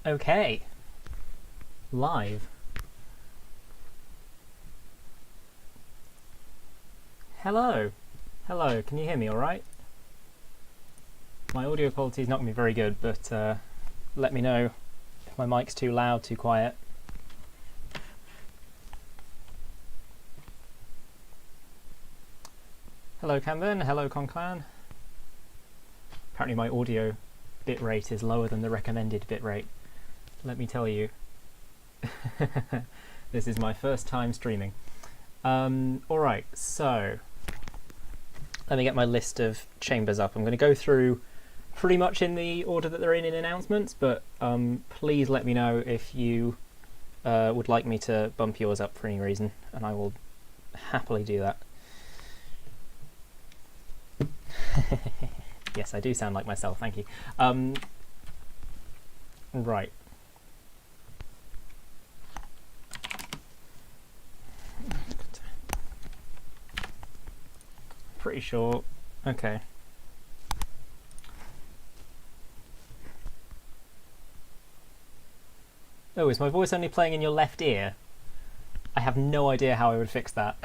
Okay. Live. Hello. Hello, can you hear me alright? My audio quality is not going to be very good, but let me know if my mic's too loud, too quiet. Hello Camden, hello Konclan. Apparently my audio bitrate is lower than the recommended bitrate. Let me tell you. This is my first time streaming. Alright, so let me get my list of chambers up. I'm going to go through pretty much in the order that they're in announcements, but please let me know if you would like me to bump yours up for any reason, and I will happily do that. Yes, I do sound like myself, thank you. Right. Pretty sure. Okay. Oh, is my voice only playing in your left ear? I have no idea how I would fix that.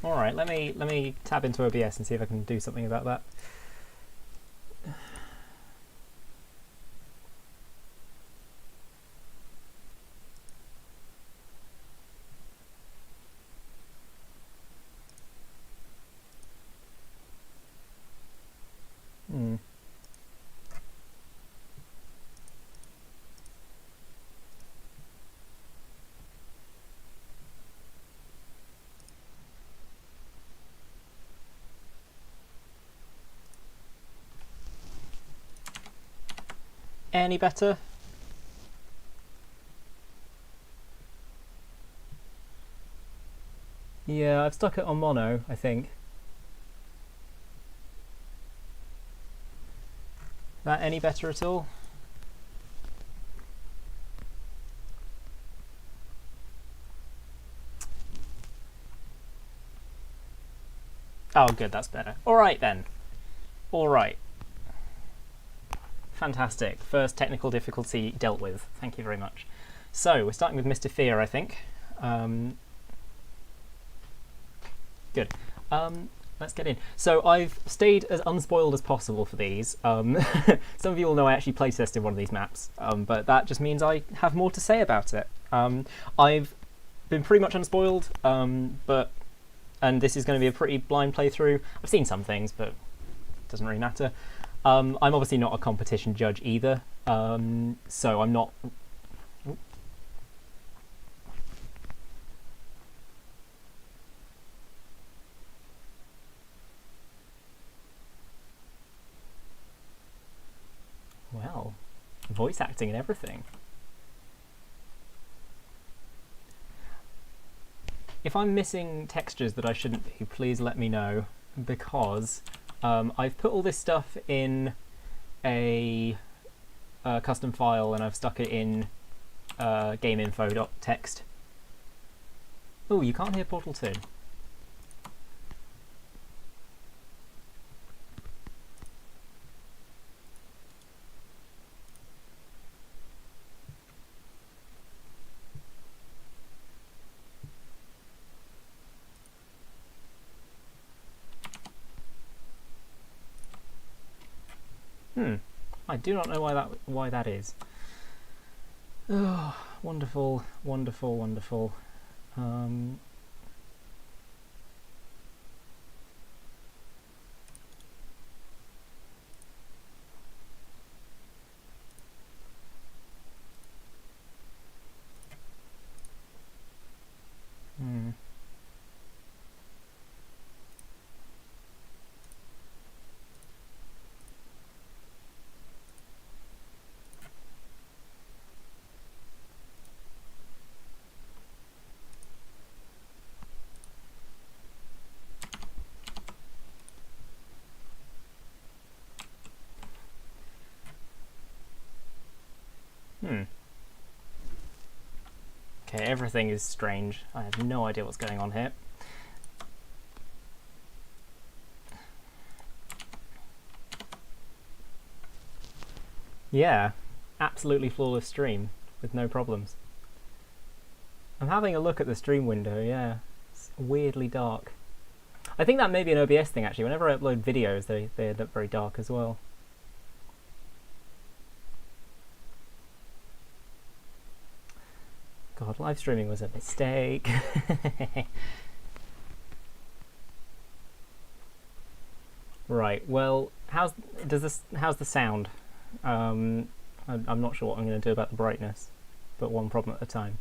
Alright, let me tab into OBS and see if I can do something about that. Any better? Yeah, I've stuck it on mono, I think. That any better at all? Oh, good, that's better. Alright then. Alright. Fantastic. First technical difficulty dealt with. Thank you very much. So, we're starting with Mr. Fear, I think. Good. Let's get in. So I've stayed as unspoiled as possible for these. Some of you will know I actually playtested one of these maps, but that just means I have more to say about it. I've been pretty much unspoiled, and this is going to be a pretty blind playthrough. I've seen some things, but it doesn't really matter. I'm obviously not a competition judge either, so I'm not... Well, voice acting and everything. If I'm missing textures that I shouldn't be, please let me know, because I've put all this stuff in a custom file and I've stuck it in gameinfo.txt. Oh, you can't hear Portal 2. I do not know why that is. Oh, wonderful, wonderful, wonderful. Okay, everything is strange. I have no idea what's going on here. Yeah, absolutely flawless stream with no problems. I'm having a look at the stream window, yeah. It's weirdly dark. I think that may be an OBS thing actually. Whenever I upload videos, they end up very dark as well. God, live streaming was a mistake. Right, well, how's the sound? I'm not sure what I'm going to do about the brightness, but one problem at a time.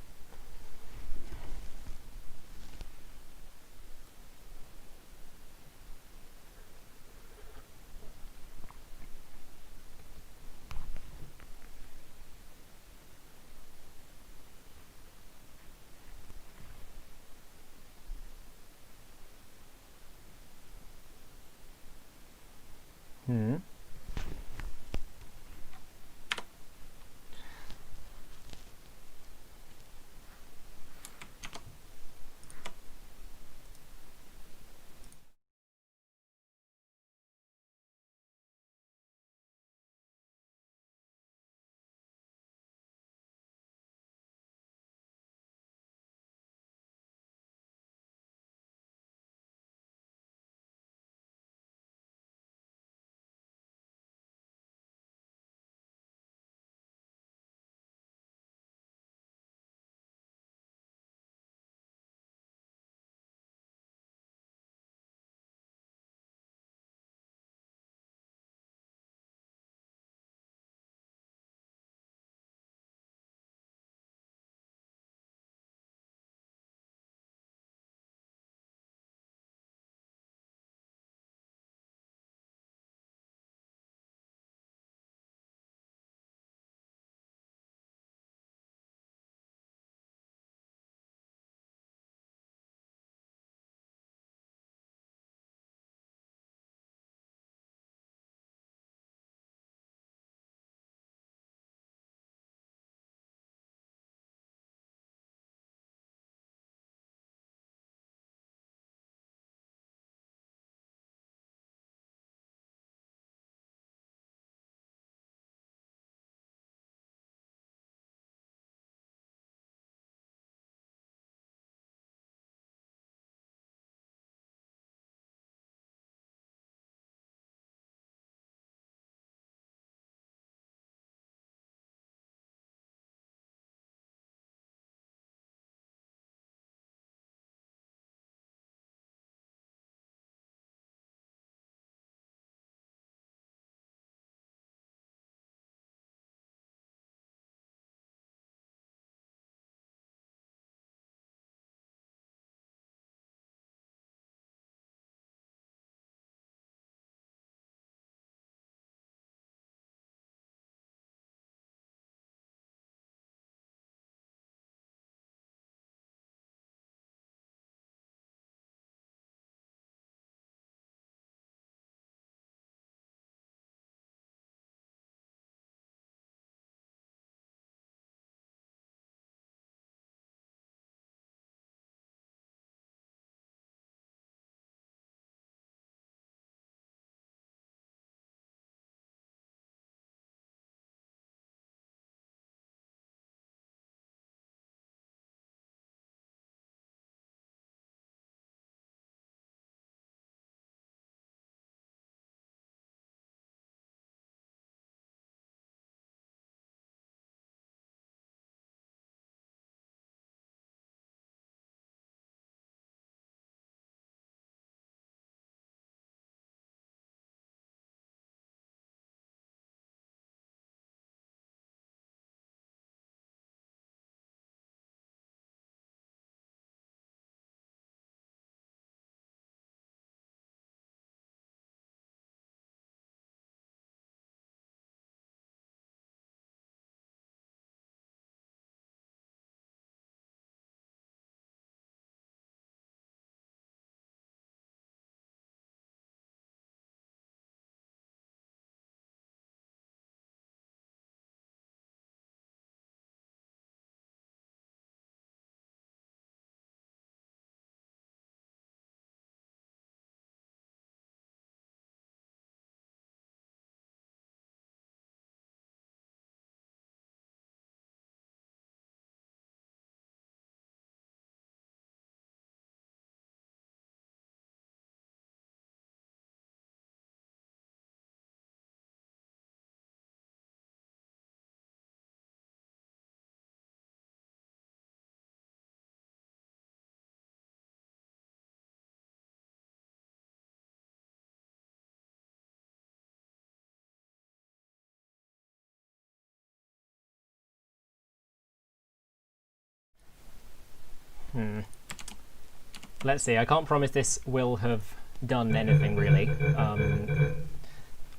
Let's see, I can't promise this will have done anything really.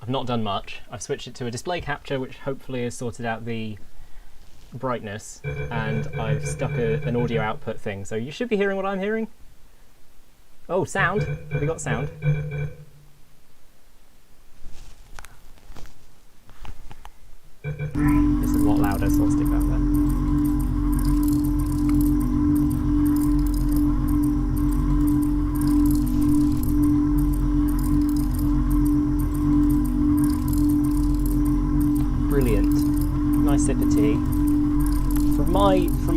I've not done much. I've switched it to a display capture, which hopefully has sorted out the brightness, and I've stuck an audio output thing, so you should be hearing what I'm hearing. Oh, sound. Have we got sound? This is a lot louder, so I'll stick that there. Brilliant. Nice sip of tea. From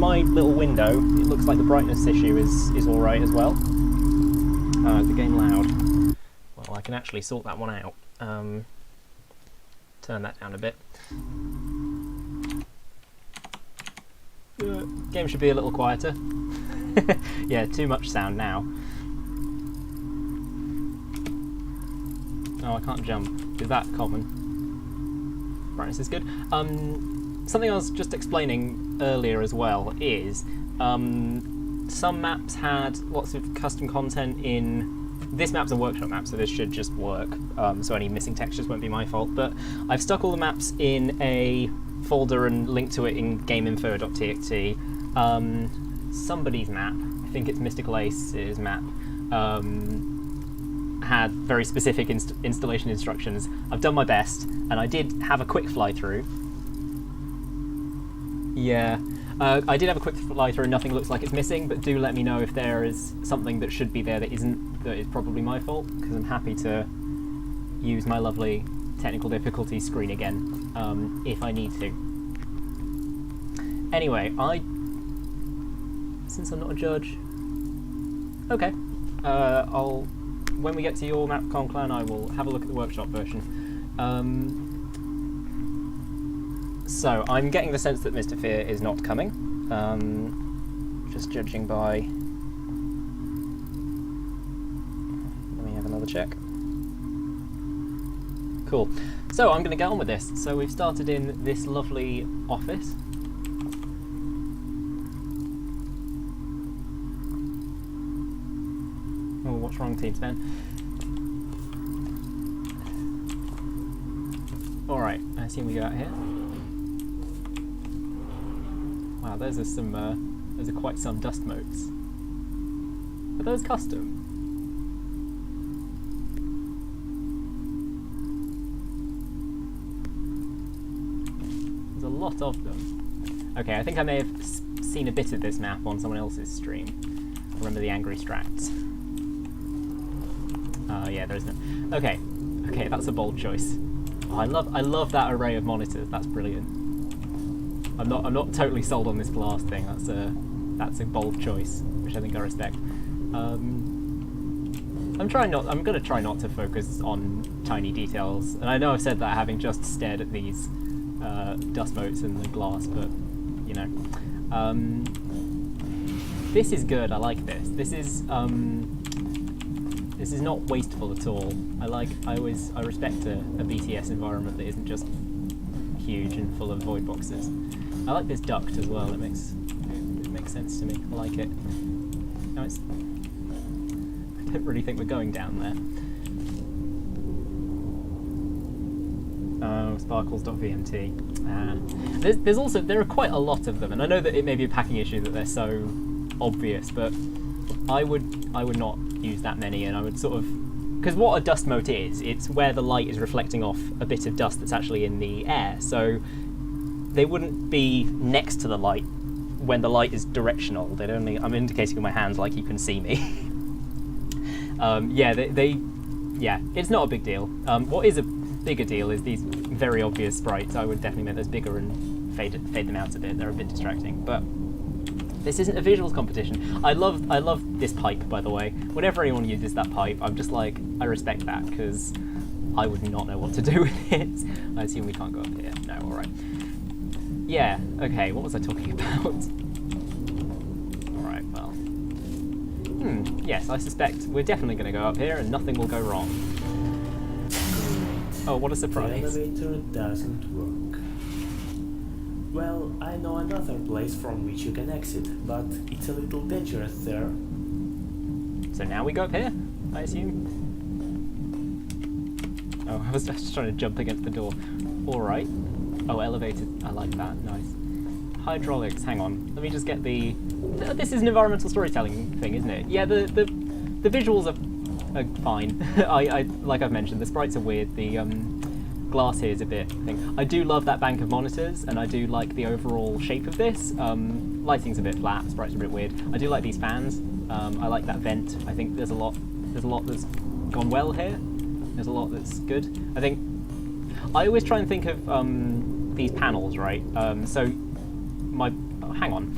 my little window, it looks like the brightness issue is all right as well. Is the game loud? Well, I can actually sort that one out. Turn that down a bit. Game should be a little quieter. Yeah, too much sound now. Oh, I can't jump. Is that common? Brightness is good. Something I was just explaining earlier as well is some maps had lots of custom content in... This map's a workshop map, so this should just work, so any missing textures won't be my fault, but I've stuck all the maps in a folder and linked to it in gameinfo.txt. Somebody's map, I think it's MysticalAce's map, had very specific installation instructions. I've done my best, and I did have a quick fly through. Yeah, I did have a quick fly through and nothing looks like it's missing, but do let me know if there is something that should be there that isn't, that is probably my fault, because I'm happy to use my lovely technical difficulty screen again, if I need to. Anyway, since I'm not a judge, okay, when we get to your map, Konclan, I will have a look at the workshop version. So, I'm getting the sense that Mr. Fear is not coming, just judging by... Let me have another check. Cool. So, I'm going to get on with this. So, we've started in this lovely office. Oh, what's wrong, Team Sven? Alright, I assume we go out here. Wow, those are quite some dust motes. Are those custom? There's a lot of them. Okay, I think I may have seen a bit of this map on someone else's stream. Remember the angry strats. Yeah, there is no... Okay, that's a bold choice. Oh, I love that array of monitors. That's brilliant. I'm not totally sold on this glass thing. That's a bold choice, which I think I respect. I'm gonna try not to focus on tiny details, and I know I've said that having just stared at these dust motes in the glass, but you know, this is good. I like this. This is not wasteful at all. I respect a BTS environment that isn't just huge and full of void boxes. I like this duct as well. It makes sense to me. I like it. No, I don't really think we're going down there. Oh, sparkles.vmt. There are quite a lot of them, and I know that it may be a packing issue that they're so obvious, but I would not use that many, and I would sort of, because what a dust mote is, it's where the light is reflecting off a bit of dust that's actually in the air, so they wouldn't be next to the light when the light is directional. They'd only, I'm indicating with my hands like you can see me. Yeah, yeah, it's not a big deal. What is a bigger deal is these very obvious sprites. I would definitely make those bigger and fade them out a bit. They're a bit distracting, but this isn't a visuals competition. I love this pipe, by the way. Whenever anyone uses that pipe, I'm just like, I respect that, because I would not know what to do with it. I assume we can't go up here. No, alright. Yeah, okay, what was I talking about? Alright, well. Yes, I suspect we're definitely going to go up here and nothing will go wrong. Oh, what a surprise. The elevator doesn't work. Well, I know another place from which you can exit, but it's a little dangerous there. So now we go up here, I assume? Oh, I was just trying to jump against the door. Alright. Oh, elevated. I like that. Nice. Hydraulics. Hang on. Let me just get the... This is an environmental storytelling thing, isn't it? Yeah, the visuals are fine. I like I've mentioned, the sprites are weird. The glass here is a bit thing. I do love that bank of monitors, and I do like the overall shape of this. Lighting's a bit flat. Sprites are a bit weird. I do like these fans. I like that vent. I think there's a lot that's gone well here. There's a lot that's good. I think I always try and think of these panels, right? Hang on.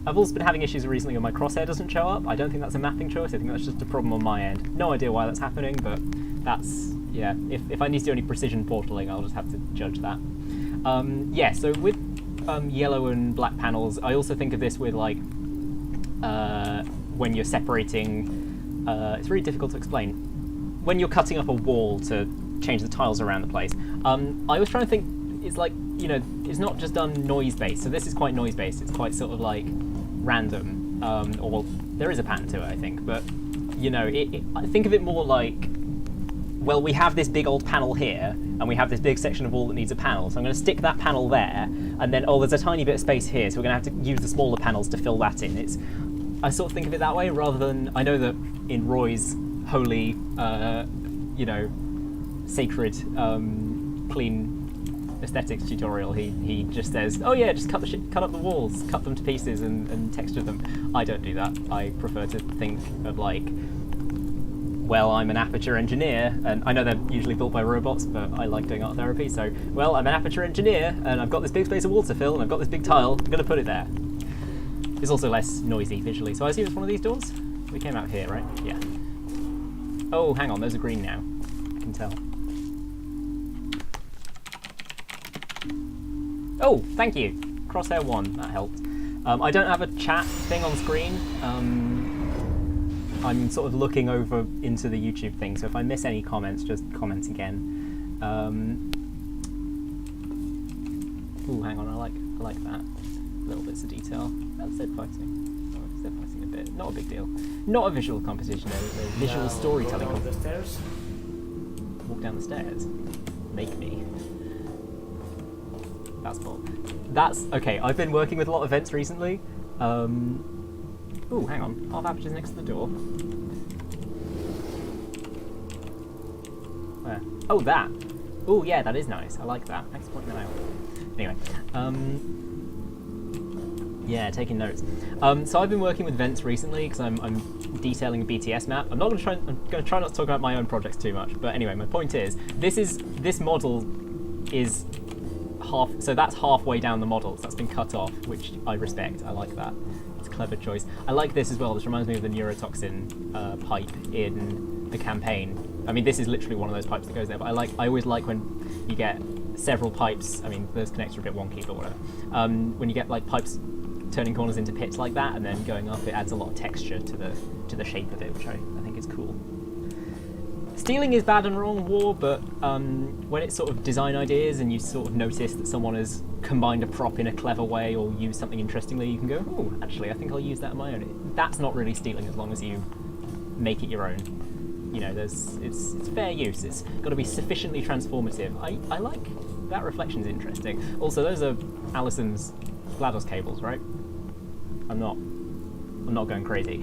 I've also been having issues recently when my crosshair doesn't show up. I don't think that's a mapping choice. I think that's just a problem on my end. No idea why that's happening, but that's, yeah. If I need to do any precision portaling, I'll just have to judge that. Yeah, so with yellow and black panels, I also think of this with like when you're separating. It's really difficult to explain. When you're cutting up a wall to change the tiles around the place, I was trying to think, it's like, you know, it's not just done noise-based, so this is quite noise-based, it's quite sort of like random, or there is a pattern to it, I think, but, you know, I think of it more like, well, we have this big old panel here, and we have this big section of wall that needs a panel, so I'm going to stick that panel there, and then, oh, there's a tiny bit of space here, so we're going to have to use the smaller panels to fill that in. I sort of think of it that way, rather than, I know that in Roy's holy, you know, sacred, clean aesthetics tutorial, he just says, oh yeah, just cut up the walls, cut them to pieces and texture them. I don't do that. I prefer to think of like, well, I'm an Aperture engineer, and I know they're usually built by robots, but I like doing art therapy, so, well, I'm an Aperture engineer, and I've got this big space of wall to fill, and I've got this big tile, I'm going to put it there. It's also less noisy visually, so I assume it's one of these doors? We came out here, right? Yeah. Oh, hang on, those are green now. I can tell. Oh, thank you. Crosshair 1, that helped. I don't have a chat thing on screen. I'm sort of looking over into the YouTube thing, so if I miss any comments, just comment again. Ooh, hang on, I like that. Little bits of detail. That's Zed fighting. Oh, Zed fighting a bit. Not a big deal. Not a visual competition, a visual storytelling competition. Walk down the stairs. Make me. That's bold. That's okay. I've been working with a lot of events recently. Ooh, hang on. Half Aperture's next to the door. Where? Oh, that. Ooh, yeah, that is nice. I like that. Thanks for pointing that out. Anyway, yeah, taking notes. So I've been working with vents recently because I'm detailing a BTS map. I'm going to try not to talk about my own projects too much. But anyway, my point is, this model is half. So that's halfway down the model. So that's been cut off, which I respect. I like that. It's a clever choice. I like this as well. This reminds me of the neurotoxin pipe in the campaign. I mean, this is literally one of those pipes that goes there. But I always like when you get several pipes. I mean, those connects are a bit wonky, but whatever. When you get like pipes turning corners into pits like that and then going up, it adds a lot of texture to the shape of it, which I think is cool. Stealing is bad and wrong in war, but when it's sort of design ideas and you sort of notice that someone has combined a prop in a clever way or used something interestingly, you can go, oh, actually, I think I'll use that on my own. That's not really stealing as long as you make it your own. You know, it's fair use. It's got to be sufficiently transformative. I like that reflection's interesting. Also, those are Alison's GLaDOS cables, right? I'm not going crazy.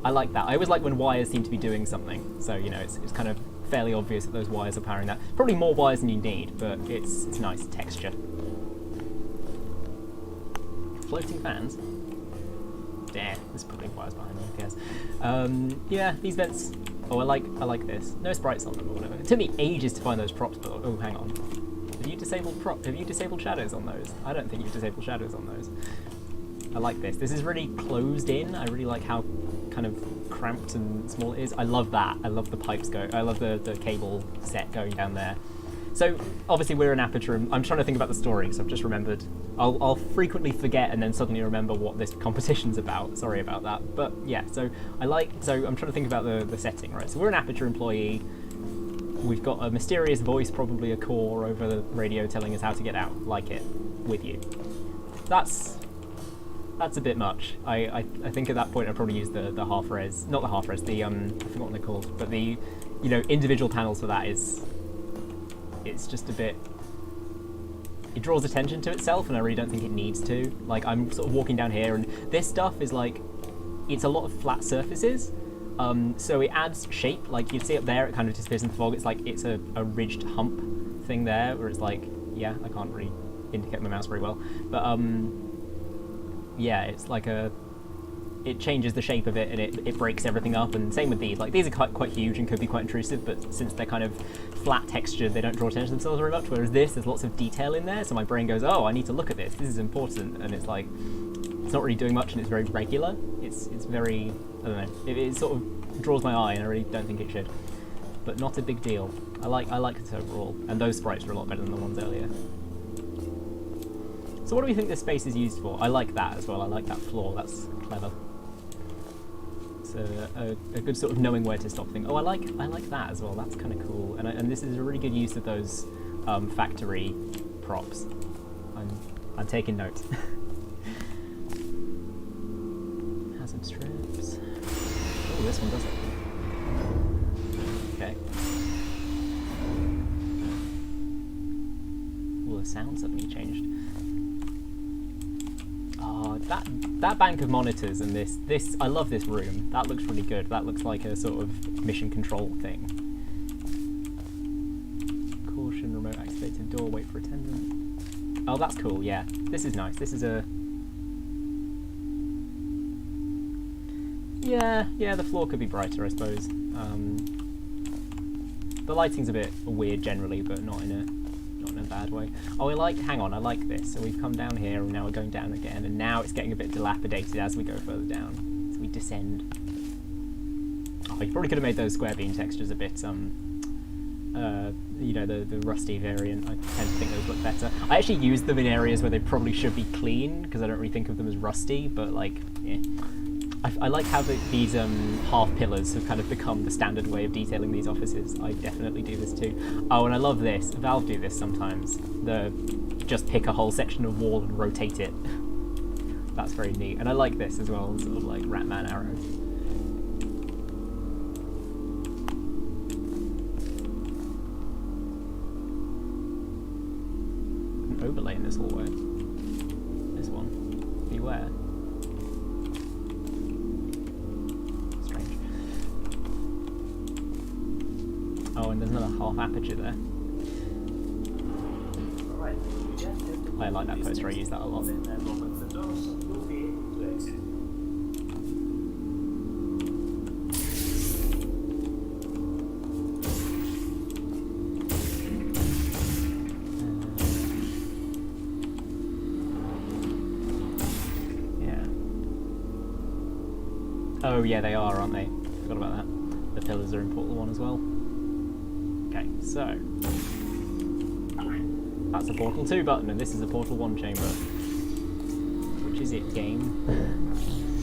I like that. I always like when wires seem to be doing something. So, you know, it's kind of fairly obvious that those wires are powering that. Probably more wires than you need, but it's nice texture. Floating fans. There, there's probably wires behind me, who cares. Yeah, these vents. Oh, I like this. No sprites on them or whatever. It took me ages to find those props, but oh, hang on. Have you disabled shadows on those? I don't think you've disabled shadows on those. I like this. This is really closed in. I really like how kind of cramped and small it is. I love that. I love the pipes I love the cable set going down there. So obviously we're in Aperture. I'm trying to think about the story, so I've just remembered. I'll frequently forget and then suddenly remember what this competition's about. Sorry about that. But yeah, so I'm trying to think about the setting, right? So we're an Aperture employee. We've got a mysterious voice, probably a core over the radio telling us how to get out. Like it. With you. That's a bit much. I think at that point I'd probably use the half res, not the half res, the I forgot what they're called, but the individual panels for that it's just a bit. It draws attention to itself, and I really don't think it needs to. Like, I'm sort of walking down here, and this stuff is like, it's a lot of flat surfaces, so it adds shape. Like you see up there, it kind of disappears in the fog. It's like it's a ridged hump thing there, where it's like, yeah, I can't really indicate my mouse very well, but yeah, it's like it changes the shape of it, and it breaks everything up. And same with these. Like, these are quite huge and could be quite intrusive, but since they're kind of flat textured, they don't draw attention to themselves very much. Whereas there's lots of detail in there, so my brain goes, oh, I need to look at this. This is important, and it's like it's not really doing much, and it's very regular. It's very, I don't know. It sort of draws my eye, and I really don't think it should. But not a big deal. I like it overall, and those sprites are a lot better than the ones earlier. So what do we think this space is used for? I like that as well. I like that floor. That's clever. It's a good sort of knowing where to stop thing. Oh, I like that as well. That's kind of cool. And this is a really good use of those factory props. I'm taking notes. Hazard strips. Oh, this one does it. Okay. Oh, the sound suddenly changed. Oh, that bank of monitors and this I love this room. That looks really good. That looks like a sort of mission control thing. Caution, remote activated door, wait for attendant. Oh, that's cool, yeah. This is nice. This is a... Yeah, the floor could be brighter, I suppose. The lighting's a bit weird generally, but not in a bad way. Oh, hang on, I like this. So we've come down here, and now we're going down again, and now it's getting a bit dilapidated as we go further down. So we descend. Oh, you probably could have made those square beam textures a bit, the rusty variant. I tend to think those look better. I actually use them in areas where they probably should be clean, because I don't really think of them as rusty, but like, yeah. I like how these half pillars have kind of become the standard way of detailing these offices. I definitely do this too. Oh, and I love this. Valve do this sometimes. Just pick a whole section of wall and rotate it. That's very neat. And I like this as well, sort of like Ratman arrows. An overlay in this hallway. This one. Beware. Oh, and there's another half aperture there. Alright, you just have to I like that poster, I use that a lot. Then open the door so you'll be able to exit. Yeah. Oh yeah, they are, aren't they? Forgot about that. The pillars are in Portal 1 as well. Okay, so that's a Portal 2 button, and this is a Portal 1 chamber. Which is it, game?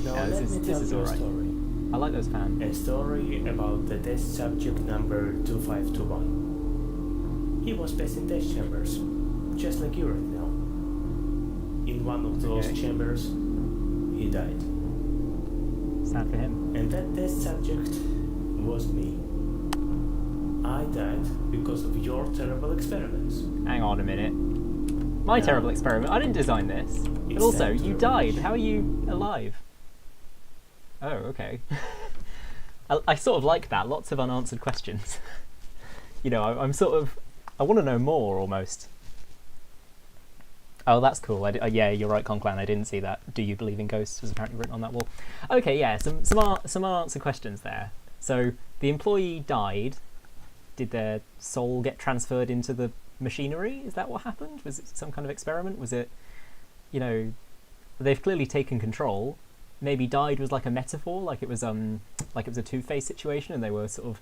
Now Yeah, this is alright. I like those fans. A story about the test subject number 2521. He was placed in test chambers, just like you right now. In one of those chambers, he died. Sad for him. And that test subject was me. I died because of your terrible experiments. Hang on a minute. My terrible experiment? I didn't design this. But also, you died. How are you alive? Oh, okay. I sort of like that. Lots of unanswered questions. I'm sort of... I want to know more, almost. Oh, that's cool. Yeah, you're right, Konclan. I didn't see that. Do you believe in ghosts was apparently written on that wall. Okay, yeah, some unanswered questions there. So, the employee died. Did their soul get transferred into the machinery? Is that what happened? Was it some kind of experiment? Was it, they've clearly taken control. Maybe died was like a metaphor, like it was a Two-Face situation, and they were sort of,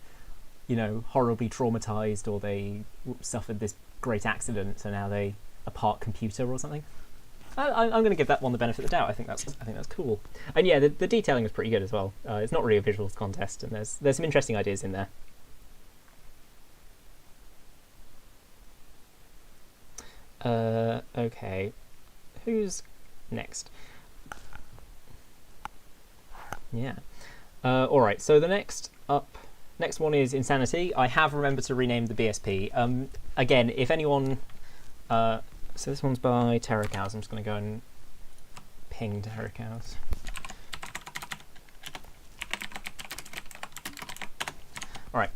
horribly traumatized, or they suffered this great accident, so now they a part computer or something. I'm going to give that one the benefit of the doubt. I think that's cool. And yeah, the detailing is pretty good as well. It's not really a visuals contest, and there's some interesting ideas in there. Okay. Who's next? Yeah. Alright, so the next one is Insanity. I have remembered to rename the BSP. Again, if anyone... so this one's by TERRORcows. I'm just going to go and ping TERRORcows. Alright.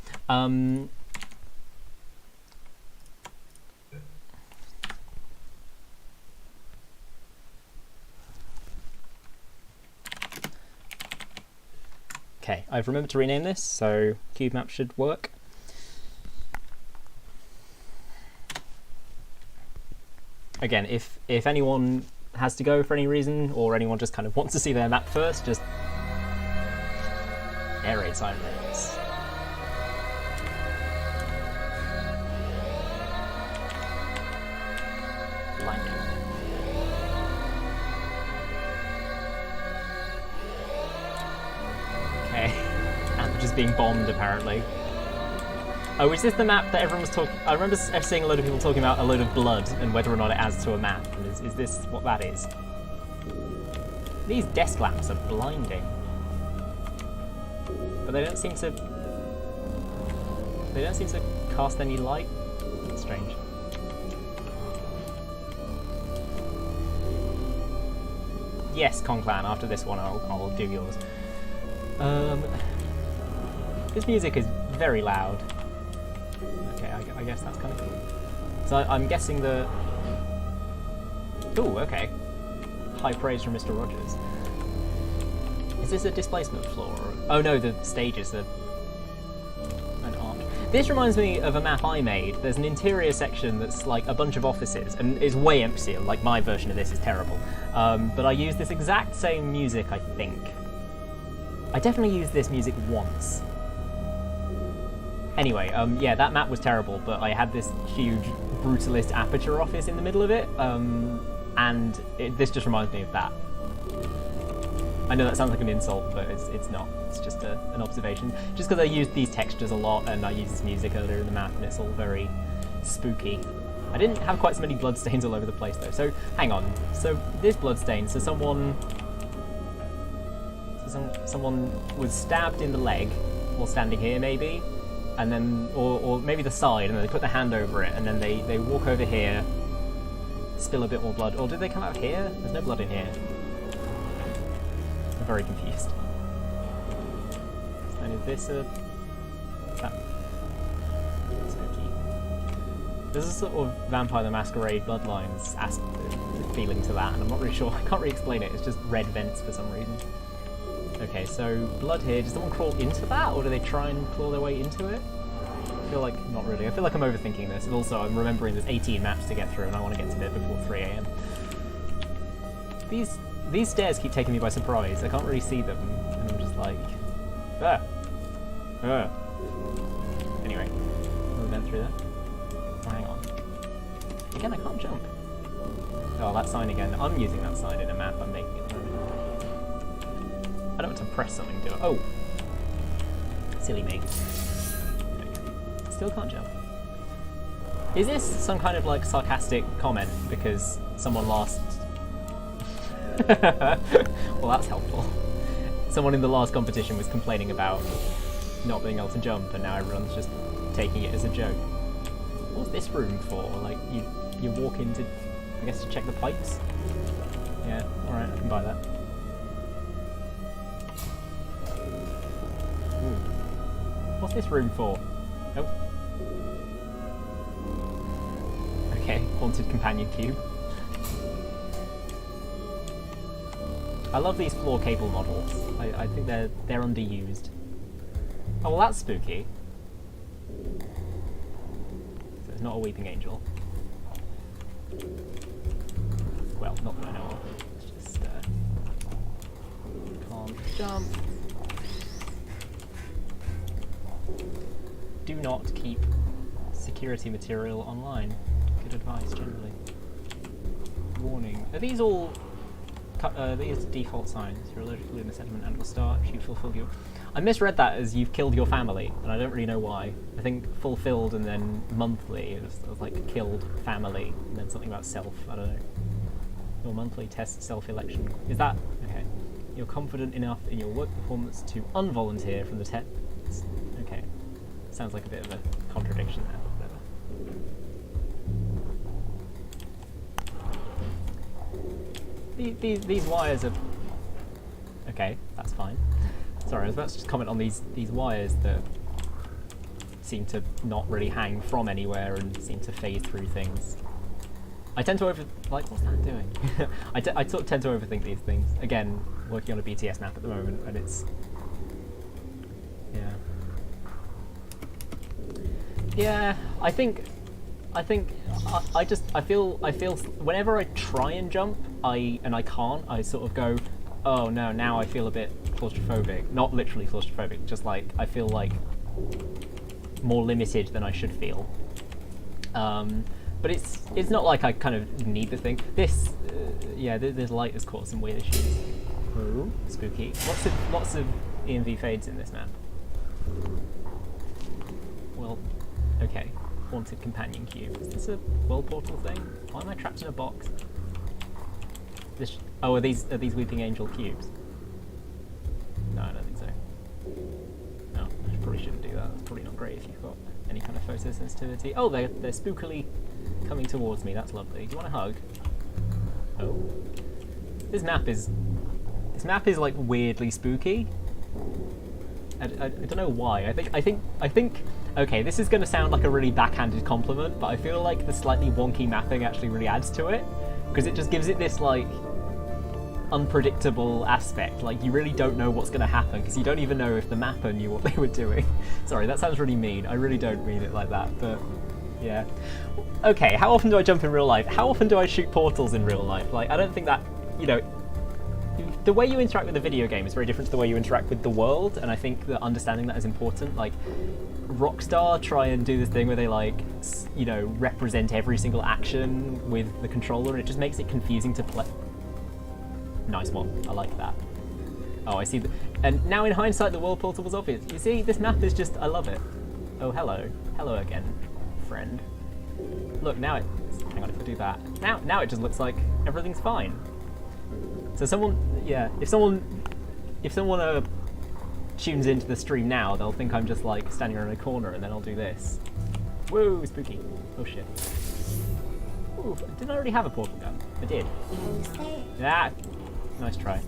Okay, I've remembered to rename this, so cube map should work. Again, if anyone has to go for any reason, or anyone just kind of wants to see their map first, just air raid sirens. Blinding. Okay, Aperture's being bombed apparently. Oh, is this the map that everyone was talking... I remember seeing a load of people talking about a load of blood and whether or not it adds to a map. And is this what that is? These desk lamps are blinding. But they don't seem to... They don't seem to cast any light. That's strange. Yes, Konclan, after this one I'll do yours. This music is very loud. Okay, I guess that's kind of cool. So I'm guessing the... Ooh, okay. High praise from MrRogers. Is this a displacement floor? Or... Oh no, the stages are an arch. This reminds me of a map I made. There's an interior section that's like a bunch of offices and is way emptier. Like my version of this is terrible. But I used this exact same music, I think. I definitely used this music once. Anyway, yeah, that map was terrible, but I had this huge brutalist Aperture office in the middle of it, and this just reminds me of that. I know that sounds like an insult, but it's not. It's just an observation. Just because I used these textures a lot, and I used this music earlier in the map, and it's all very spooky. I didn't have quite so many bloodstains all over the place, though. So, hang on. So, this bloodstain, so someone was stabbed in the leg while standing here, maybe? And then, or maybe the side, and then they put their hand over it, and then they walk over here, spill a bit more blood. Or did they come out here? There's no blood in here. I'm very confused. And is this a... spooky. There's a sort of Vampire the Masquerade Bloodlines feeling to that, and I'm not really sure. I can't really explain it. It's just red vents for some reason. Okay, so blood here. Does someone crawl into that, or do they try and claw their way into it? I feel like not really. I feel like I'm overthinking this, and also I'm remembering there's 18 maps to get through, and I want to get to bed before 3 AM. These stairs keep taking me by surprise. I can't really see them, and I'm just like, ah, ah. Anyway, we went through that. Oh, hang on. Again, I can't jump. Oh, that sign again. I'm using that sign in a map I'm making at the moment. I don't want to press something to it. Oh! Silly me. Still can't jump. Is this some kind of like sarcastic comment because someone last... Well, that's helpful. Someone in the last competition was complaining about not being able to jump, and now everyone's just taking it as a joke. What's this room for? Like, you walk into... I guess to check the pipes? Yeah, alright, I can buy that. Ooh. What's this room for? Oh. Okay, haunted companion cube. I love these floor cable models. I think they're underused. Oh, well that's spooky. So it's not a weeping angel. Well, not that I know of. It's just can't jump. Do not keep security material online. Good advice, generally. Warning. Are these all These are default signs. You're allergic to lunar sediment and will start. You fulfill your... I misread that as you've killed your family, and I don't really know why. I think fulfilled and then monthly is like killed family, and then something about self. I don't know. Your monthly test self-election. Is that... okay. You're confident enough in your work performance to unvolunteer from the test. Okay. Sounds like a bit of a contradiction there. These wires are... okay, that's fine. Sorry, I was about to just comment on these wires that seem to not really hang from anywhere and seem to phase through things. I tend to like, what's that doing? I sort of tend to overthink these things. Again, working on a BTS map at the moment, and it's... yeah. Yeah, I feel whenever I try and jump, and I can't, I sort of go, oh no, now I feel a bit claustrophobic. Not literally claustrophobic, just like I feel like more limited than I should feel. But it's not like I kind of need the thing. This, yeah, this light has caused some weird issues. Ooh, spooky. Lots of EMV fades in this map. Well, okay. Haunted companion cube. Is this a world portal thing? Why am I trapped in a box? Oh, are these weeping angel cubes? No, I don't think so. No, I probably shouldn't do that. That's probably not great if you've got any kind of photosensitivity. Oh, they're spookily coming towards me. That's lovely. Do you want a hug? Oh, this map is like weirdly spooky. I don't know why. I think. Okay, this is going to sound like a really backhanded compliment, but I feel like the slightly wonky mapping actually really adds to it, because it just gives it this like unpredictable aspect. Like you really don't know what's going to happen because you don't even know if the mapper knew what they were doing. Sorry, that sounds really mean. I really don't mean it like that, but yeah. Okay, how often do I jump in real life? How often do I shoot portals in real life? Like, I don't think that, you know, the way you interact with a video game is very different to the way you interact with the world, and I think that understanding that is important. Like, Rockstar try and do this thing where they like, you know, represent every single action with the controller, and it just makes it confusing to play. Nice one, I like that. Oh, I see. And now in hindsight, the world portal was obvious. You see, this map is just, I love it. Oh, hello. Hello again, friend. Look, now it, hang on, if I do that. Now it just looks like everything's fine. So someone, yeah, if someone tunes into the stream now, they'll think I'm just like standing around a corner, and then I'll do this. Whoa, spooky. Oh shit. Ooh, didn't I already have a portal gun? I did. Ah, nice try.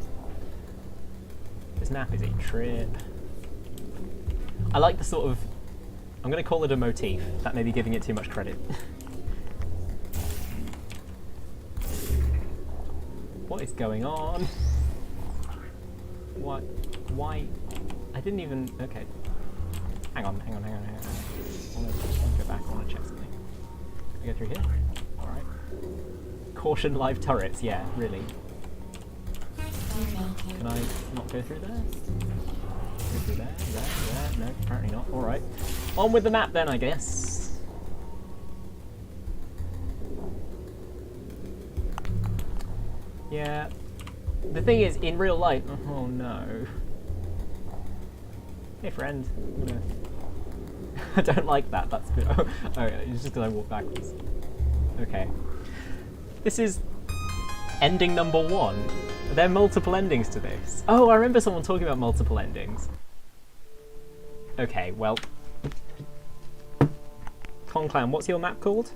This map is a trip. I like the sort of, I'm going to call it a motif. That may be giving it too much credit. What is going on? What? Why? I didn't even... okay. Hang on. I want to go back. I want to check something. Can I go through here? Alright. Caution live turrets. Yeah, really. Can I not go through there? Go through there? There? No, apparently not. Alright. On with the map then, I guess. Yeah. The thing is, in real life... oh no. Hey friend. I don't like that. That's good. Oh, it's just because I walk backwards. Okay. This is ending number 1. Are there multiple endings to this? Oh, I remember someone talking about multiple endings. Okay, well... Konclan, what's your map called?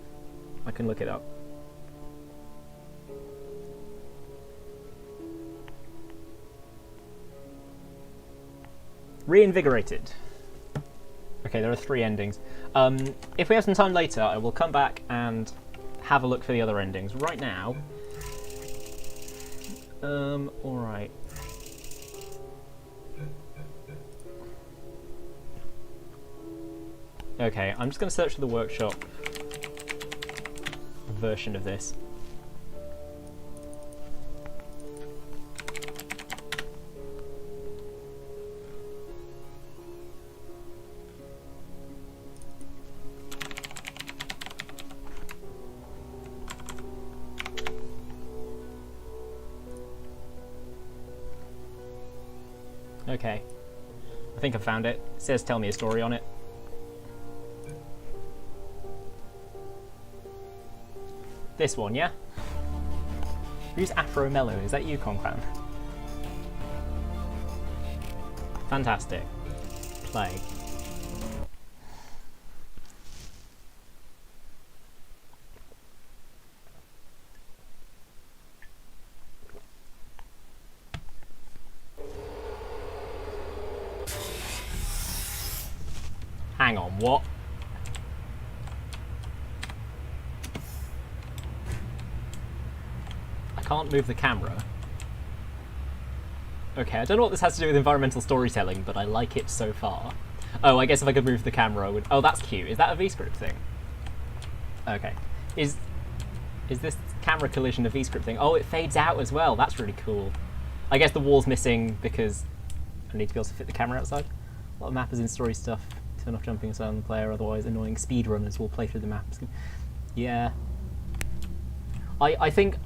I can look it up. Re-Invigorated. Okay, there are 3 endings. If we have some time later, I will come back and have a look for the other endings. Right now... alright. Okay, I'm just going to search for the workshop version of this. Okay. I think I found it. It says tell me a story on it. This one, yeah? Who's Afro Mellow? Is that you, Konclan? Fantastic. Play. Hang on, what? I can't move the camera. Okay, I don't know what this has to do with environmental storytelling, but I like it so far. Oh, I guess if I could move the camera, I would... Oh, that's cute. Is that a VScript thing? Okay. Is this camera collision a VScript thing? Oh, it fades out as well. That's really cool. I guess the wall's missing because I need to be able to fit the camera outside. A lot of mappers in story stuff. Turn off jumping aside on the player, otherwise annoying speedrunners will play through the map. Yeah. I think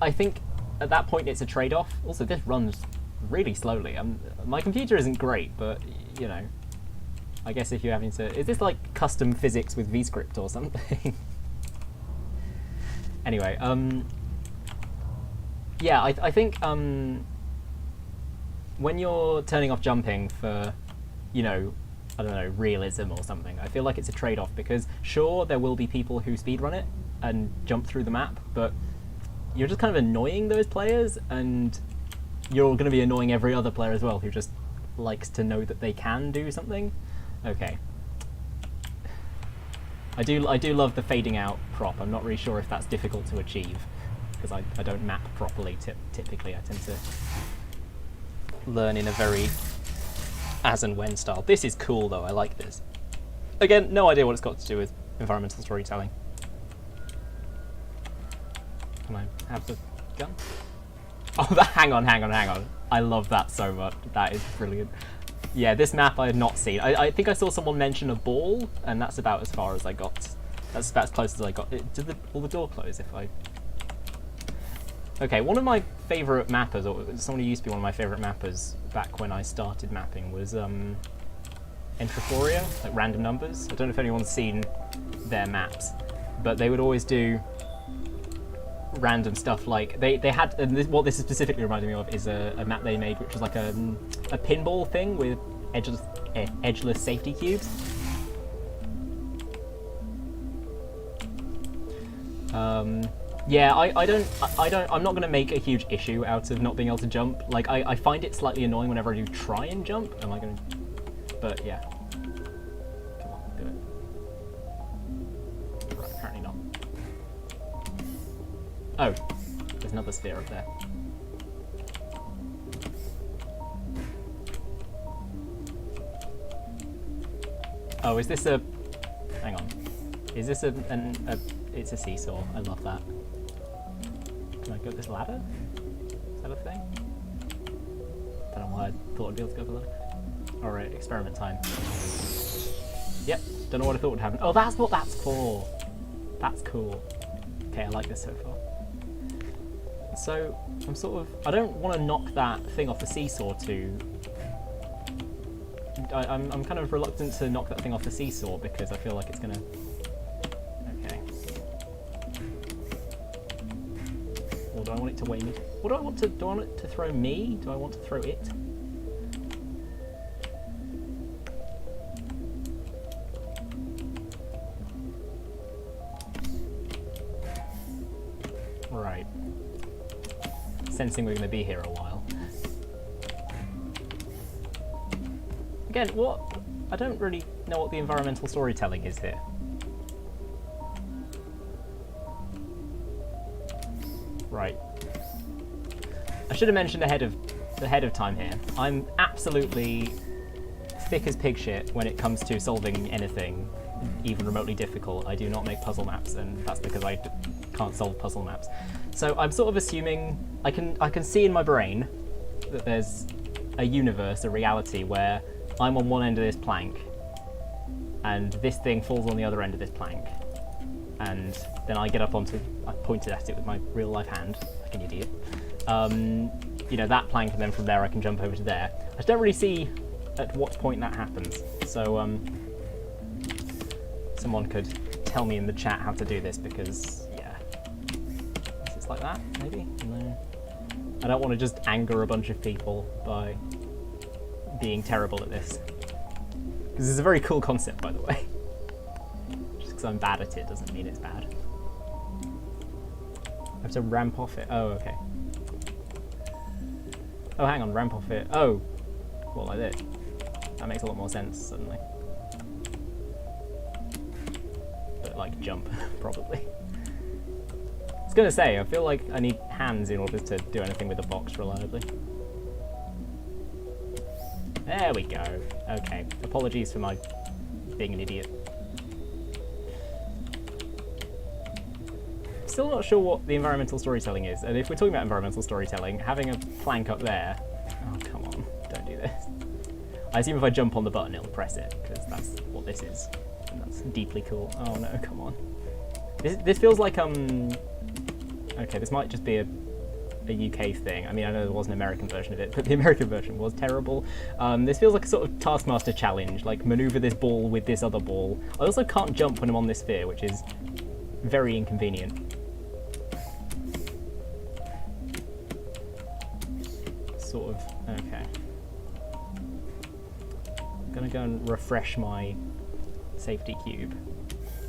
at that point it's a trade-off. Also, this runs really slowly. My computer isn't great, but, you know, I guess if you're having to... Is this like custom physics with VScript or something? Anyway, yeah, I think when you're turning off jumping for, you know, I don't know, realism or something, I feel like it's a trade-off because, sure, there will be people who speedrun it and jump through the map, but you're just kind of annoying those players, and you're going to be annoying every other player as well who just likes to know that they can do something. Okay. I do love the fading out prop. I'm not really sure if that's difficult to achieve because I don't map properly typically. I tend to learn in a very as and when style. This is cool though, I like this. Again, no idea what it's got to do with environmental storytelling. Can I have the gun? Oh, hang on. I love that so much. That is brilliant. Yeah, this map I had not seen. I think I saw someone mention a ball, and that's about as far as I got. That's about as close as I got. Will the door close if I... Okay, one of my favourite mappers, or someone who used to be one of my favourite mappers back when I started mapping was Entrophoria, like random numbers. I don't know if anyone's seen their maps, but they would always do random stuff like they had, and what this is specifically reminding me of is a map they made which was like a pinball thing with edgeless safety cubes. Yeah, I'm not going to make a huge issue out of not being able to jump. Like, I find it slightly annoying whenever I do try and jump. Am I going to... But, yeah. Come on, do it. Right, apparently not. Oh, there's another sphere up there. Oh, is this a... Hang on. Is this a... It's a seesaw. I love that. Can I go up this ladder? Is that a thing? Don't know why I thought I'd be able to go up the ladder. Alright, experiment time. Yep, don't know what I thought would happen. Oh, that's what that's for! That's cool. Okay, I like this so far. So, I'm sort of... I don't want to knock that thing off the seesaw too... I'm kind of reluctant to knock that thing off the seesaw because I feel like it's gonna... Okay. Or do I want it to weigh me? What do I want to... Do I want it to throw me? Do I want to throw it? Right. Sensing we're going to be here a while. Again, what... I don't really know what the environmental storytelling is here. Right. I should have mentioned ahead of time here. I'm absolutely thick as pig shit when it comes to solving anything, even remotely difficult. I do not make puzzle maps, and that's because I can't solve puzzle maps. So I'm sort of assuming I can see in my brain that there's a universe, a reality where I'm on one end of this plank, and this thing falls on the other end of this plank, and then I get up onto... I pointed at it with my real life hand, like an idiot. You know, that plank, and then from there I can jump over to there. I just don't really see at what point that happens. So someone could tell me in the chat how to do this, because yeah, it's like that maybe. No, I don't want to just anger a bunch of people by being terrible at this, because it's a very cool concept, by the way. Just because I'm bad at it doesn't mean it's bad. I have to ramp off it. Oh, okay. Oh, hang on, ramp off it. Oh, well, like this. That makes a lot more sense suddenly. But like jump, probably. I was gonna say, I feel like I need hands in order to do anything with the box reliably. There we go. Okay, apologies for my being an idiot. Still not sure what the environmental storytelling is, and if we're talking about environmental storytelling, having a plank up there... Oh, come on, don't do this. I assume if I jump on the button, it'll press it, because that's what this is, and that's deeply cool. Oh no, come on. This feels like, okay, this might just be a UK thing. I mean, I know there was an American version of it, but the American version was terrible. This feels like a sort of Taskmaster challenge, like maneuver this ball with this other ball. I also can't jump when I'm on this sphere, which is very inconvenient. Sort of, okay. I'm gonna go and refresh my safety cube.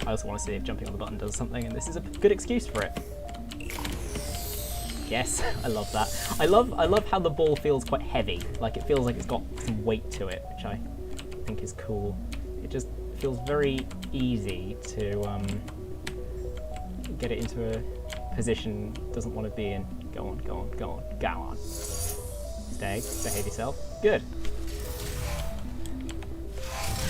I also want to see if jumping on the button does something, and this is a good excuse for it. Yes, I love that. I love how the ball feels quite heavy. Like, it feels like it's got some weight to it, which I think is cool. It just feels very easy to get it into a position it doesn't want to be in. Go on, go on, go on, go on. Stay, behave yourself. Good.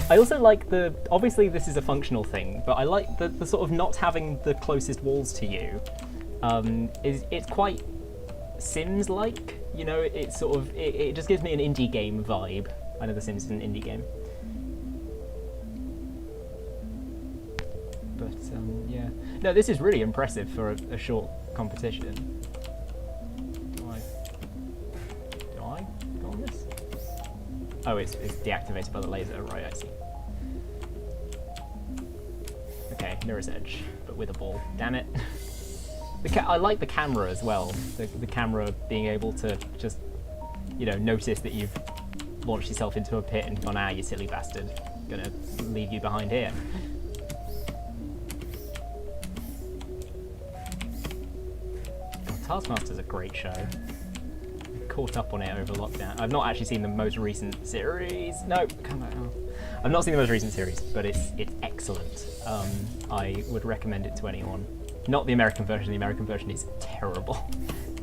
I also like the, obviously this is a functional thing, but I like the sort of not having the closest walls to you. It's quite Sims-like, you know, it's sort of, it just gives me an indie game vibe. I know The Sims is an indie game. But, yeah. No, this is really impressive for a short competition. Do I go on this? Oh, it's deactivated by the laser, right, I see. Okay, Mirror's Edge, but with a ball. Damn it. I like the camera as well. The camera being able to just, you know, notice that you've launched yourself into a pit and gone, ah, you silly bastard. Gonna leave you behind here. God, Taskmaster's a great show. Caught up on it over lockdown. I've not actually seen the most recent series. No, come on. I've not seen the most recent series, but it's excellent. I would recommend it to anyone. Not the American version. The American version is terrible.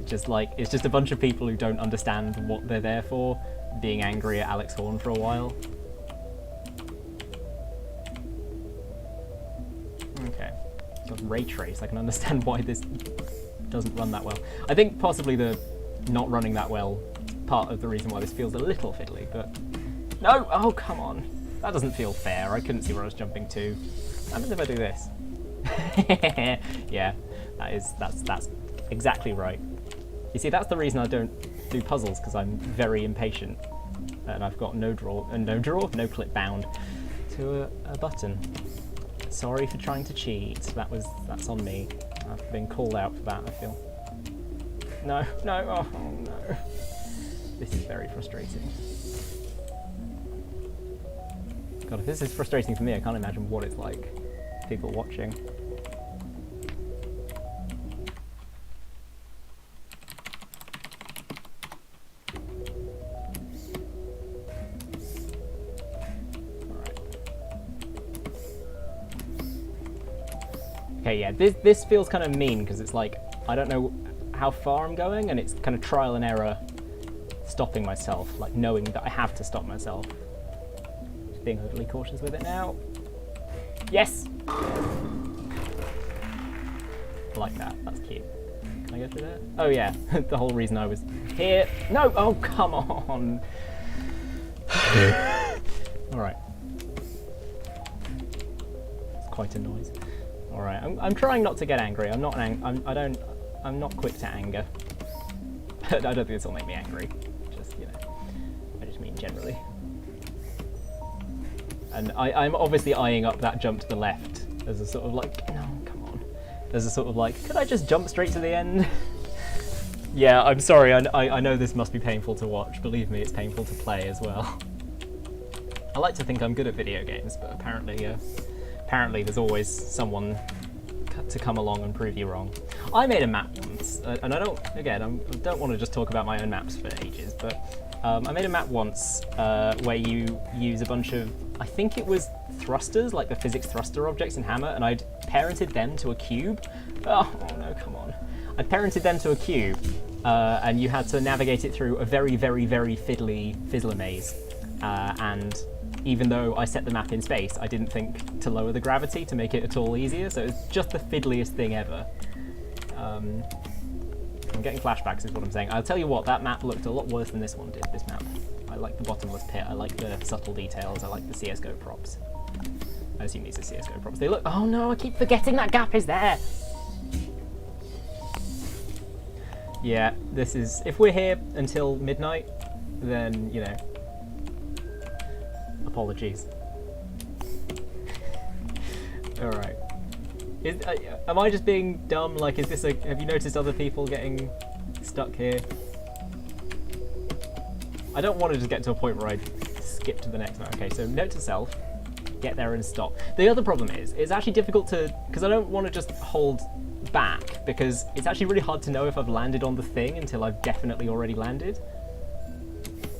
It's just a bunch of people who don't understand what they're there for, being angry at Alex Horn for a while. Okay, got ray trace. I can understand why this doesn't run that well. I think possibly the not running that well is part of the reason why this feels a little fiddly. But no! Oh, come on! That doesn't feel fair. I couldn't see where I was jumping to. What happens if I do this? Yeah, that's exactly right. You see, that's the reason I don't do puzzles, because I'm very impatient and I've got no clip bound to a button. Sorry for trying to cheat. That's on me. I've been called out for that, I feel. No, oh no. This is very frustrating. God, if this is frustrating for me, I can't imagine what it's like for people watching. Okay, yeah, this feels kind of mean, because it's like, I don't know how far I'm going, and it's kind of trial and error stopping myself, like knowing that I have to stop myself. Just being overly cautious with it now. Yes! I like that, that's cute. Can I go through there? Oh yeah, the whole reason I was here. No! Oh, come on! Alright. It's quite a noise. Alright, I'm trying not to get angry. I'm not quick to anger. I don't think this will make me angry. Just, you know, I just mean generally. And I'm obviously eyeing up that jump to the left as a sort of like, no, come on. As a sort of like, could I just jump straight to the end? Yeah, I'm sorry, I know this must be painful to watch. Believe me, it's painful to play as well. I like to think I'm good at video games, but apparently there's always someone to come along and prove you wrong. I made a map once, and I don't want to just talk about my own maps for ages, but I made a map once where you use a bunch of, I think it was thrusters, like the physics thruster objects in Hammer, and I'd parented them to a cube. Oh no, come on. I parented them to a cube, and you had to navigate it through a very, very, very fiddly fizzler maze, and even though I set the map in space, I didn't think to lower the gravity to make it at all easier, so it's just the fiddliest thing ever. I'm getting flashbacks is what I'm saying. I'll tell you what, that map looked a lot worse than this one did, this map. I like the bottomless pit, I like the subtle details, I like the CSGO props. I assume these are CSGO props. They look, oh no, I keep forgetting that gap is there! Yeah, this is, if we're here until midnight, then, you know, apologies. Alright. Am I just being dumb? Like, is this a... Have you noticed other people getting stuck here? I don't want to just get to a point where I skip to the next one. Okay, so note to self, get there and stop. The other problem is, it's actually difficult to... Because I don't want to just hold back, because it's actually really hard to know if I've landed on the thing until I've definitely already landed.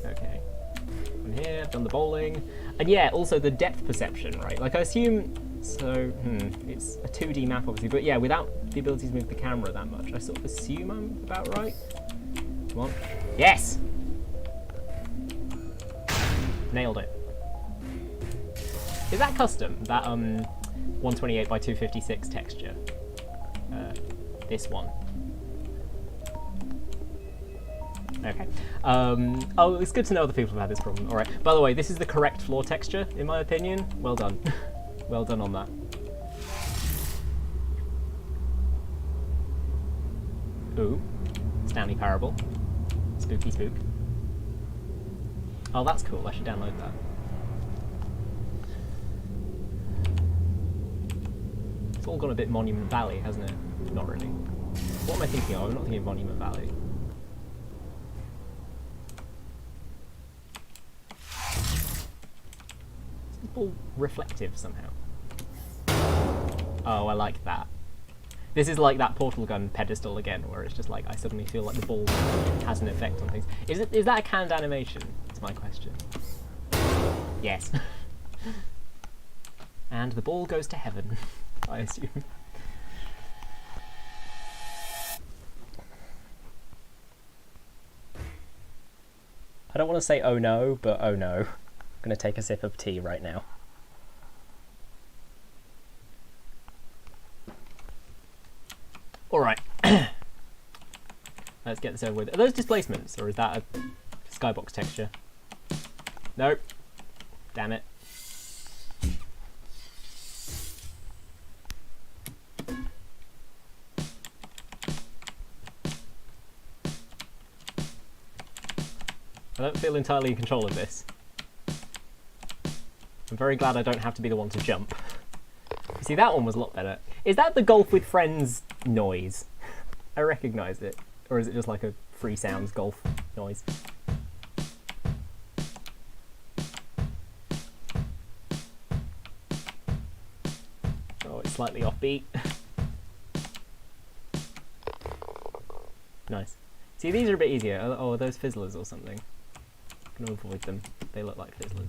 Okay. I'm here, I've done the bowling. And yeah, also the depth perception, right? Like, I assume... So, it's a 2D map, obviously, but yeah, without the ability to move the camera that much, I sort of assume I'm about right. Come on. Yes! Nailed it. Is that custom? That, 128 by 256 texture? This one. Okay. Oh, it's good to know other people have had this problem. Alright. By the way, this is the correct floor texture, in my opinion. Well done. Well done on that. Ooh. Stanley Parable. Spooky spook. Oh, that's cool. I should download that. It's all gone a bit Monument Valley, hasn't it? Not really. What am I thinking of? I'm not thinking of Monument Valley. It's all reflective somehow. Oh, I like that. This is like that portal gun pedestal again, where it's just like, I suddenly feel like the ball has an effect on things. Is that a canned animation? That's my question. Yes. And the ball goes to heaven, I assume. I don't want to say oh no, but oh no. I'm going to take a sip of tea right now. Alright. Let's get this over with. Are those displacements, or is that a skybox texture? Nope. Damn it. I don't feel entirely in control of this. I'm very glad I don't have to be the one to jump. You see, that one was a lot better. Is that the golf with friends noise? I recognise it. Or is it just like a free sounds golf noise? Oh, it's slightly offbeat. Nice. See, these are a bit easier. Oh, are those fizzlers or something? I'm gonna avoid them. They look like fizzlers.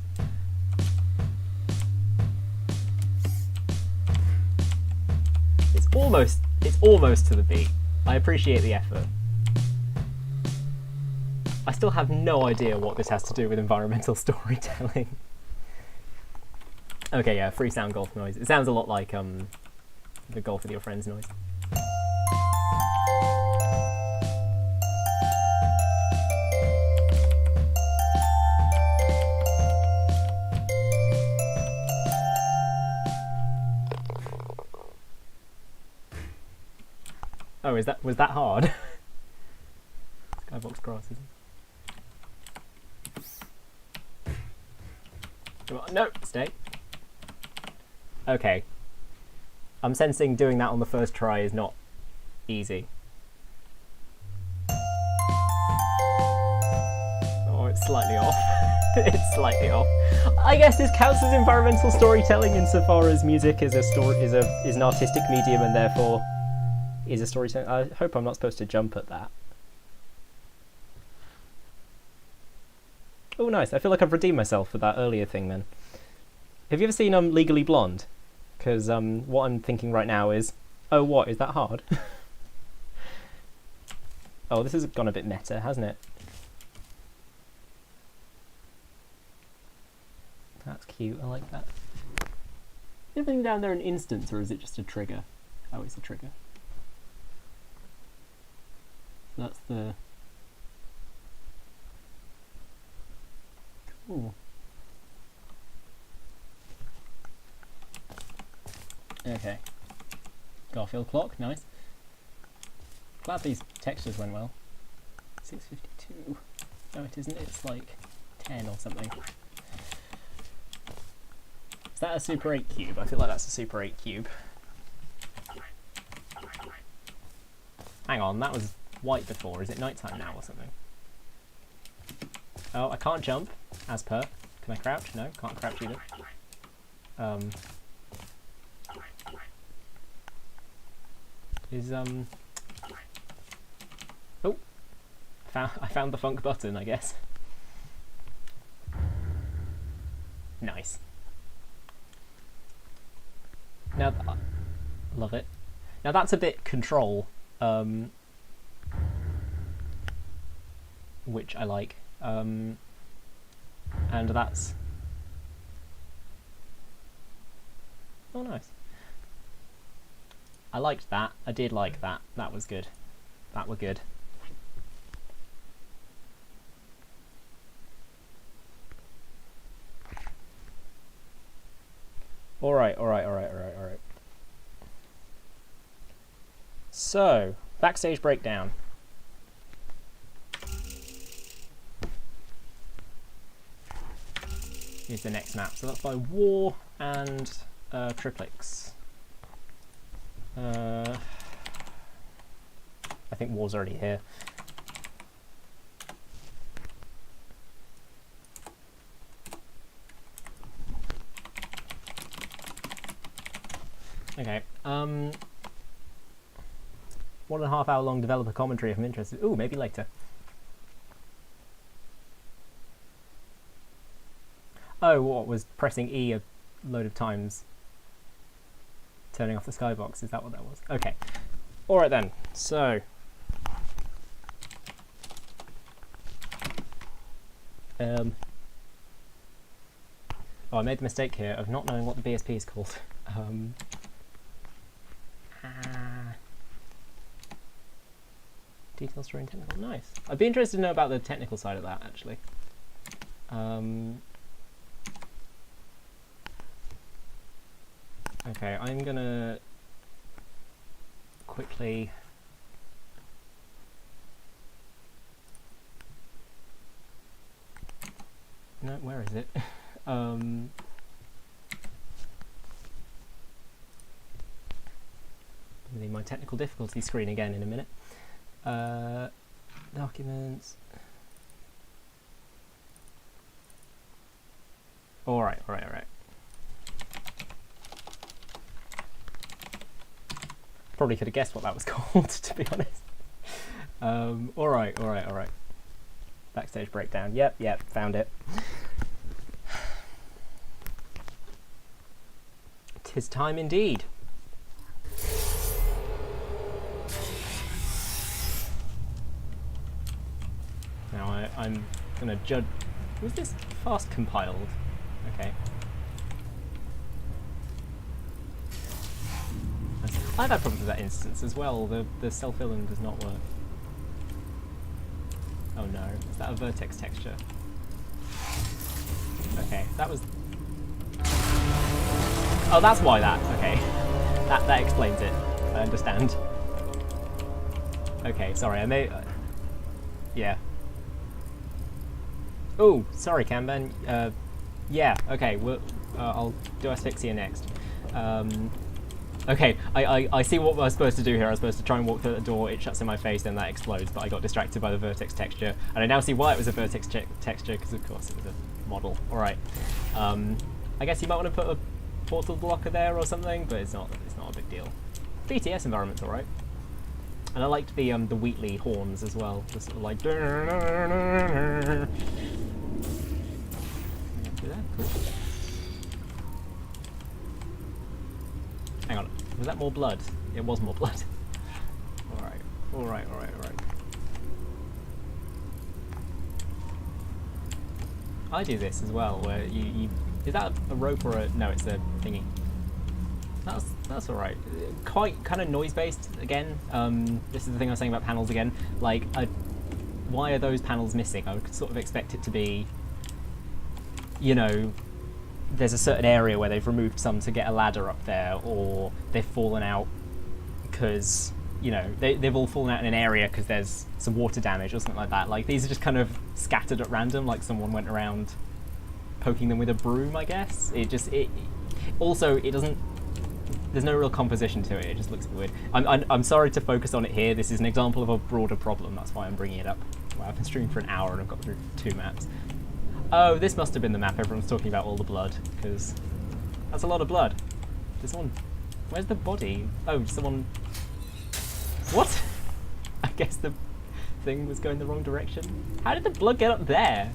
It's almost to the beat. I appreciate the effort. I still have no idea what this has to do with environmental storytelling. Okay, yeah, free sound golf noise. It sounds a lot like the golf with your friends noise. Oh, was that hard? Skybox grass, isn't it? Come on, no, stay. Okay. I'm sensing doing that on the first try is not easy. Oh, it's slightly off. It's slightly off. I guess this counts as environmental storytelling insofar as music is an artistic medium and therefore is a storytelling. I hope I'm not supposed to jump at that. Oh, nice. I feel like I've redeemed myself with that earlier thing then. Have you ever seen Legally Blonde? Because what I'm thinking right now is, oh, what? Is that hard? Oh, this has gone a bit meta, hasn't it? That's cute. I like that. Is everything down there an instance, or is it just a trigger? Oh, it's a trigger. So that's the... Cool. Okay. Garfield clock, nice. Glad these textures went well. 652. No, it isn't. It's like 10 or something. Is that a Super 8 cube? I feel like that's a Super 8 cube. Hang on, that was white before. Is it nighttime now or something? Oh, I can't jump, as per. Can I crouch? No, can't crouch either. Oh! I found the funk button, I guess. Nice. Now, love it. Now that's a bit control, which I like. And that's... Oh, nice. I liked that. I did like that. That was good. That were good. Alright. So, Backstage breakdown. Here's the next map. So that's by War and TRIPLIX. I think War's already here. Okay. 1.5 hour long developer commentary if I'm interested. Ooh, maybe later. Oh, what was pressing E a load of times? Turning off the skybox, is that what that was? Okay. Alright then, so... Oh, I made the mistake here of not knowing what the BSP is called. Detail story and technical, nice. I'd be interested to know about the technical side of that, actually. Okay, I'm gonna quickly no, where is it? I need my technical difficulty screen again in a minute. Documents. Alright. Probably could have guessed what that was called, to be honest. Alright. Backstage breakdown. Yep, found it. 'Tis time indeed. Now I'm gonna judge. Was this fast compiled? Okay. I've had problems with that instance as well. The self-filling does not work. Oh no, is that a vertex texture? Okay, that was... Oh, that's why that, okay. That explains it. I understand. Okay, sorry, I may... yeah. Oh, sorry, Kanban. Yeah, okay, I'll do Asphyxia next. Okay, I see what I was supposed to do here. I was supposed to try and walk through the door, it shuts in my face, then that explodes, but I got distracted by the vertex texture. And I now see why it was a vertex texture, because of course it was a model. Alright. I guess you might want to put a portal blocker there or something, but it's not a big deal. BTS environment's alright. And I liked the Wheatley horns as well, just sort of like... Cool. Hang on, was that more blood? It was more blood. Alright. I do this as well, where you is that a rope or a... no, it's a thingy. That's alright. Quite kind of noise-based, again. This is the thing I was saying about panels again. Like, why are those panels missing? I would sort of expect it to be, you know, there's a certain area where they've removed some to get a ladder up there, or they've fallen out because, you know, they've all fallen out in an area because there's some water damage or something like that. Like, these are just kind of scattered at random, like someone went around poking them with a broom, I guess. Also, it doesn't... there's no real composition to it, it just looks weird. I'm sorry to focus on it here, this is an example of a broader problem, that's why I'm bringing it up. Wow, I've been streaming for an hour and I've got through 2 maps. Oh, this must have been the map everyone's talking about, all the blood, because that's a lot of blood. There's one... where's the body? Oh, someone... what? I guess the thing was going the wrong direction. How did the blood get up there?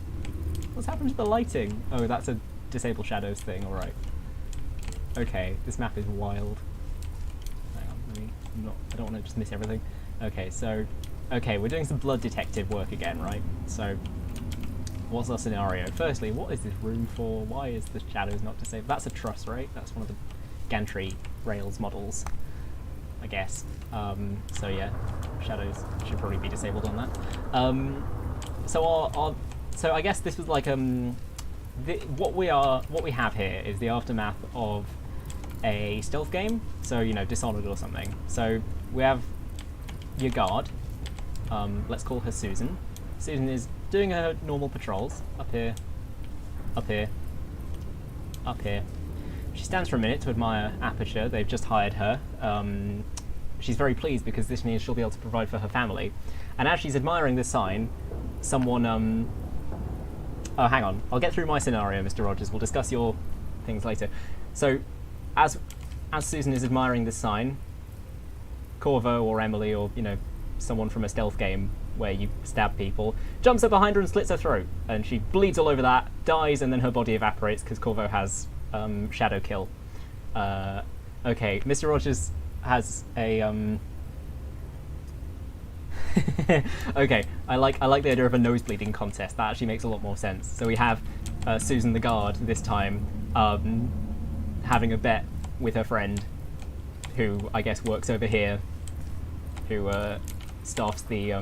What's happened to the lighting? Oh, that's a disable shadows thing, alright. Okay, this map is wild. Hang on, I don't want to just miss everything. Okay, so... okay, we're doing some blood detective work again, right? So, what's our scenario? Firstly, what is this room for? Why is the shadows not disabled? That's a truss, right? That's one of the gantry rails models, I guess. So yeah, shadows should probably be disabled on that. So I guess this was like what we have here is the aftermath of a stealth game, so, you know, Dishonored or something. So we have your guard, let's call her Susan. Susan is doing her normal patrols, up here, up here, up here. She stands for a minute to admire Aperture, they've just hired her. She's very pleased because this means she'll be able to provide for her family. And as she's admiring this sign, someone, oh, hang on, I'll get through my scenario, Mr. Rogers, we'll discuss your things later. So, as Susan is admiring this sign, Corvo or Emily or, you know, someone from a stealth game where you stab people, jumps up behind her and slits her throat, and she bleeds all over that, dies, and then her body evaporates because Corvo has shadow kill. Okay, Mr. Rogers has a okay, I like the idea of a nose bleeding contest. That actually makes a lot more sense. So we have Susan the guard this time having a bet with her friend, who I guess works over here, who staffs the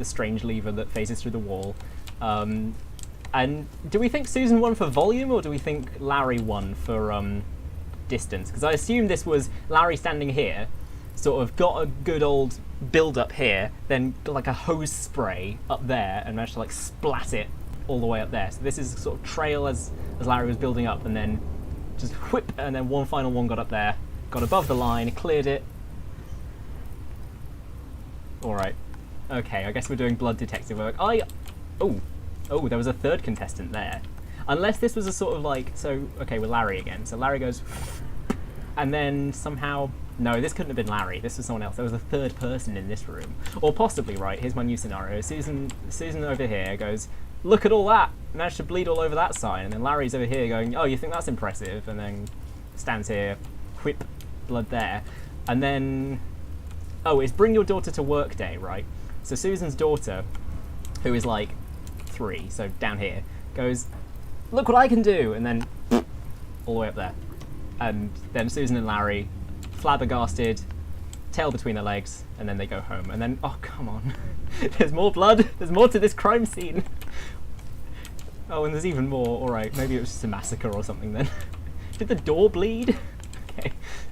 strange lever that phases through the wall. And do we think Susan won for volume, or do we think Larry won for distance? Because I assume this was Larry standing here, sort of got a good old build up here, then got like a hose spray up there and managed to like splat it all the way up there. So this is sort of trail as Larry was building up, and then just whip, and then one final one got up there, got above the line, cleared it. Alright. Okay, I guess we're doing blood detective work. Oh, there was a third contestant there. Unless this was a sort of like, so, okay, with Larry again. So Larry goes, and then somehow, no, this couldn't have been Larry, this was someone else. There was a third person in this room. Or possibly, right, here's my new scenario. Susan over here goes, look at all that, managed to bleed all over that sign. And then Larry's over here going, oh, you think that's impressive? And then stands here, whip, blood there. And then, oh, it's bring your daughter to work day, right? So Susan's daughter, who is like 3, so down here, goes, look what I can do, and then all the way up there. And then Susan and Larry, flabbergasted, tail between their legs, and then they go home. And then, oh, come on. There's more blood. There's more to this crime scene. Oh, and there's even more. All right, maybe it was just a massacre or something then. Did the door bleed?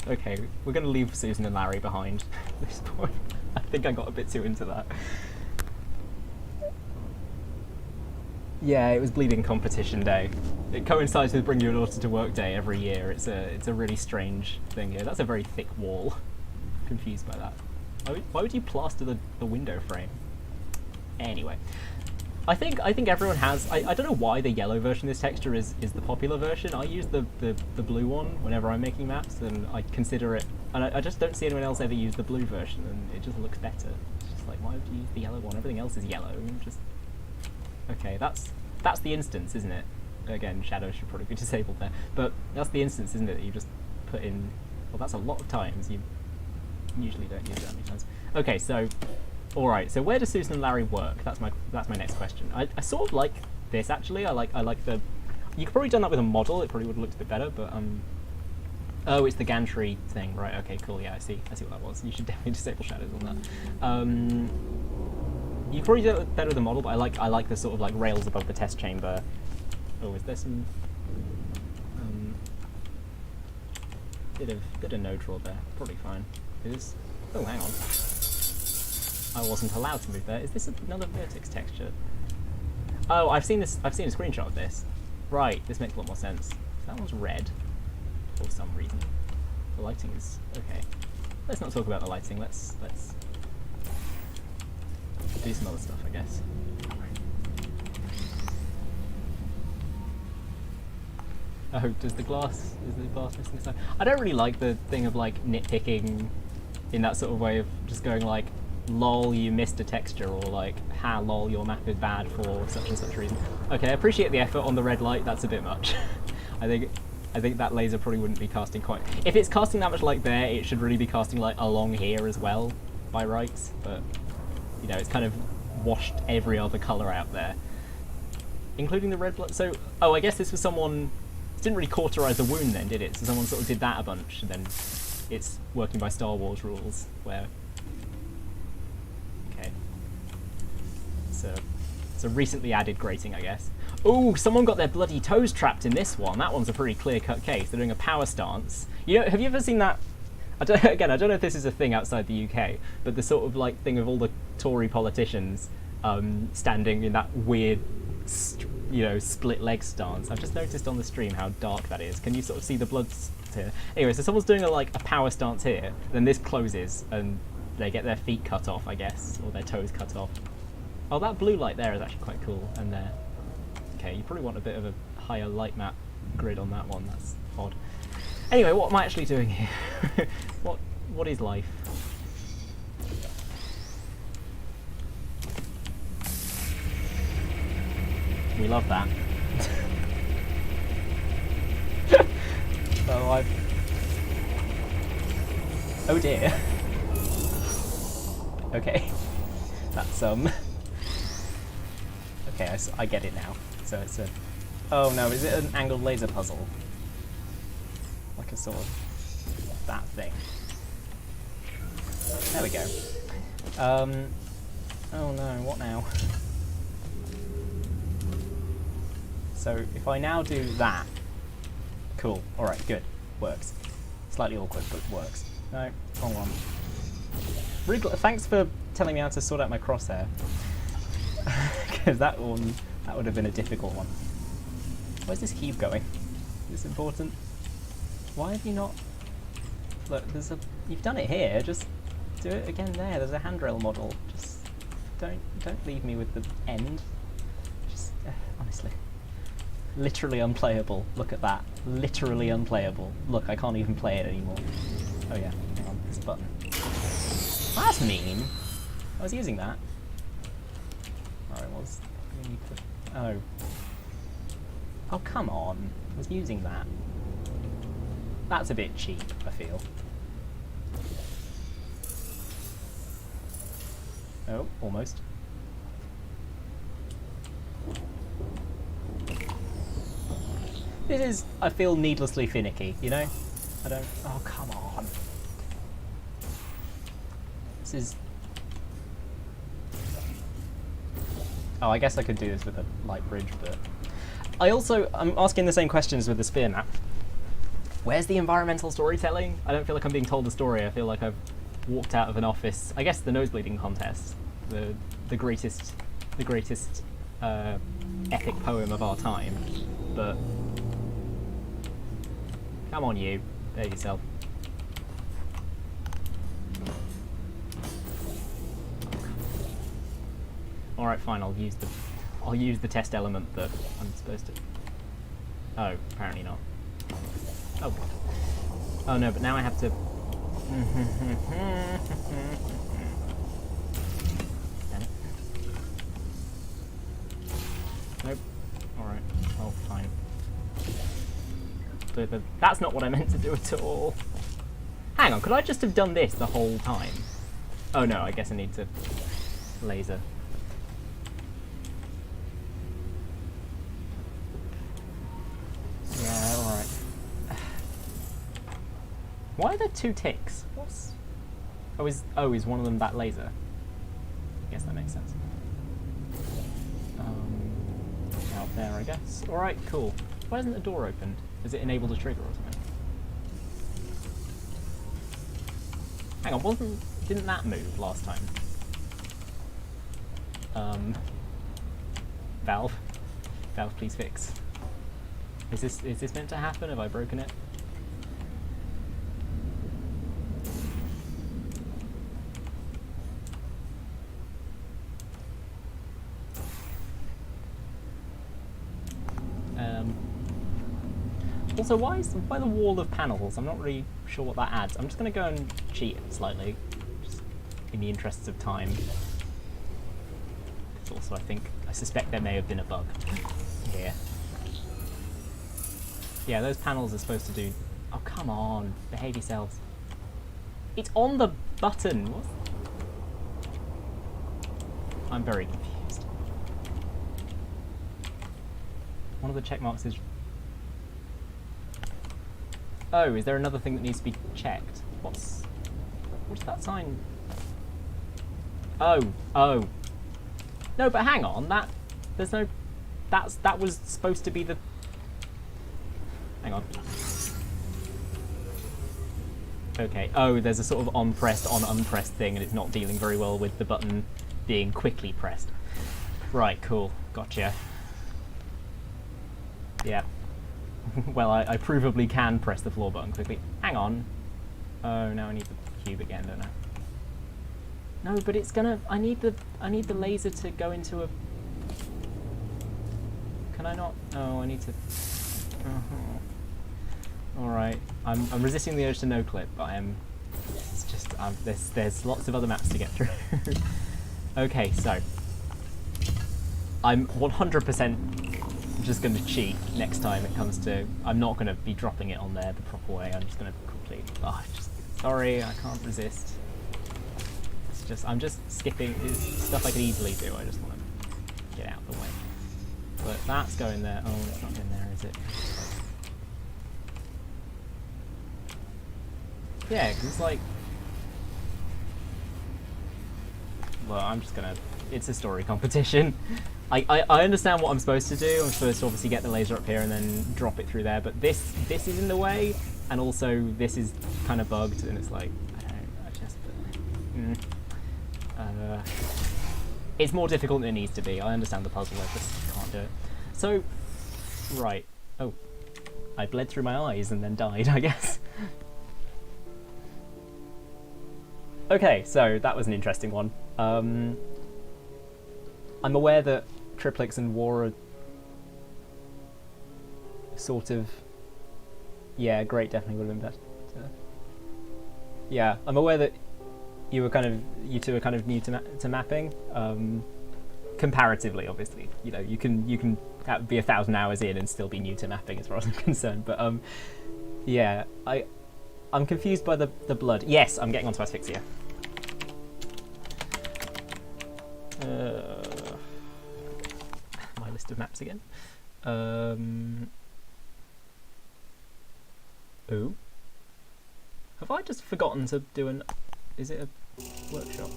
Okay, we're going to leave Susan and Larry behind at this point. I think I got a bit too into that. Yeah, it was bleeding competition day. It coincides with Bring Your Daughter to Work Day every year. It's a really strange thing here. That's a very thick wall. Confused by that. Why would you plaster the window frame? Anyway, I think everyone has. I don't know why the yellow version of this texture is the popular version. I use the blue one whenever I'm making maps, and I consider it. And I just don't see anyone else ever use the blue version, and it just looks better. It's just like, why would you use the yellow one? Everything else is yellow. Just okay. That's the instance, isn't it? Again, shadows should probably be disabled there, but that's the instance, isn't it? That you just put in. Well, that's a lot of times. You usually don't use it that many times. Okay, so. Alright, so where does Susan and Larry work? That's my next question. I sort of like this actually. I like the. You could probably done that with a model. It probably would have looked a bit better, but oh, it's the gantry thing, right? Okay, cool. Yeah, I see what that was. You should definitely disable shadows on that. You could probably do it better with a model, but I like the sort of like rails above the test chamber. Oh, is there some bit of no draw there? Probably fine. Oh, hang on. I wasn't allowed to move there. Is this another vertex texture? Oh, I've seen a screenshot of this. Right, this makes a lot more sense. That one's red for some reason. The lighting is okay. Let's not talk about the lighting. Let's do some other stuff, I guess. Oh, is the glass missing this time? I don't really like the thing of like nitpicking in that sort of way of just going like, lol, you missed a texture, or like, ha, lol, your map is bad for such and such reason. Okay, I appreciate the effort on the red light. That's a bit much. I think that laser probably wouldn't be casting quite. If it's casting that much light there, it should really be casting light along here as well, by rights. But you know, it's kind of washed every other color out there, including the red blood. So, oh, I guess this was someone. It didn't really cauterize the wound then, did it? So someone sort of did that a bunch, and then it's working by Star Wars rules, where. It's a recently added grating, I guess. Oh, someone got their bloody toes trapped in this one. That one's a pretty clear-cut case. They're doing a power stance. You know, have you ever seen that? I don't know if this is a thing outside the UK, but the sort of like thing of all the Tory politicians standing in that weird, split leg stance. I've just noticed on the stream how dark that is. Can you sort of see the blood here? Anyway, so someone's doing a power stance here, then this closes and they get their feet cut off, I guess, or their toes cut off. Oh, that blue light there is actually quite cool, and there. Okay, you probably want a bit of a higher light map grid on that one. That's odd. Anyway, what am I actually doing here? What is life? We love that. So oh dear. Okay. That's okay, I get it now. So it's a. Oh no, is it an angled laser puzzle? Like a sort of that thing. There we go. Oh no, what now? So if I now do that, cool. All right, good, works. Slightly awkward, but works. No, wrong one. Really, thanks for telling me how to sort out my crosshair, because that would have been a difficult one. Where's this cube going? Is this important? Why have you not? Look, you've done it here. Just do it again there. There's a handrail model. Just don't leave me with the end. Just honestly, literally unplayable. Look at that. Literally unplayable. Look, I can't even play it anymore. Oh yeah, hang on. There's a button. That's mean. I was using that. Oh, it was. Oh. Oh, come on. I was using that. That's a bit cheap, I feel. Oh, almost. This is, I feel, needlessly finicky, you know? I don't... Oh, come on. This is... Oh, I guess I could do this with a light bridge, but... I'm asking the same questions with the spear map. Where's the environmental storytelling? I don't feel like I'm being told a story. I feel like I've walked out of an office. I guess the nosebleeding contest. The greatest epic poem of our time, but come on, you, behave yourself. All right, fine. I'll use the test element that I'm supposed to. Oh, apparently not. Oh. Oh no, but now I have to. Damn it. Nope. Alright. Oh, fine. That's not what I meant to do at all. Hang on, could I just have done this the whole time? Oh no, I guess I need to laser. Yeah, alright. Why are there two ticks? What's... Oh, is one of them that laser? I guess that makes sense. Out there, I guess. Alright, cool. Why isn't the door opened? Has it enabled a trigger or something? Hang on, didn't that move last time? Valve, please fix. Is this meant to happen? Have I broken it? Also, why the wall of panels? I'm not really sure what that adds. I'm just going to go and cheat slightly, just in the interests of time. Also, I suspect there may have been a bug here. Yeah, those panels are supposed to do... Oh, come on, behave yourselves. It's on the button. What? I'm very confused. One of the check marks is... Oh, is there another thing that needs to be checked? What's that sign? Oh. No, but hang on, that was supposed to be the... Hang on. Okay, oh, there's a sort of on-pressed, on-unpressed thing, and it's not dealing very well with the button being quickly pressed. Right, cool, gotcha. Yeah. Well, I provably can press the floor button quickly. Hang on. Oh, now I need the cube again, don't I? No, but it's gonna... I need the laser to go into a... Can I not? Oh, I need to... Alright. I'm resisting the urge to no-clip, but I am... It's just... there's lots of other maps to get through. Okay, so... I'm 100% just going to cheat next time it comes to... I'm not going to be dropping it on there the proper way. I'm just going to quickly... Oh, sorry, I can't resist. I'm just skipping stuff I could easily do. I just want to get out of the way. But that's going there. Oh, it's not in there, is it? Yeah, because it's like... Well, I'm just gonna... It's a story competition. I understand what I'm supposed to do. I'm supposed to obviously get the laser up here and then drop it through there, but this is in the way, and also this is kind of bugged, and it's like, it's more difficult than it needs to be. I understand the puzzle, I just can't do it. So, right. Oh. I bled through my eyes and then died, I guess. Okay, so that was an interesting one. I'm aware that TRIPLIX and War are sort of... Yeah, great definitely would have been better. Yeah, I'm aware that you two are kind of new to mapping. Comparatively, obviously. You know, you can be 1,000 hours in and still be new to mapping as far as I'm concerned. But yeah, I'm confused by the blood. Yes, I'm getting onto Asphyxia. My list of maps again. Ooh. Have I just forgotten to do an... Is it a workshop?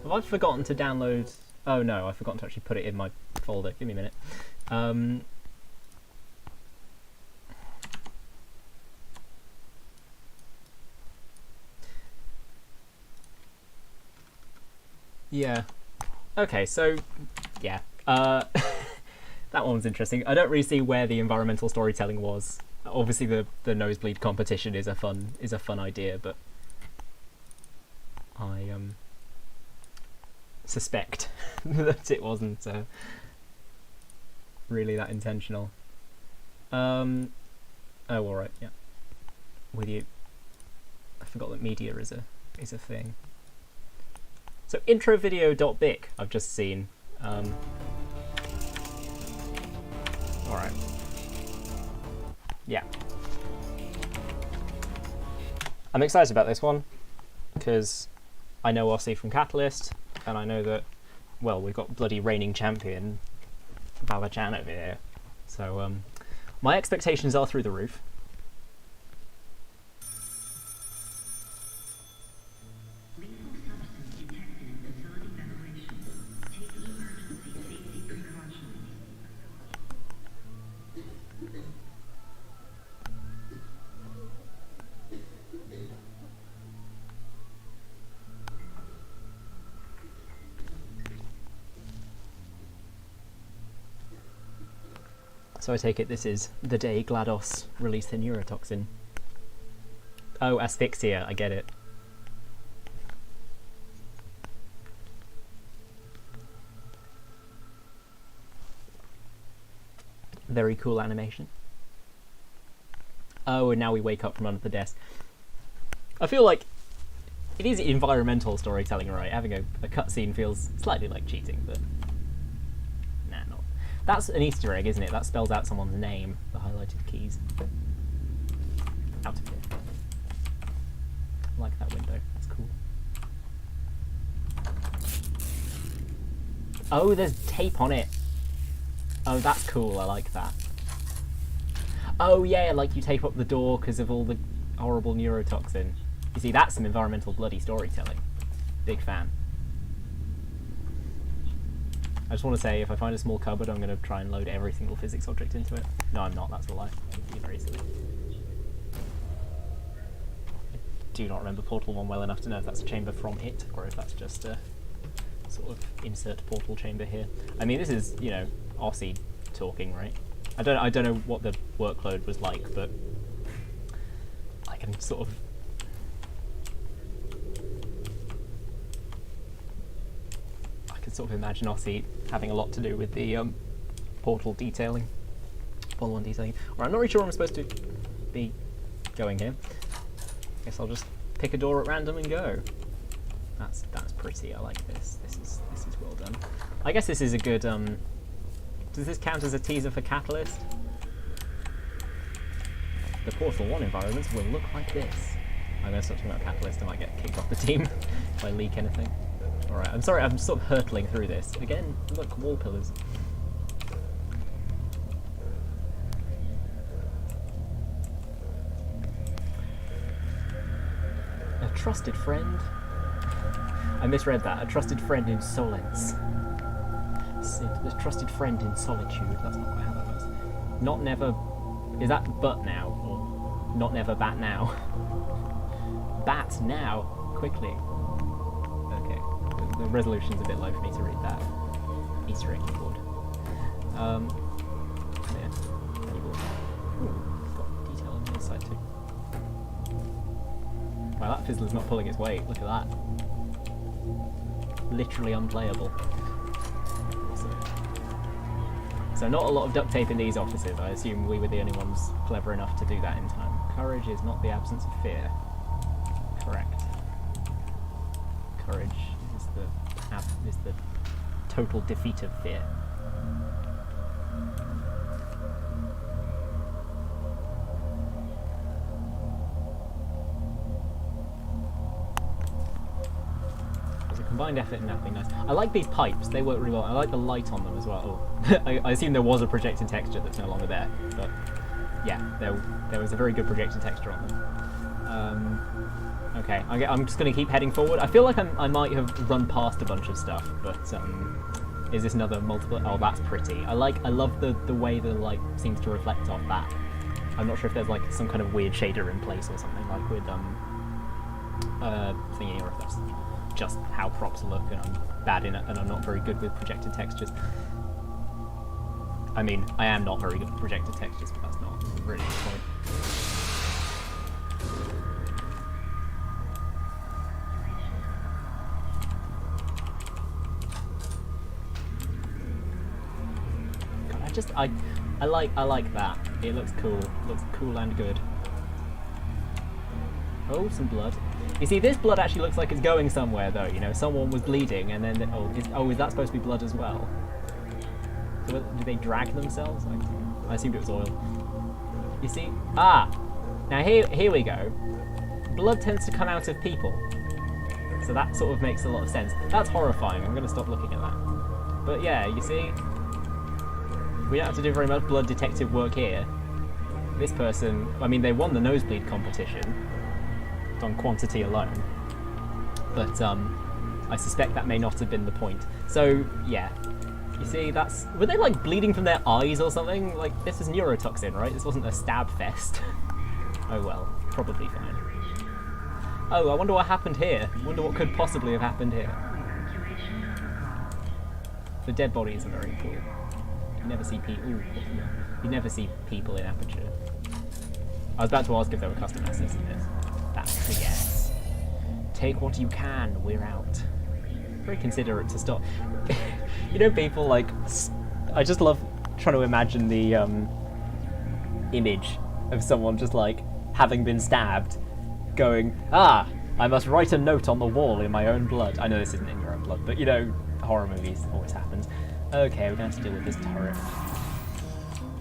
Have I forgotten to download... Oh no, I've forgotten to actually put it in my folder. Give me a minute. Yeah, Okay, so yeah, that one was interesting. I don't really see where the environmental storytelling was. Obviously, the nosebleed competition is a fun idea, but I suspect that it wasn't really that intentional. Oh, all right, yeah, with you. I forgot that media is a thing. So introvideo.bic I've just seen. All right. Yeah. I'm excited about this one because I know Ossy from Catalyst, and I know that, well, we've got bloody reigning champion Valla-Chan over here. So my expectations are through the roof. So I take it this is the day GLaDOS released the neurotoxin. Oh, Asphyxia, I get it. Very cool animation. Oh, and now we wake up from under the desk. I feel like it is environmental storytelling, right? Having a cutscene feels slightly like cheating, but nah, not. That's an Easter egg, isn't it? That spells out someone's name, the highlighted keys. Out of here. I like that window, that's cool. Oh, there's tape on it. Oh, that's cool, I like that. Oh yeah, like you tape up the door because of all the horrible neurotoxin. You see, that's some environmental bloody storytelling. Big fan. I just want to say, if I find a small cupboard, I'm going to try and load every single physics object into it. No, I'm not, that's a lie. That would be very silly. I do not remember Portal 1 well enough to know if that's a chamber from it, or if that's just a sort of insert portal chamber here. I mean, this is, you know, Ossy talking, right? I don't know what the workload was like, but I can sort of imagine Ossy having a lot to do with the portal detailing, portal 1 detailing. Or I'm not really sure where I'm supposed to be going here. Guess I'll just pick a door at random and go. That's pretty. I like this. This is well done. I guess this is a good. Does this count as a teaser for Catalyst? The Portal 1 environments will look like this. I'm going to stop talking about Catalyst. I might get kicked off the team if I leak anything. Alright, I'm sorry, I'm sort of hurtling through this. Again, look, wall pillars. A trusted friend? I misread that. A trusted friend in Solence. A trusted friend in solitude. That's not quite how that works. Not never... Is that but now? Or not never bat now? Bat now? Quickly. The resolution's a bit low for me to read that. Easter egg keyboard. Yeah. Keyboard. Ooh, got detail on the other side too. Wow, that fizzler's not pulling its weight. Look at that. Literally unplayable. Awesome. So not a lot of duct tape in these offices. I assume we were the only ones clever enough to do that in time. Courage is not the absence of fear. Correct. Courage is the total defeat of fear. There's a combined effort in that being nice. I like these pipes, they work really well. I like the light on them as well. Oh, I assume there was a projected texture that's no longer there, but yeah, there was a very good projected texture on them. Okay, I'm just going to keep heading forward. I feel like I might have run past a bunch of stuff, but is this another multiple? Oh, that's pretty. I love the way the light seems to reflect off that. I'm not sure if there's like some kind of weird shader in place or something, like with thingy, or if that's just how props look, and I'm bad in it, and I'm not very good with projected textures. I mean, I am not very good with projected textures, but that's not really the point. God, I like that. It looks cool. Looks cool and good. Oh, some blood. You see, this blood actually looks like it's going somewhere, though. You know, someone was bleeding, and then is that supposed to be blood as well? So, did they drag themselves? I assumed it was oil. You see? Ah! Now here we go. Blood tends to come out of people. So that sort of makes a lot of sense. That's horrifying. I'm going to stop looking at that. But yeah, you see? We don't have to do very much blood detective work here. This person, I mean, they won the nosebleed competition on quantity alone. But I suspect that may not have been the point. So, yeah. You see, that's... Were they, like, bleeding from their eyes or something? Like, this is neurotoxin, right? This wasn't a stab fest. Oh well, probably fine. Oh, I wonder what happened here. I wonder what could possibly have happened here. The dead body isn't very cool. You never see people... You never see people in Aperture. I was about to ask if there were custom assets in this. That's a yes. Take what you can, we're out. Very considerate to stop. You know, people like... I just love trying to imagine the image of someone just like having been stabbed, going, ah, I must write a note on the wall in my own blood. I know this isn't in your own blood, but you know, horror movies always happens. Okay, we're gonna have to deal with this turret.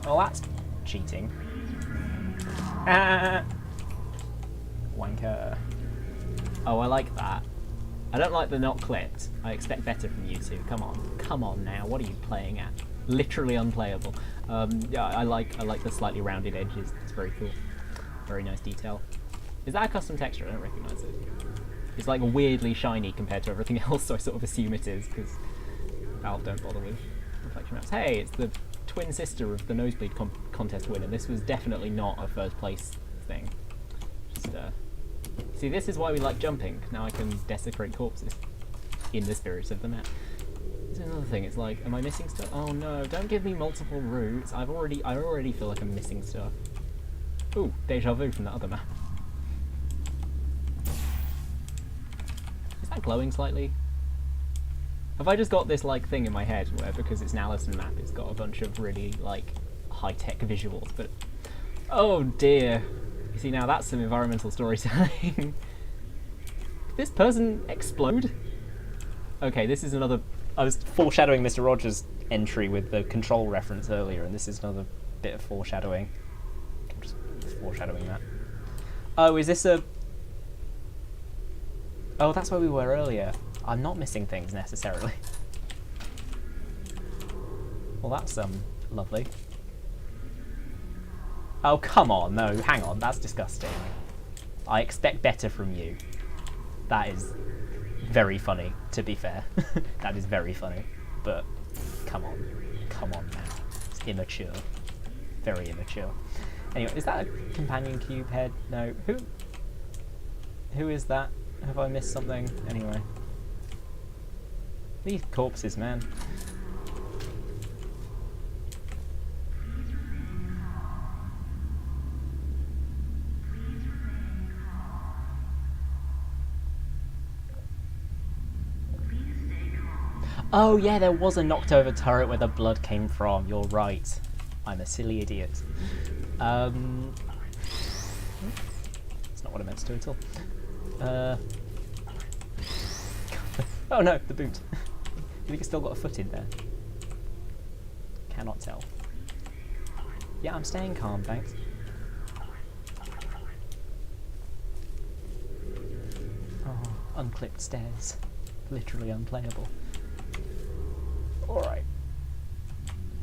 Oh, that's cheating. Ah! Wanker. Oh, I like that. I don't like the not clipped. I expect better from you two. Come on now. What are you playing at? Literally unplayable. Yeah, I like the slightly rounded edges. It's very cool. Very nice detail. Is that a custom texture? I don't recognise it. It's like weirdly shiny compared to everything else, so I sort of assume it is because Valve don't bother with reflection maps. Hey, it's the twin sister of the nosebleed contest winner. This was definitely not a first place thing. Just see, this is why we like jumping. Now I can desecrate corpses in the spirit of the map. This is another thing. It's like, am I missing stuff? Oh no! Don't give me multiple routes. I already feel like I'm missing stuff. Ooh, deja vu from that other map. Is that glowing slightly? Have I just got this like thing in my head where because it's an Allison map, it's got a bunch of really like high-tech visuals? But oh dear. You see, now that's some environmental storytelling. Did this person explode? Okay, this is another... I was foreshadowing MrRogers' entry with the control reference earlier, and this is another bit of foreshadowing. I'm just foreshadowing that. Oh, is this a... Oh, that's where we were earlier. I'm not missing things, necessarily. Well, that's, lovely. Oh, come on, no, hang on, that's disgusting. I expect better from you. That is very funny, to be fair. That is very funny, but come on now. It's immature. Very immature. Anyway, is that a companion cube head? No. Who is that? Have I missed something? Anyway. These corpses, man. Oh yeah, there was a knocked over turret where the blood came from. You're right. I'm a silly idiot. That's not what I meant to do at all. Oh no, the boot. You think it's still got a foot in there? Cannot tell. Yeah, I'm staying calm, thanks. Oh, unclipped stairs. Literally unplayable. Alright.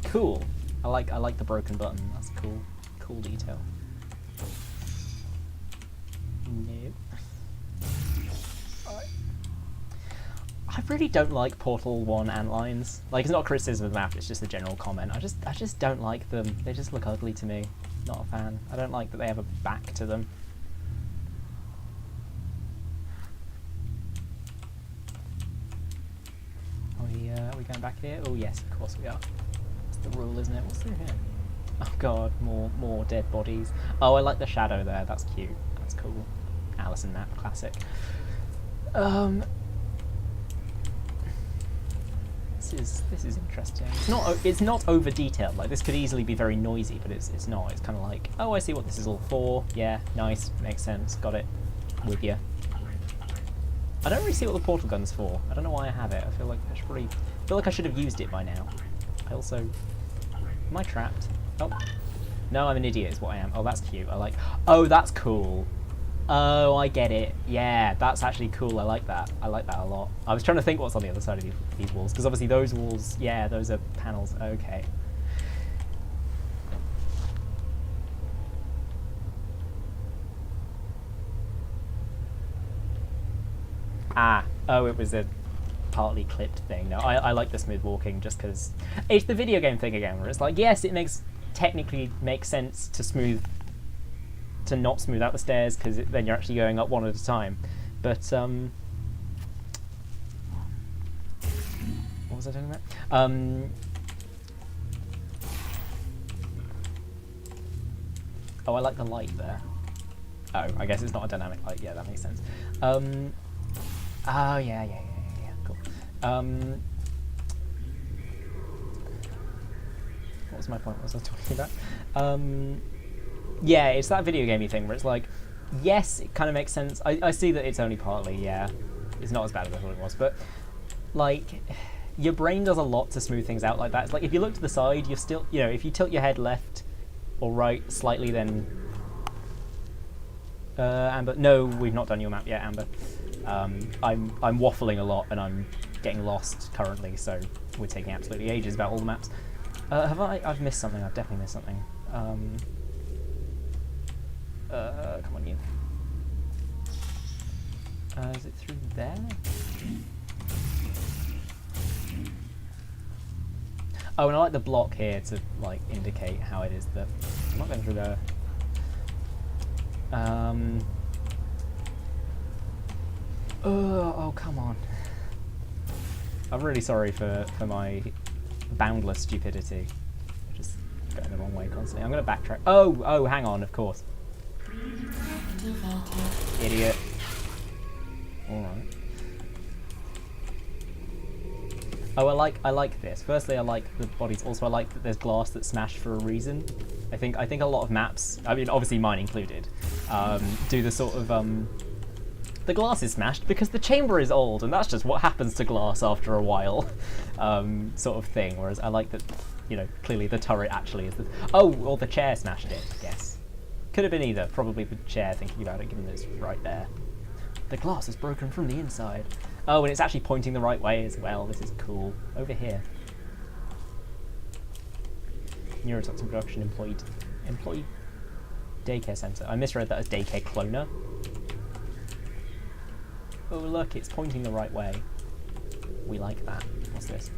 Cool. I like the broken button. That's cool. Cool detail. Nope. Alright. I really don't like Portal 1 antlines. Like, it's not a criticism of the map, it's just a general comment. I just don't like them. They just look ugly to me. Not a fan. I don't like that they have a back to them. Are we going back here? Oh yes, of course we are. That's the rule, isn't it? What's through here? Oh god, more dead bodies. Oh, I like the shadow there. That's cute. That's cool. Alison map, classic. This is interesting. It's not over detailed. Like this could easily be very noisy, but it's not. It's kind of like, oh, I see what this is all for. Yeah, nice, makes sense. Got it. With you. I don't really see what the portal gun's for. I don't know why I have it. I feel like I should have used it by now. I also, am I trapped? Oh, no, I'm an idiot. Is what I am. Oh, that's cute. I like. Oh, that's cool. Oh, I get it. Yeah, that's actually cool. I like that. I like that a lot. I was trying to think what's on the other side of these walls, because obviously those walls, yeah, those are panels. Okay. Ah, oh, it was a partly clipped thing. No, I like the smooth walking just because it's the video game thing again, where it's like, yes, it technically makes sense to not smooth out the stairs because then you're actually going up one at a time. But what was I talking about? Oh, I like the light there. Oh, I guess it's not a dynamic light. Yeah, that makes sense. Oh yeah, cool. What was my point? What was I talking about? Yeah, it's that video gamey thing where it's like, yes, it kind of makes sense. I see that it's only partly, yeah. It's not as bad as I thought it was, but like, your brain does a lot to smooth things out like that. It's like if you look to the side, you're still, you know, if you tilt your head left or right slightly, then Amber. No, we've not done your map yet, Amber. I'm waffling a lot and I'm getting lost currently, so we're taking absolutely ages about all the maps. I've missed something. I've definitely missed something. Come on, you. Is it through there? Oh, and I like the block here to like indicate how it is that I'm not going through there. Oh, come on. I'm really sorry for my boundless stupidity. Just going the wrong way constantly. I'm going to backtrack. Oh, hang on, of course. Idiot. Alright. Oh, I like this. Firstly, I like the bodies. Also, I like that there's glass that's smashed for a reason. I think a lot of maps, I mean, obviously mine included, do the sort of the glass is smashed because the chamber is old, and that's just what happens to glass after a while, sort of thing. Whereas I like that, you know, clearly the turret actually is the. Oh, or the chair smashed it. I guess could have been either. Probably the chair. Thinking about it, given that it's right there. The glass is broken from the inside. Oh, and it's actually pointing the right way as well. This is cool. Over here. Neurotoxin production employee daycare center. I misread that as daycare cloner. Oh look, it's pointing the right way. We like that. What's this?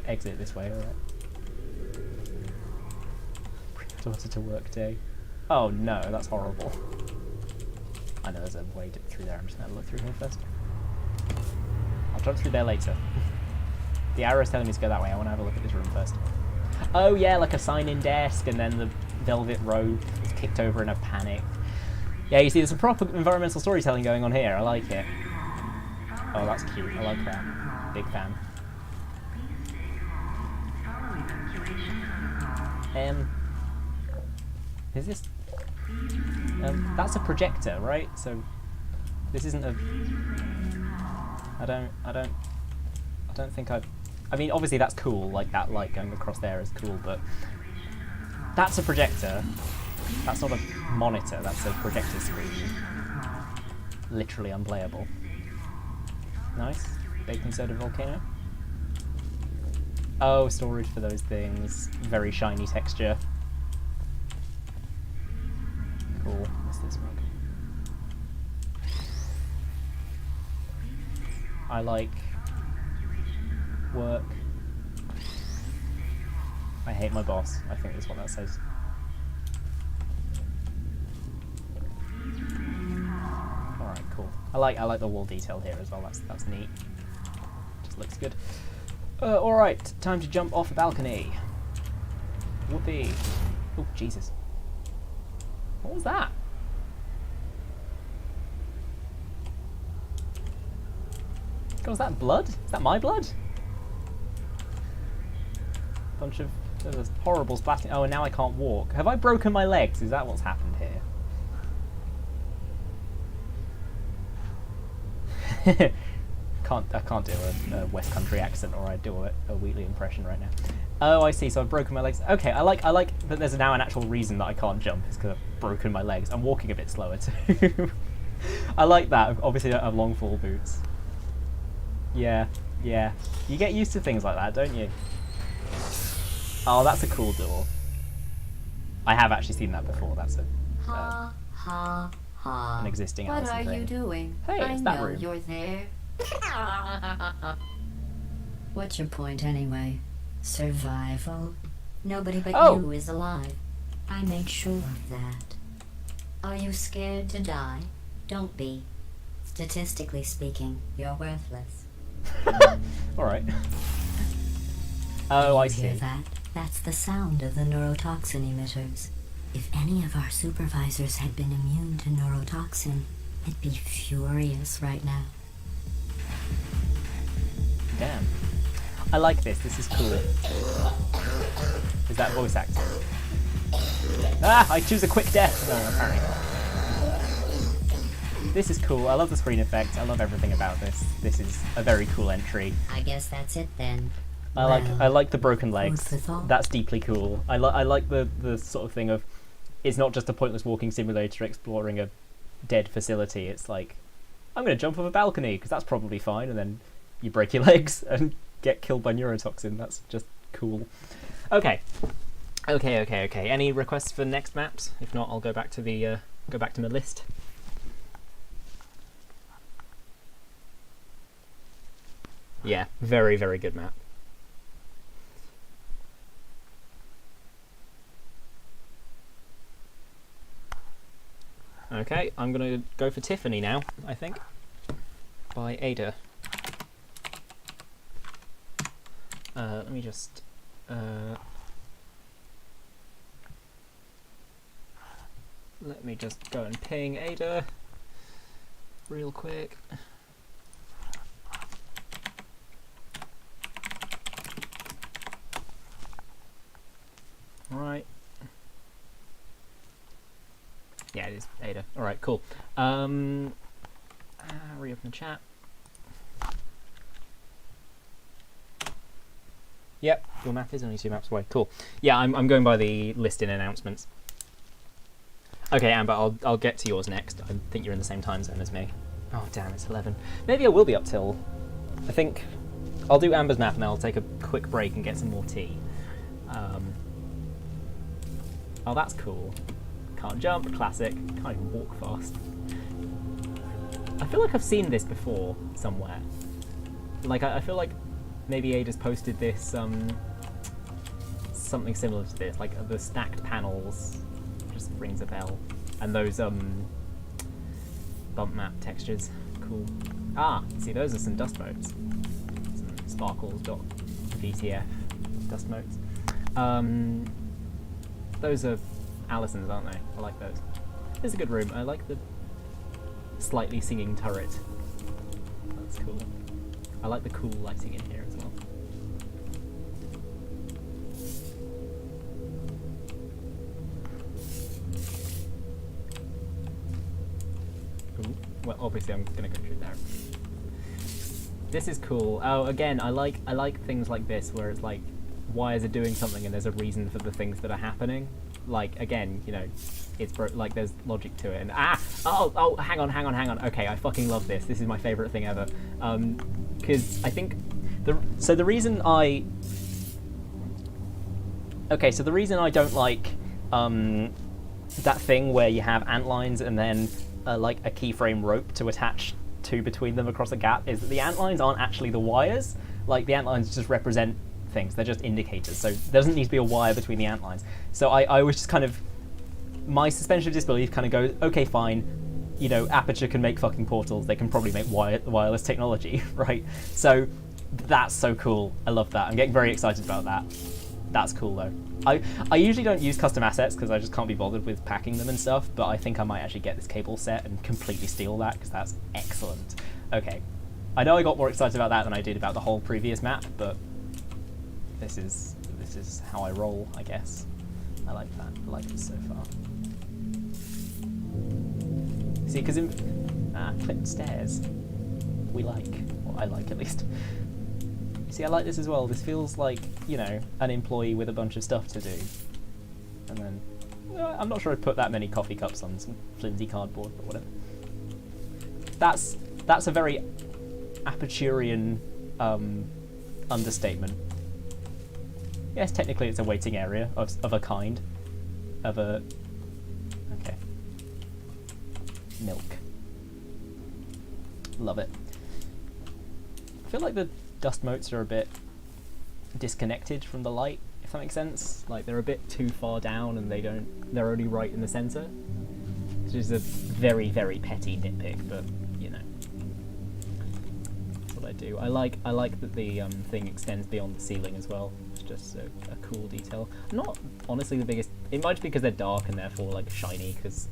Exit this way, alright. Bring your daughter to work day. Oh no, that's horrible. I know there's a way through there. I'm just going to look through here first. I'll jump through there later. The arrow's telling me to go that way. I want to have a look at this room first. Oh yeah, like a sign-in desk, and then the velvet robe is kicked over in a panic. Yeah, you see, there's some proper environmental storytelling going on here. I like it. Oh, that's cute. I like that. Big fan. Is this? That's a projector, right? So this isn't a. I don't think I mean, obviously that's cool. Like that light going across there is cool, but that's a projector. That's not a monitor. That's a projector screen. Literally unplayable. Nice. Baking soda volcano. Oh, storage for those things. Very shiny texture. Cool. What's this one? I like work. I hate my boss. I think that's what that says. Alright, cool. I like the wall detail here as well. That's neat. looks good. Alright, time to jump off a balcony. Whoopee. Oh, Jesus. What was that? God, was that blood? Is that my blood? Bunch of there's horrible splatting. Oh, and now I can't walk. Have I broken my legs? Is that what's happened here? I can't do a West Country accent, or I'd do a Wheatley impression right now. Oh, I see. So I've broken my legs. Okay, I like that. There's now an actual reason that I can't jump. It's because I've broken my legs. I'm walking a bit slower too. I like that. Obviously, I don't have long fall boots. Yeah. You get used to things like that, don't you? Oh, that's a cool door. I have actually seen that before. That's an existing What Allison are thing. you doing? Hey, I it's that know room. you're there. What's your point anyway? Survival? Nobody but you is alive. I made sure of that. Are you scared to die? Don't be. Statistically speaking, you're worthless. Alright. Oh, I You hear see. that? That's the sound of the neurotoxin emitters. If any of our supervisors had been immune to neurotoxin, they'd be furious right now. Damn. I like this. This is cool. Is that voice acting? Ah! I choose a quick death! No, apparently not. This is cool. I love the screen effects. I love everything about this. This is a very cool entry. I guess that's it then. I like the broken legs. food for thought. That's deeply cool. I like the sort of thing of it's not just a pointless walking simulator exploring a dead facility. It's like I'm going to jump off a balcony because that's probably fine, and then you break your legs and get killed by neurotoxin. That's just cool. Okay. Any requests for next maps? If not, I'll go back to the my list. Yeah, very, very good map. Okay, I'm gonna go for Tiffany now, I think. By aaAAAAAA. Let me just go and ping aaAAAAA real quick. Alright. Yeah, it is aaAAAAA. Alright, cool. Reopen the chat. Yep, your map is only 2 maps away. Cool. Yeah, I'm going by the list in announcements. Okay, Amber, I'll get to yours next. I think you're in the same time zone as me. Oh, damn, it's 11. Maybe I will be up till... I think I'll do Amber's map and then I'll take a quick break and get some more tea. Oh, that's cool. Can't jump, classic. Can't even walk fast. I feel like I've seen this before somewhere. Like, I feel like maybe aaAAAAA's posted this, something similar to this, like the stacked panels, just rings a bell. And those, bump map textures, cool. Ah, see, those are some dust motes. Some sparkles.vtf dust motes. Those are Allison's, aren't they? I like those. It's a good room. I like the slightly singing turret. That's cool. I like the cool lighting in here as well. Ooh. Well, obviously I'm gonna go through there. This is cool. Oh, again, I like things like this where it's like wires are doing something and there's a reason for the things that are happening. Like, again, you know, it's like there's logic to it. And oh, hang on. Okay, I fucking love this. This is my favorite thing ever. Because I think the reason I don't like that thing where you have ant lines and then like a keyframe rope to attach two between them across a gap is that the ant lines aren't actually the wires. Like, the ant lines just represent things. They're just indicators. So there doesn't need to be a wire between the ant lines. So I was just kind of, my suspension of disbelief kind of goes, okay, fine, you know, Aperture can make fucking portals. They can probably make wireless technology, right? So That's so cool. I love that. I'm getting very excited about that. That's cool though. I usually don't use custom assets because I just can't be bothered with packing them and stuff, but I think I might actually get this cable set and completely steal that because that's excellent. Okay. I know I got more excited about that than I did about the whole previous map, but this is how I roll, I guess. I like that. I like it so far. See, because clipped stairs, we like. Well, I like at least. See, I like this as well. This feels like, you know, an employee with a bunch of stuff to do. And then, I'm not sure I'd put that many coffee cups on some flimsy cardboard, but whatever. That's a very Aperturean understatement. Yes, technically it's a waiting area of a kind. Okay. Milk. Love it. I feel like the dust motes are a bit disconnected from the light, if that makes sense. Like they're a bit too far down and they're only right in the center. Which is a very, very petty nitpick, but you know. That's what I do. I like that the thing extends beyond the ceiling as well. It's just a cool detail. Not honestly the biggest. It might be because they're dark and therefore like shiny because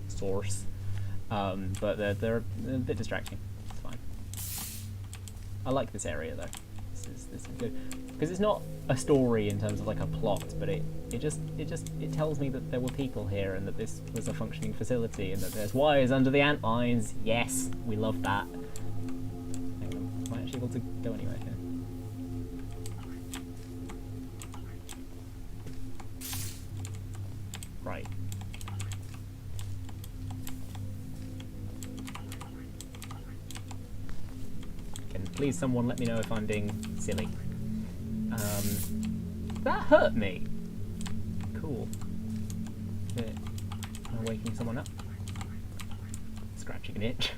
source. But they're a bit distracting. It's fine. I like this area though. This is good because it's not a story in terms of like a plot, but it tells me that there were people here and that this was a functioning facility and that there's wires under the ant lines. Yes, we love that. Hang on, am I actually able to go anywhere here? Right. Please someone let me know if I'm being silly. That hurt me. Cool. Am I waking someone up? Scratching an itch,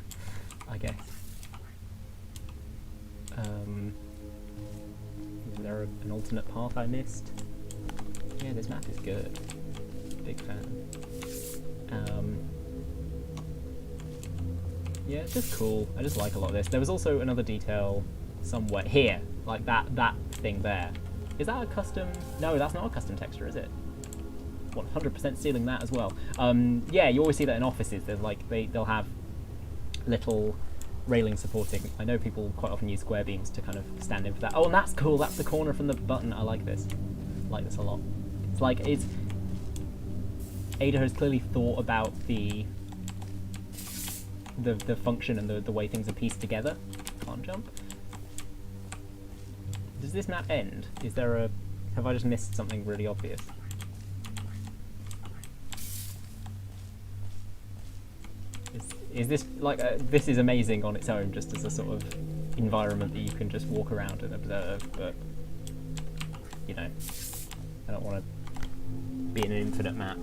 I guess. Is there an alternate path I missed? Yeah, this map is good. Big fan. Yeah, it's just cool. I just like a lot of this. There was also another detail somewhere here, like that thing there. Is that a custom? No, that's not a custom texture, is it? 100% stealing that as well. Yeah, you always see that in offices. There's like they'll have little railings supporting. I know people quite often use square beams to kind of stand in for that. Oh, and that's cool. That's the corner from the button. I like this. I like this a lot. It's like Ada has clearly thought about the function and the way things are pieced together. Can't jump. Does this map end? Is there have I just missed something really obvious? Is this like this is amazing on its own, just as a sort of environment that you can just walk around and observe, but you know, I don't want to be in an infinite map.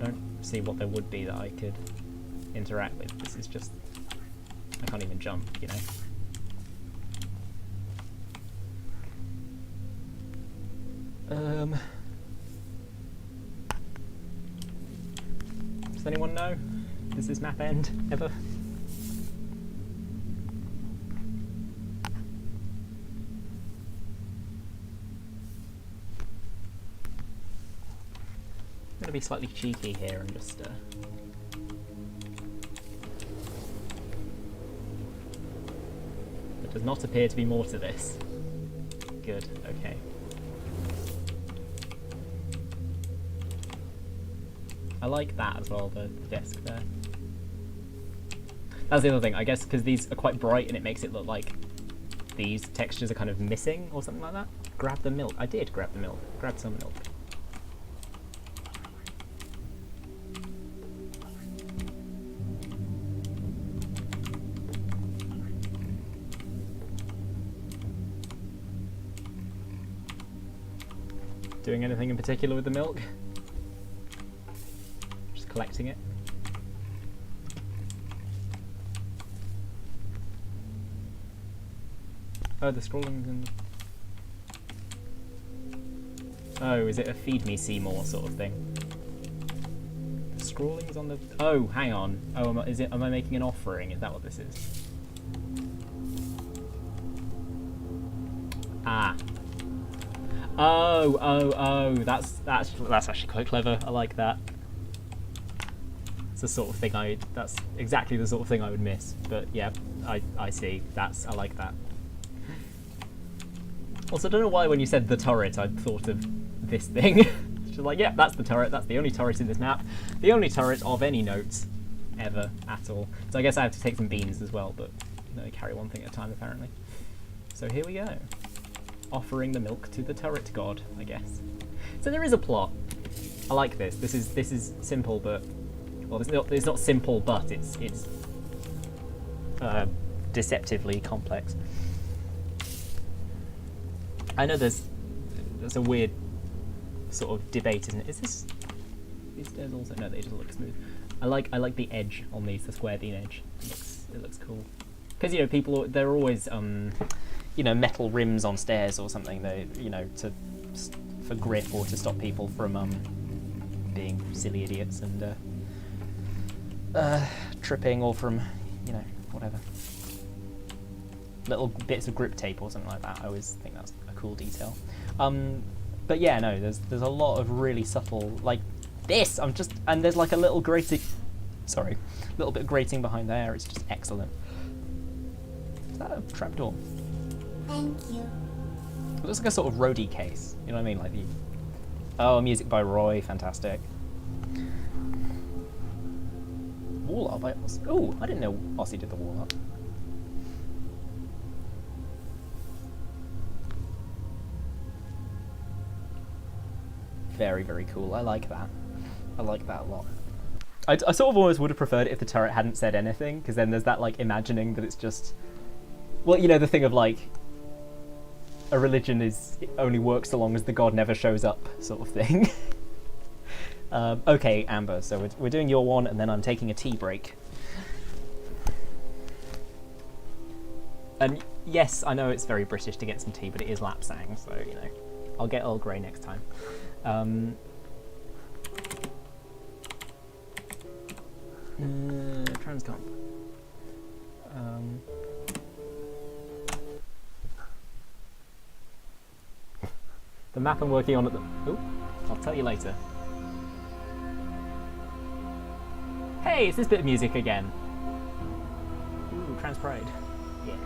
I don't see what there would be that I could interact with. This is just, I can't even jump, you know. Does anyone know? Does this map end ever? I'm going to be slightly cheeky here and just there does not appear to be more to this. Good, okay. I like that as well, the desk there. That's the other thing, I guess, because these are quite bright and it makes it look like these textures are kind of missing or something like that. Grab the milk. I did grab the milk. Grab some milk. Doing anything in particular with the milk? Just collecting it. Oh, the scrolling's in. Oh, is it a feed me Seymour sort of thing? The scrolling's on the. Oh, hang on. Oh, am I making an offering? Is that what this is? Ah. Oh. That's actually quite clever. I like that. It's the sort of thing that's exactly the sort of thing I would miss. But yeah, I see. I like that. Also, I don't know why when you said the turret, I thought of this thing. Just like, yeah, that's the turret. That's the only turret in this map. The only turret of any note ever at all. So I guess I have to take some beans as well, but no, carry one thing at a time apparently. So here we go. Offering the milk to the turret god, I guess. So there is a plot. I like this. This is simple, but well, it's not simple, but it's deceptively complex. I know there's a weird sort of debate, isn't it? Is these stairs also? No, they just look smooth. I like the edge on these, the square beam edge. It looks cool. Because you know there are always you know, metal rims on stairs or something. They for grip or to stop people from being silly idiots and tripping, or from whatever little bits of grip tape or something like that. I always think that's a cool detail. But yeah, no, there's a lot of really subtle, like this. And there's like a little grating, little bit of grating behind there. It's just excellent. Is that a trapdoor? Thank you. It looks like a sort of roadie case. You know what I mean? Like music by Roy, fantastic. Wall art by Ossy. Oh, I didn't know Ossy did the wall art. Very, very cool. I like that. I like that a lot. I sort of almost would have preferred it if the turret hadn't said anything, because then there's that like imagining that it's just, well, you know, the thing of like a religion it only works so long as the god never shows up, sort of thing. Okay, Amber. So we're doing your one, and then I'm taking a tea break. And yes, I know it's very British to get some tea, but it is lapsang, so you know, I'll get Earl Grey next time. Transcomp. The map I'm working on at the... Oh, I'll tell you later. Hey, it's this bit of music again. Ooh, Trans Pride. Yeah.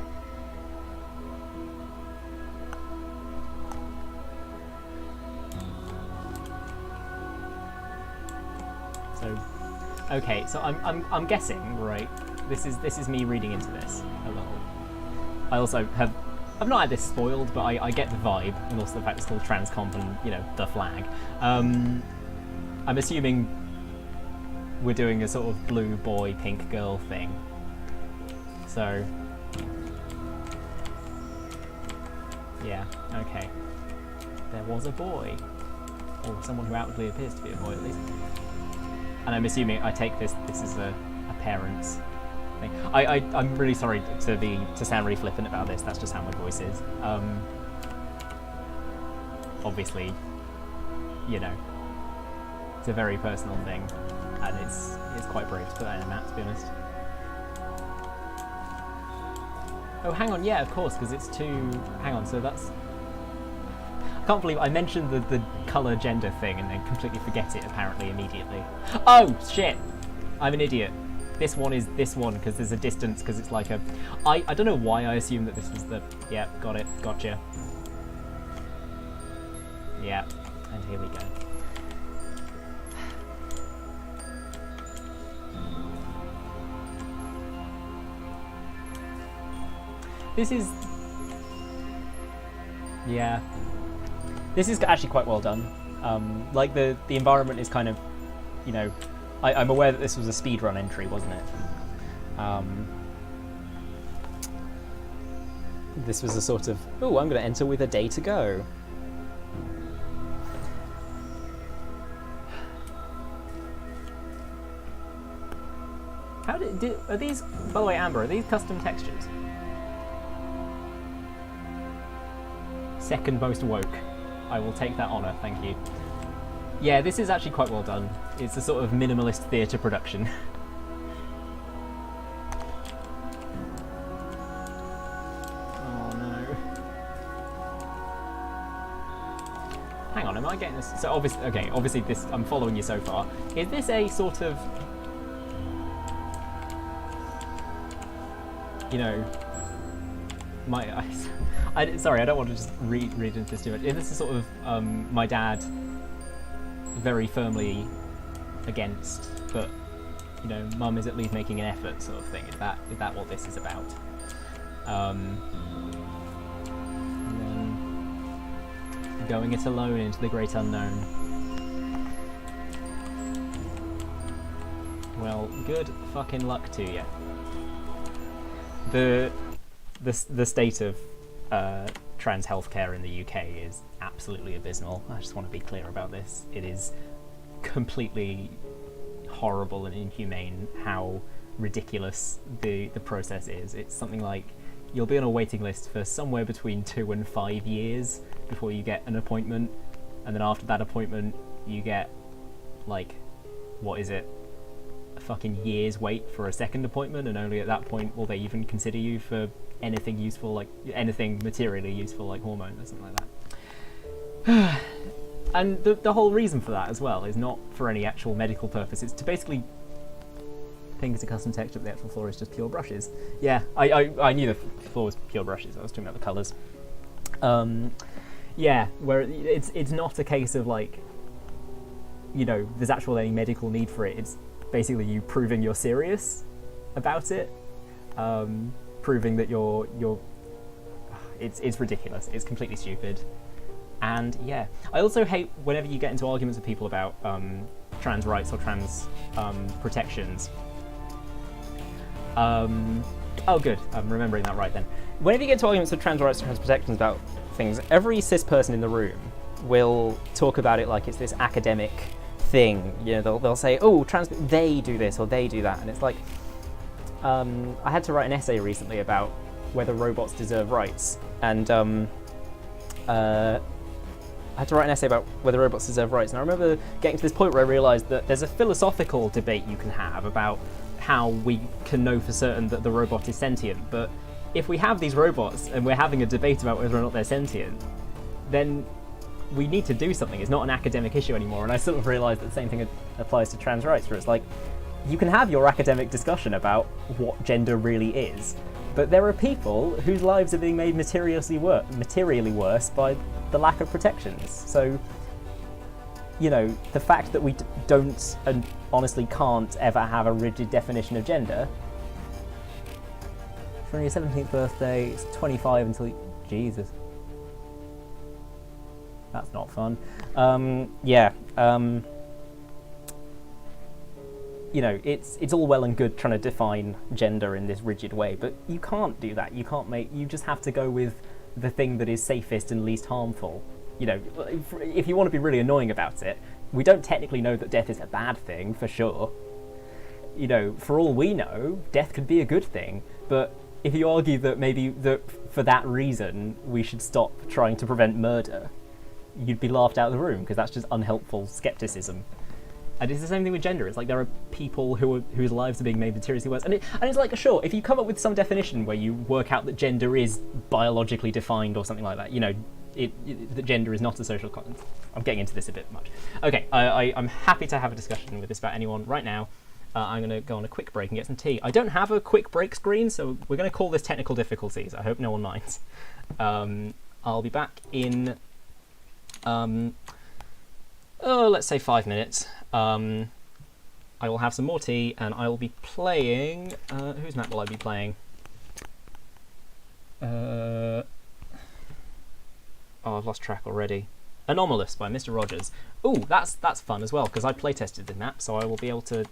So, okay, so I'm guessing, right? This is me reading into this a little. I also I've not had this spoiled, but I get the vibe, and also the fact it's called Transcomp and, you know, the flag. I'm assuming we're doing a sort of blue boy, pink girl thing. So, yeah, okay. There was a boy, or someone who outwardly appears to be a boy at least. And I'm assuming I take this is a parent's thing. I'm really sorry to sound really flippant about this. That's just how my voice is. Obviously, you know, it's a very personal thing, and it's quite brave to put that in a map, to be honest. Oh, hang on, yeah, of course, because it's hang on, so that's... I can't believe I mentioned the colour gender thing and then completely forget it, apparently, immediately. Oh, shit! I'm an idiot. This one is this one, because there's a distance, because it's like a... I don't know why I assumed that this was the... Yeah, got it, gotcha. Yeah, and here we go. This is... Yeah. This is actually quite well done. Like, the environment is kind of, you know... I'm aware that this was a speedrun entry, wasn't it? This was a sort of, oh, I'm going to enter with a day to go. Are these, by the way, Amber, are these custom textures? Second most woke. I will take that honour, thank you. Yeah, this is actually quite well done. It's a sort of minimalist theatre production. Oh no. on, am I getting this? So obviously, okay, obviously this, I'm following you so far. Is this a sort of, you know, sorry, I don't want to just read into this too much. Is this a sort of my dad very firmly against, but you know, mum is at least making an effort sort of thing? Is that what this is about? And then going it alone into the great unknown. Well, good fucking luck to you. The state of trans healthcare in the UK is absolutely abysmal. I just want to be clear about this. It is completely horrible and inhumane how ridiculous the process is. It's something like you'll be on a waiting list for somewhere between 2 and 5 years before you get an appointment, and then after that appointment you get, like, what is it, a fucking year's wait for a second appointment, and only at that point will they even consider you for anything useful, like anything materially useful like hormones or something like that. And the whole reason for that as well is not for any actual medical purpose. It's to basically think it's a custom texture, but the actual floor is just pure brushes. Yeah, I knew the floor was pure brushes. I was talking about the colours. Yeah, where it's not a case of, like, you know, there's actually any medical need for it. It's basically you proving you're serious about it, proving that you're. It's ridiculous. It's completely stupid. And yeah, I also hate whenever you get into arguments with people about trans rights or trans protections. Oh good, I'm remembering that right then. Whenever you get into arguments with trans rights or trans protections about things, every cis person in the room will talk about it like it's this academic thing. You know, they'll say, oh, they do this or they do that, and it's like, I had to write an essay recently about whether robots deserve rights, and I had to write an essay about whether robots deserve rights, and I remember getting to this point where I realised that there's a philosophical debate you can have about how we can know for certain that the robot is sentient, but if we have these robots and we're having a debate about whether or not they're sentient, then we need to do something. It's not an academic issue anymore, and I sort of realised that the same thing applies to trans rights, where it's like, you can have your academic discussion about what gender really is, but there are people whose lives are being made materially worse by the lack of protections. So, you know, the fact that we don't and honestly can't ever have a rigid definition of gender. From your 17th birthday, it's 25 until Jesus. That's not fun. You know, it's all well and good trying to define gender in this rigid way, but you can't do that. You just have to go with the thing that is safest and least harmful. You know, if you want to be really annoying about it, we don't technically know that death is a bad thing, for sure. You know, for all we know, death could be a good thing, but if you argue that maybe that for that reason we should stop trying to prevent murder, you'd be laughed out of the room, because that's just unhelpful skepticism. And it's the same thing with gender. It's like there are people whose lives are being made materially worse. And it's like, sure, if you come up with some definition where you work out that gender is biologically defined or something like that, you know, that gender is not a social construct. I'm getting into this a bit much. Okay, I'm happy to have a discussion with this about anyone right now. I'm going to go on a quick break and get some tea. I don't have a quick break screen, so we're going to call this technical difficulties. I hope no one minds. I'll be back in... let's say 5 minutes. I will have some more tea, and I will be playing... whose map will I be playing? Oh, I've lost track already. Anomalous by MrRogers. Ooh, that's fun as well, because I playtested the map, so I will be able to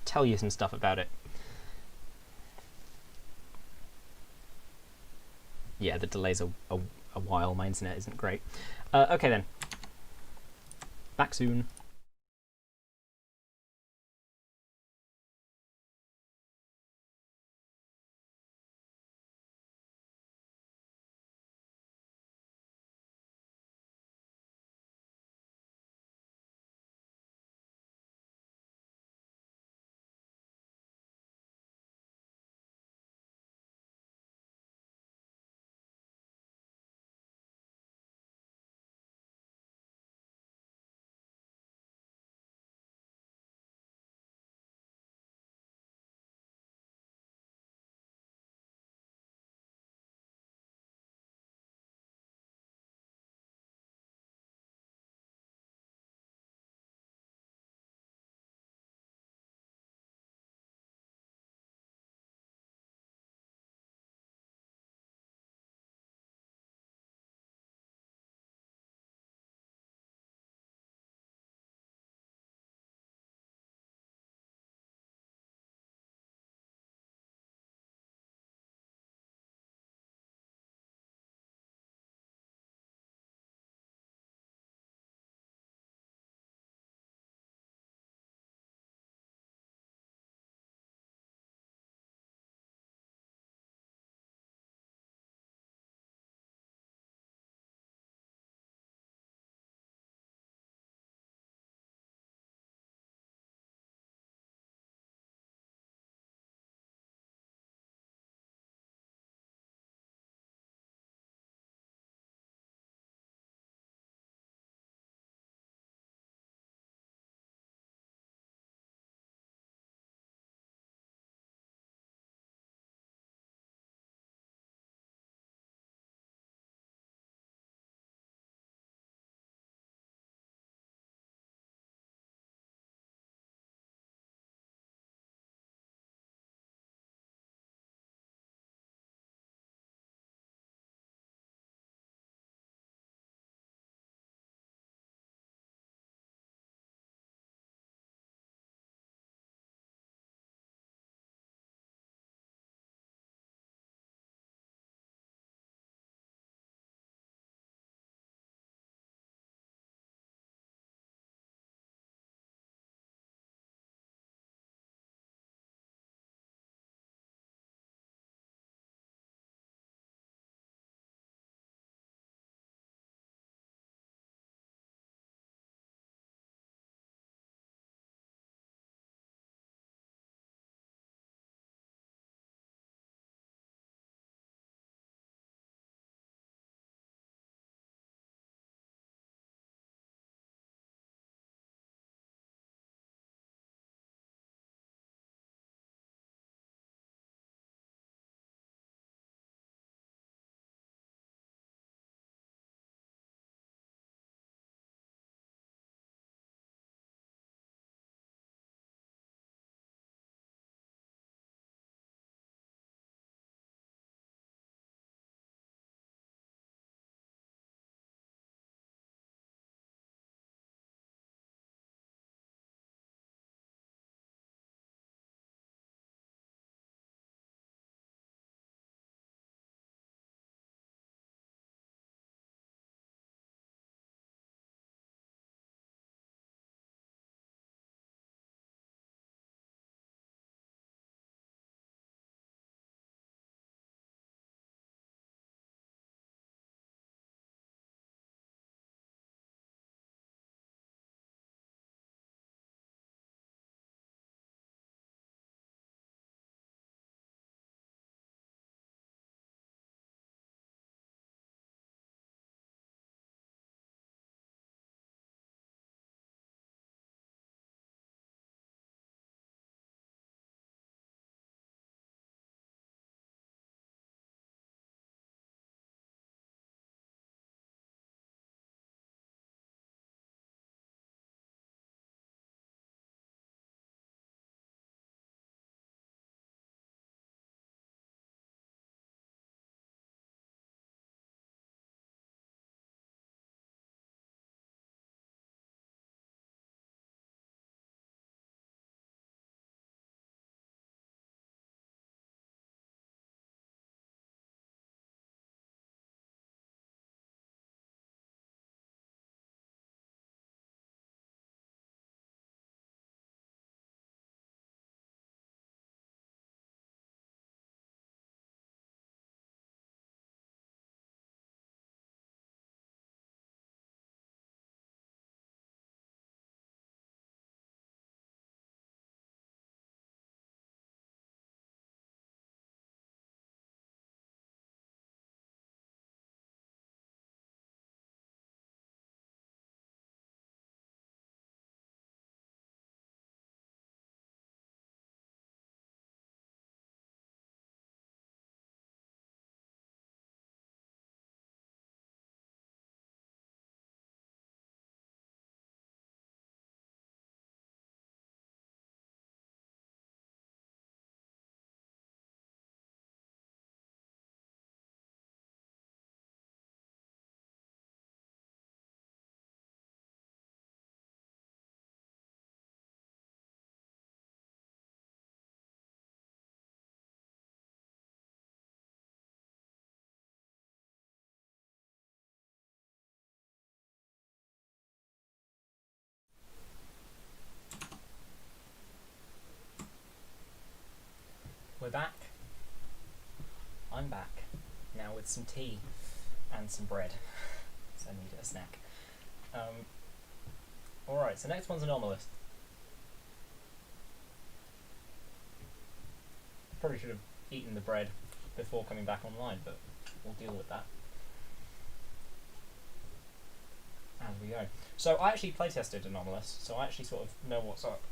tell you some stuff about it. Yeah, the delay's a while. My internet isn't great. Okay then. Back soon. back. I'm back. Now with some tea and some bread. So I need a snack. Alright, so next one's Anomalous. Probably should have eaten the bread before coming back online, but we'll deal with that as we go. So I actually playtested Anomalous, so I actually sort of know what's up.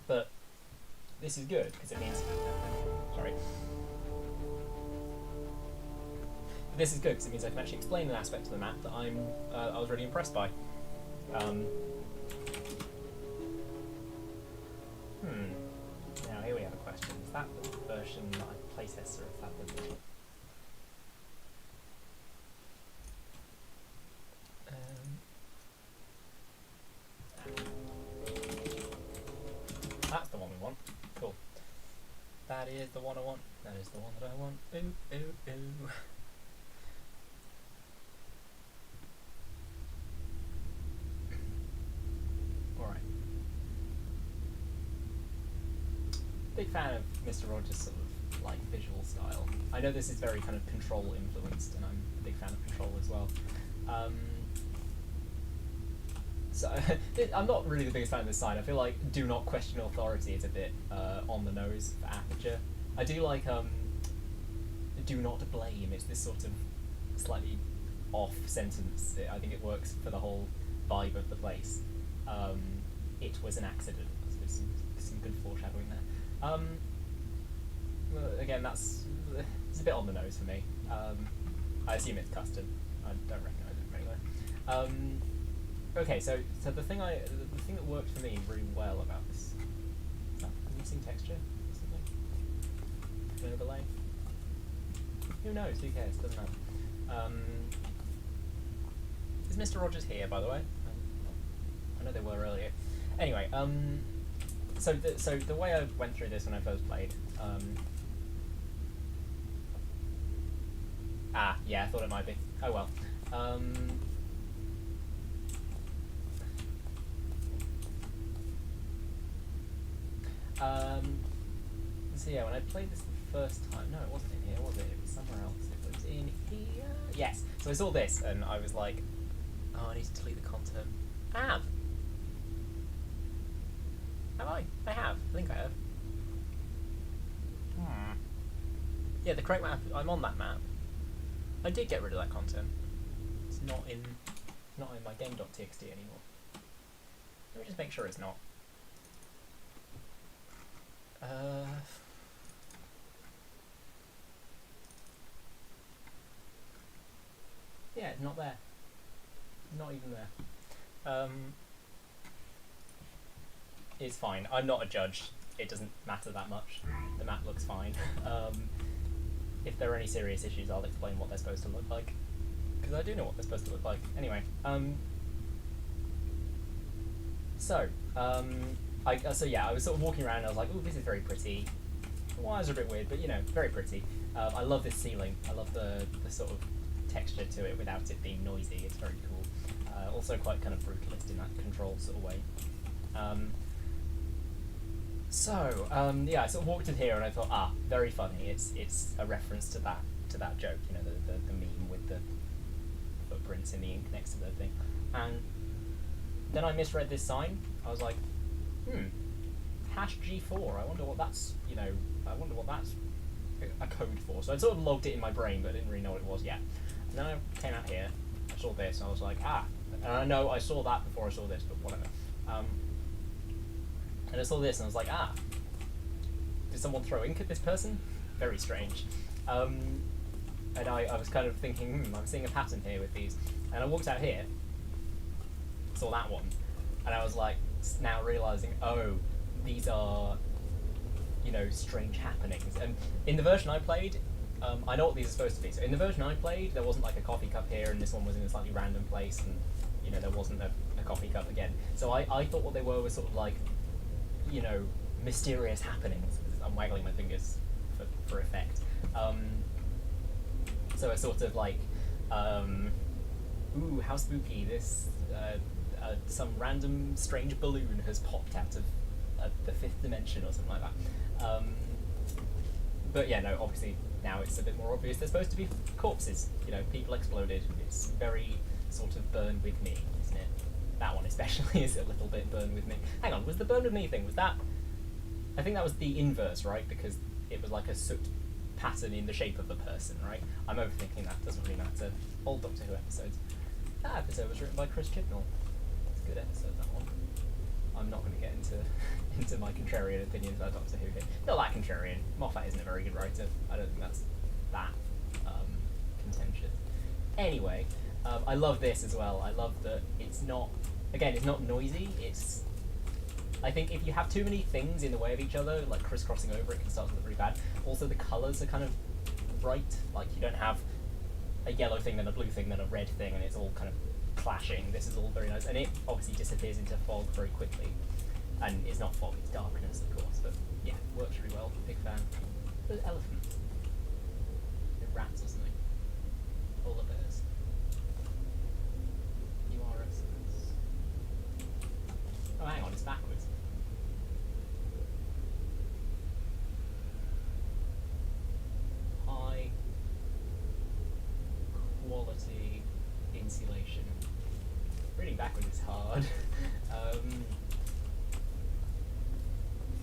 But this is good because it means, sorry. This is good because it means I can actually explain an aspect of the map that I was really impressed by. Now here we have a question. Is that the version that I playtested, or is that the that's the one we want. Cool. That is the one I want. That is the one that I want. Ooh, ooh, ooh. Alright. Big fan of MrRogers' sort of like visual style. I know this is very kind of Control influenced, and I'm a big fan of Control as well. So I'm not really the biggest fan of this sign. I feel like "Do not question authority" is a bit on the nose for Aperture. I do like "Do not blame." It's this sort of slightly off sentence. I think it works for the whole vibe of the place. It was an accident. There's some good foreshadowing there. Again, it's a bit on the nose for me. I assume it's custom. I don't recognise it from anywhere. Okay, so the thing that worked for me really well about this is that missing texture or something? An overlay? Who knows? Who cares? Doesn't matter. Is MrRogers here, by the way? I know they were earlier. Anyway, so the way I went through this when I first played, yeah, I thought it might be. Oh well. So yeah, when I played this the first time, no, it wasn't in here, was it? It was somewhere else. It was in here. Yes. So I saw this, and I was like, oh, I need to delete the content. I have. Have I? I have. I think I have. Yeah, the correct map. I'm on that map. I did get rid of that content. It's not in my game.txt anymore. Let me just make sure it's not. Yeah, not there. Not even there. It's fine. I'm not a judge. It doesn't matter that much. The map looks fine. If there are any serious issues, I'll explain what they're supposed to look like. Because I do know what they're supposed to look like. Anyway, so yeah, I was sort of walking around and I was like, oh, this is very pretty. The wires are a bit weird, but you know, very pretty. I love this ceiling. I love the sort of texture to it without it being noisy. It's very cool. Also quite kind of brutalist in that Control sort of way. Yeah, I sort of walked in here and I thought, very funny. It's a reference to that joke, you know, the meme with the footprints in the ink next to the thing. And then I misread this sign. I was like, #G4. I wonder what that's, a code for. So I sort of logged it in my brain, but I didn't really know what it was yet. And then I came out here, I saw this, and I was like, and I know I saw that before I saw this, but whatever. And I saw this, and I was like, did someone throw ink at this person? Very strange. And I was kind of thinking, I'm seeing a pattern here with these. And I walked out here, saw that one, and I was like, now realising, these are, strange happenings. And in the version I played, I know what these are supposed to be. So in the version I played, there wasn't like a coffee cup here, and this one was in a slightly random place, and there wasn't a coffee cup again. So I thought what they were was sort of like, mysterious happenings. I'm waggling my fingers for effect. So it's sort of like, ooh, how spooky! This some random strange balloon has popped out of the fifth dimension or something like that. But yeah, no, obviously now it's a bit more obvious. They're supposed to be corpses. You know, people exploded. It's very sort of burn with me, isn't it? That one especially is a little bit burn with me. Hang on, was the burn with me thing, was that... I think that was the inverse, right? Because it was like a soot pattern in the shape of a person, right? I'm overthinking that, doesn't really matter. Old Doctor Who episodes. That episode was written by Chris Chibnall. It's a good episode, that one. I'm not going to get into my contrarian opinions about Doctor Who here. Not that contrarian. Moffat isn't a very good writer. I don't think that's that contentious. Anyway, I love this as well. I love that it's not... Again, it's not noisy. It's... I think if you have too many things in the way of each other, like crisscrossing over, it can start to look really bad. Also, the colours are kind of bright. Like, you don't have a yellow thing, then a blue thing, then a red thing, and it's all kind of clashing. This is all very nice. And it obviously disappears into fog very quickly. And it's not fog, it's darkness, of course. But yeah, works really well. Big fan. There's elephants. They're rats or something. Polar bears. URS. Oh, hang on, it's backwards. High quality insulation. Reading backwards is hard.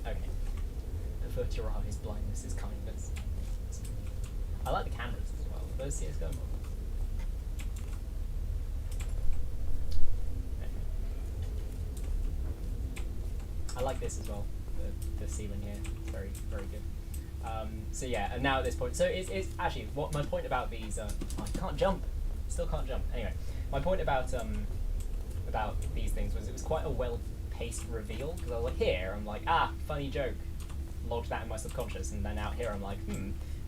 Okay. Avert your eyes, blindness is kindness. I like the cameras as well. Those CSGO models. I like this as well, the ceiling here. It's very, very good. So yeah, and now at this point, so it's actually, what my point about these, I can't jump, still can't jump. Anyway, my point about these things was it was quite a well-paced reveal, because I was like, here, I'm like, funny joke, lodge that in my subconscious, and then out here I'm like,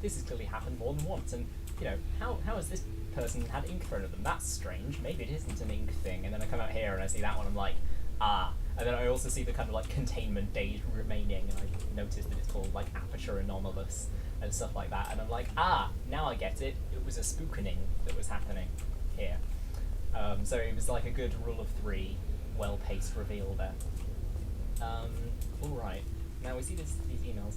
this has clearly happened more than once, and, you know, how has this person had ink thrown at them? That's strange, maybe it isn't an ink thing, and then I come out here and I see that one, I'm like, and then I also see the kind of like containment days remaining, and I noticed that it's called like Aperture Anomalous and stuff like that, and I'm like, now I get it. It was a spookening that was happening here. So it was like a good rule of three, well-paced reveal there. All right, now we see these emails.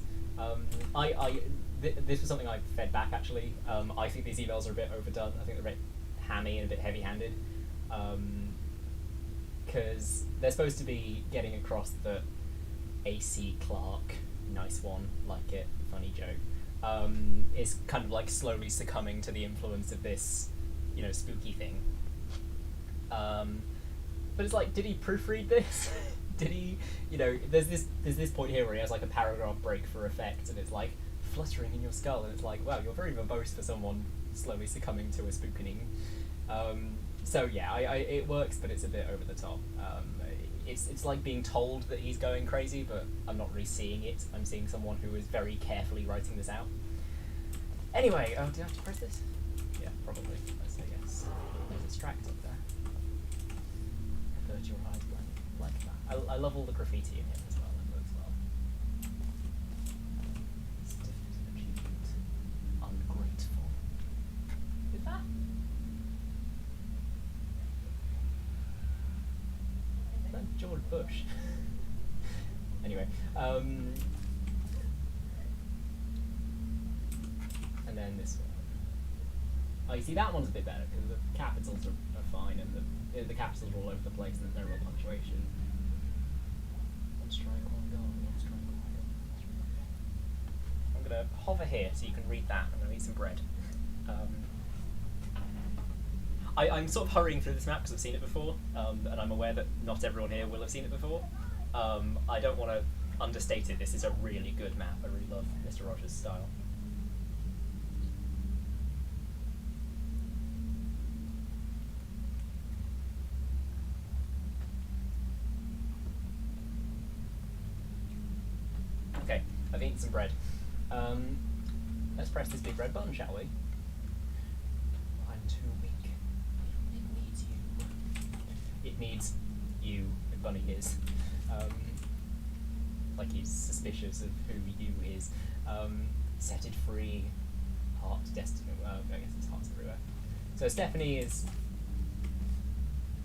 This was something I fed back actually. I think these emails are a bit overdone. I think they're a bit hammy and a bit heavy-handed. Because they're supposed to be getting across that AC Clark, nice one, like it, funny joke, is kind of like slowly succumbing to the influence of this, you know, spooky thing. But it's like, did he proofread this? Did he, you know, there's this point here where he has like a paragraph break for effect, and it's like fluttering in your skull, and it's like, wow, you're very verbose for someone slowly succumbing to a spookening. So yeah, it works, but it's a bit over the top. It's like being told that he's going crazy, but I'm not really seeing it. I'm seeing someone who is very carefully writing this out. Anyway, do I have to press this? Yeah, probably. Let's say yes. There's a distract up there. Avert your eyes, like that. I love all the graffiti in here as well. That works well. Certificate of achievement. Ungrateful. With that? George Bush. Anyway, and then this one. Oh, you see that one's a bit better because the capitals are fine, and the capitals are all over the place, and there's no real punctuation. One strike, one goal. One strike, one goal. I'm gonna hover here so you can read that. I'm gonna eat some bread. I'm sort of hurrying through this map because I've seen it before, and I'm aware that not everyone here will have seen it before. I don't want to understate it. This is a really good map. I really love MrRogers' style. Okay, I've eaten some bread. Let's press this big red button, shall we? I'm too weak. It needs you. It needs you, Bunny is. Like he's suspicious of who you is. Set it free. Heart destiny. Well, I guess it's hearts everywhere. So Stephanie is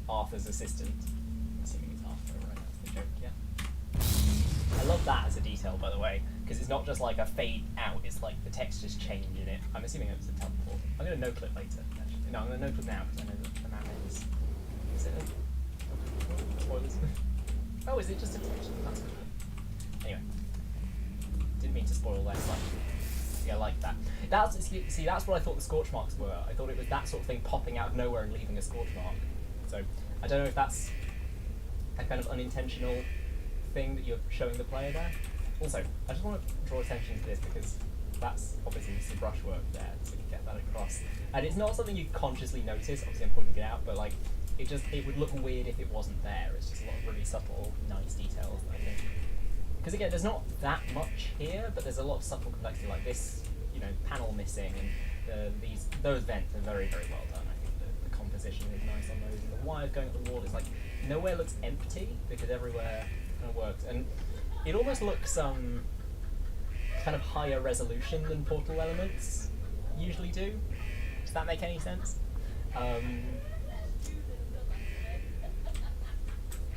Arthur's assistant. I'm assuming it's Arthur, right? That's the joke, yeah. I love that as a detail, by the way, because it's not just like a fade out, it's like the textures change in it. I'm assuming it's a teleport. I'm going to no-clip later, actually. No, I'm going to no-clip now, because I know that the map ends. Is it a... spoilers? Oh, is it just a text? That's good. Anyway. Didn't mean to spoil that. Yeah, I like that. See, that's what I thought the scorch marks were. I thought it was that sort of thing popping out of nowhere and leaving a scorch mark. So, I don't know if that's a kind of unintentional thing that you're showing the player there. Also, I just want to draw attention to this because that's obviously some brushwork there to get that across. And it's not something you consciously notice, obviously I'm pointing it out, but like, it would look weird if it wasn't there. It's just a lot of really subtle, nice details, I think. Because again, there's not that much here, but there's a lot of subtle complexity, like this, you know, panel missing, and those vents are very, very well done. I think the composition is nice on those, and the wires going up the wall is like, nowhere looks empty, because everywhere kind of works. And it almost looks kind of higher resolution than Portal elements usually do. Does that make any sense?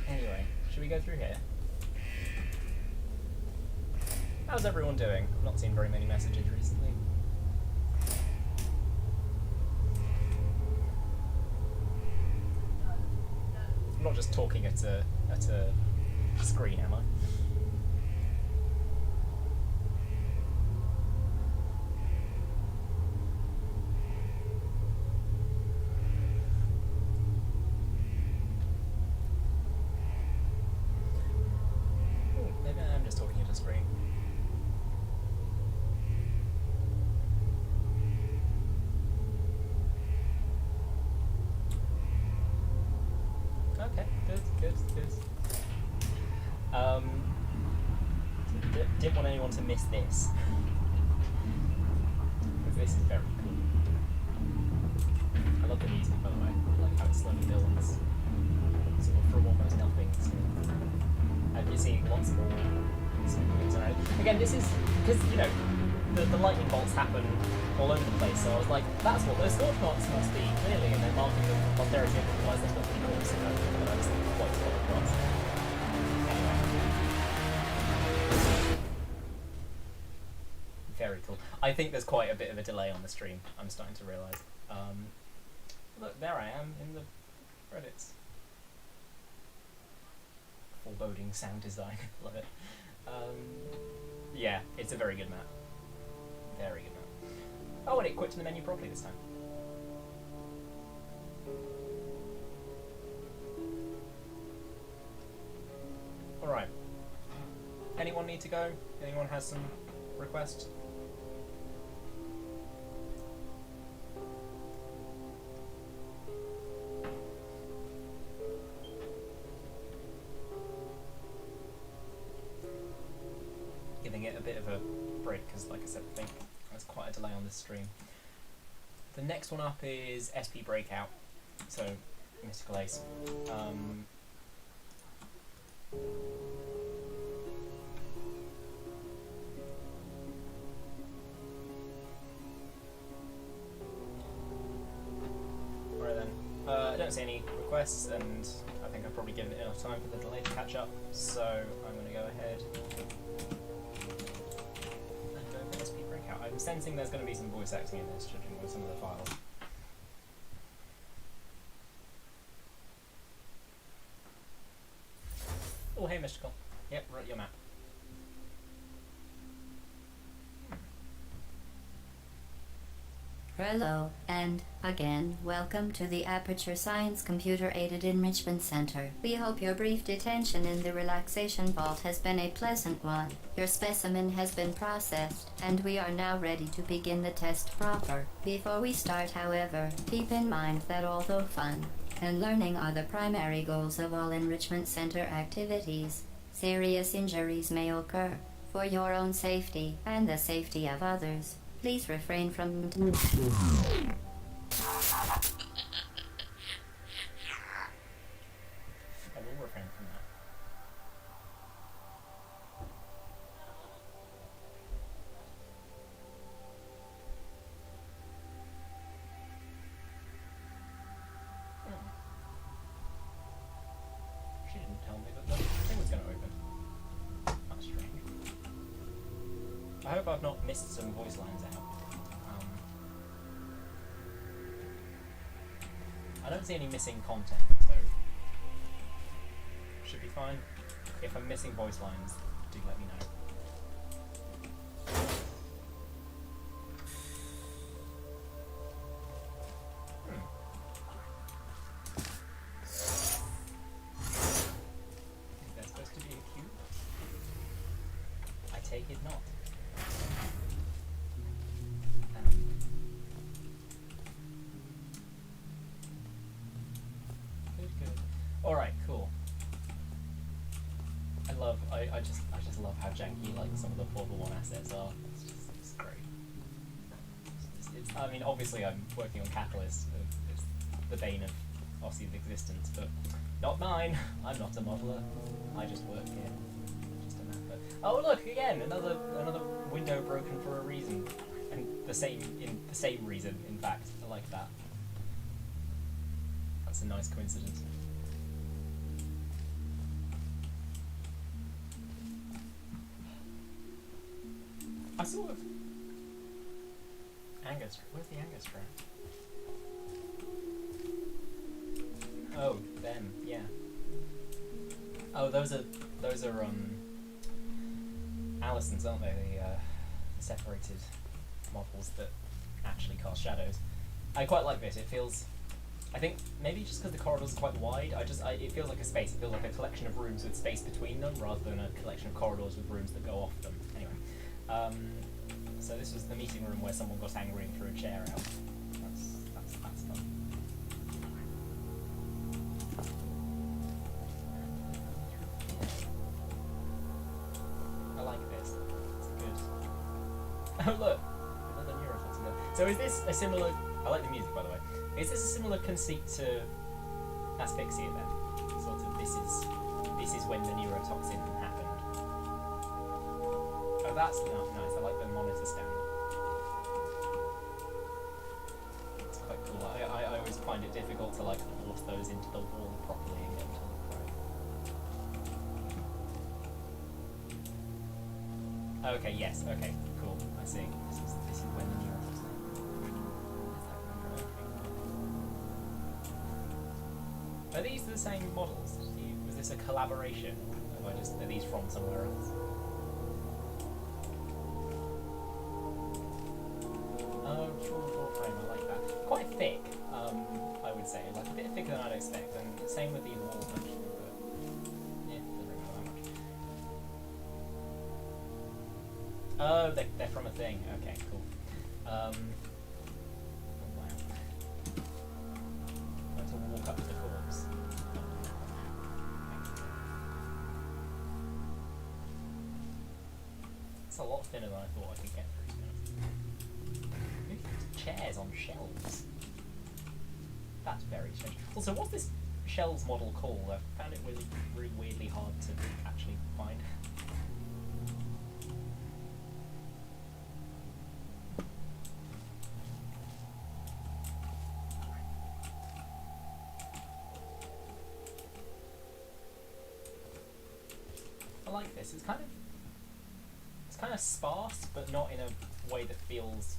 Anyway, should we go through here? How's everyone doing? I've not seen very many messages recently. I'm not just talking at a screen, am I? Ooh, maybe I am just talking at a screen. Okay, good. Didn't want anyone to miss this. Because this is very cool. I love the music, by the way. I like how it slowly builds. Sort of from almost nothing to... And you see lots more things around. Again, this is... Because, you know, the lightning bolts happen all over the place, so I was like, that's what those scorch marks must be, clearly, and they're marking them for posterity, and otherwise that's not pretty cool, so I just quite spot across. Anyway. Very cool. I think there's quite a bit of a delay on the stream, I'm starting to realise. Look, there I am in the credits. Foreboding sound design, love it. Yeah, it's a very good map. Very good map. Oh, and it quit to the menu properly this time. Alright. Anyone need to go? Anyone has some requests? Giving it a bit of a break because, like I said, I think there's quite a delay on this stream. The next one up is SP Breakout, so MysticalAce. Alright then, I don't see any requests, and I think I've probably given it enough time for the delay to catch up, so I'm going to go ahead and go for SP Breakout. I'm sensing there's going to be some voice acting in this, judging by some of the files. Oh, hey, Mystical. Yep, we're at your map. Hello, and again, welcome to the Aperture Science Computer-Aided Enrichment Center. We hope your brief detention in the relaxation vault has been a pleasant one. Your specimen has been processed, and we are now ready to begin the test proper. Before we start, however, keep in mind that although fun and learning are the primary goals of all enrichment center activities, serious injuries may occur. For your own safety and the safety of others, please refrain from... I will refrain from that. She didn't tell me that the thing was going to open. That's strange. I hope I've not missed some voice lines out. I don't see any missing content, so should be fine. If I'm missing voice lines, do let me know. Is that supposed to be a cube? I take it not. Alright, cool. I just love how janky like some of the Portal 1 assets are. It's great. I mean, obviously I'm working on Catalyst. It's the bane of Ossy's existence, but not mine. I'm not a modeler. I just work here. Just a mapper. Oh look, again, another window broken for a reason. And the same reason, in fact. I like that. That's a nice coincidence. I sort of... Where's the anger strap? Oh, them, yeah. Oh, those are Allison's, aren't they? The separated models that actually cast shadows. I quite like this. It feels... I think maybe just because the corridors are quite wide, it feels like a space. It feels like a collection of rooms with space between them, rather than a collection of corridors with rooms that go off them. Anyway. So this was the meeting room where someone got angry and threw a chair out. That's fun. I like this. It's good. Oh look, another neurotoxin. So is this a similar? I like the music, by the way. Is this a similar conceit to Asphyxia then? Sort of this is when the neurotoxin happened. Oh, that's nice. I like the monitor stand. It's quite cool. I always find it difficult to like force those into the wall properly and get them to look right. Okay. Yes. Okay. Cool. I see. This is when the neurotoxin. Are these the same models? Was this a collaboration, or are these from somewhere else? Full frame, I like that. Quite thick, I would say. Like a bit thicker than I'd expect, and same with these walls actually, but yeah, doesn't really matter that much. Oh, they're from a thing. Okay, cool. Oh, wow. I'm going to walk up to the corpse. It's a lot thinner than I thought I could get through. Chairs on shelves. That's very strange. Also, what's this shelves model called? I found it really weirdly hard to actually find. I like this. It's kind of sparse, but not in a way that feels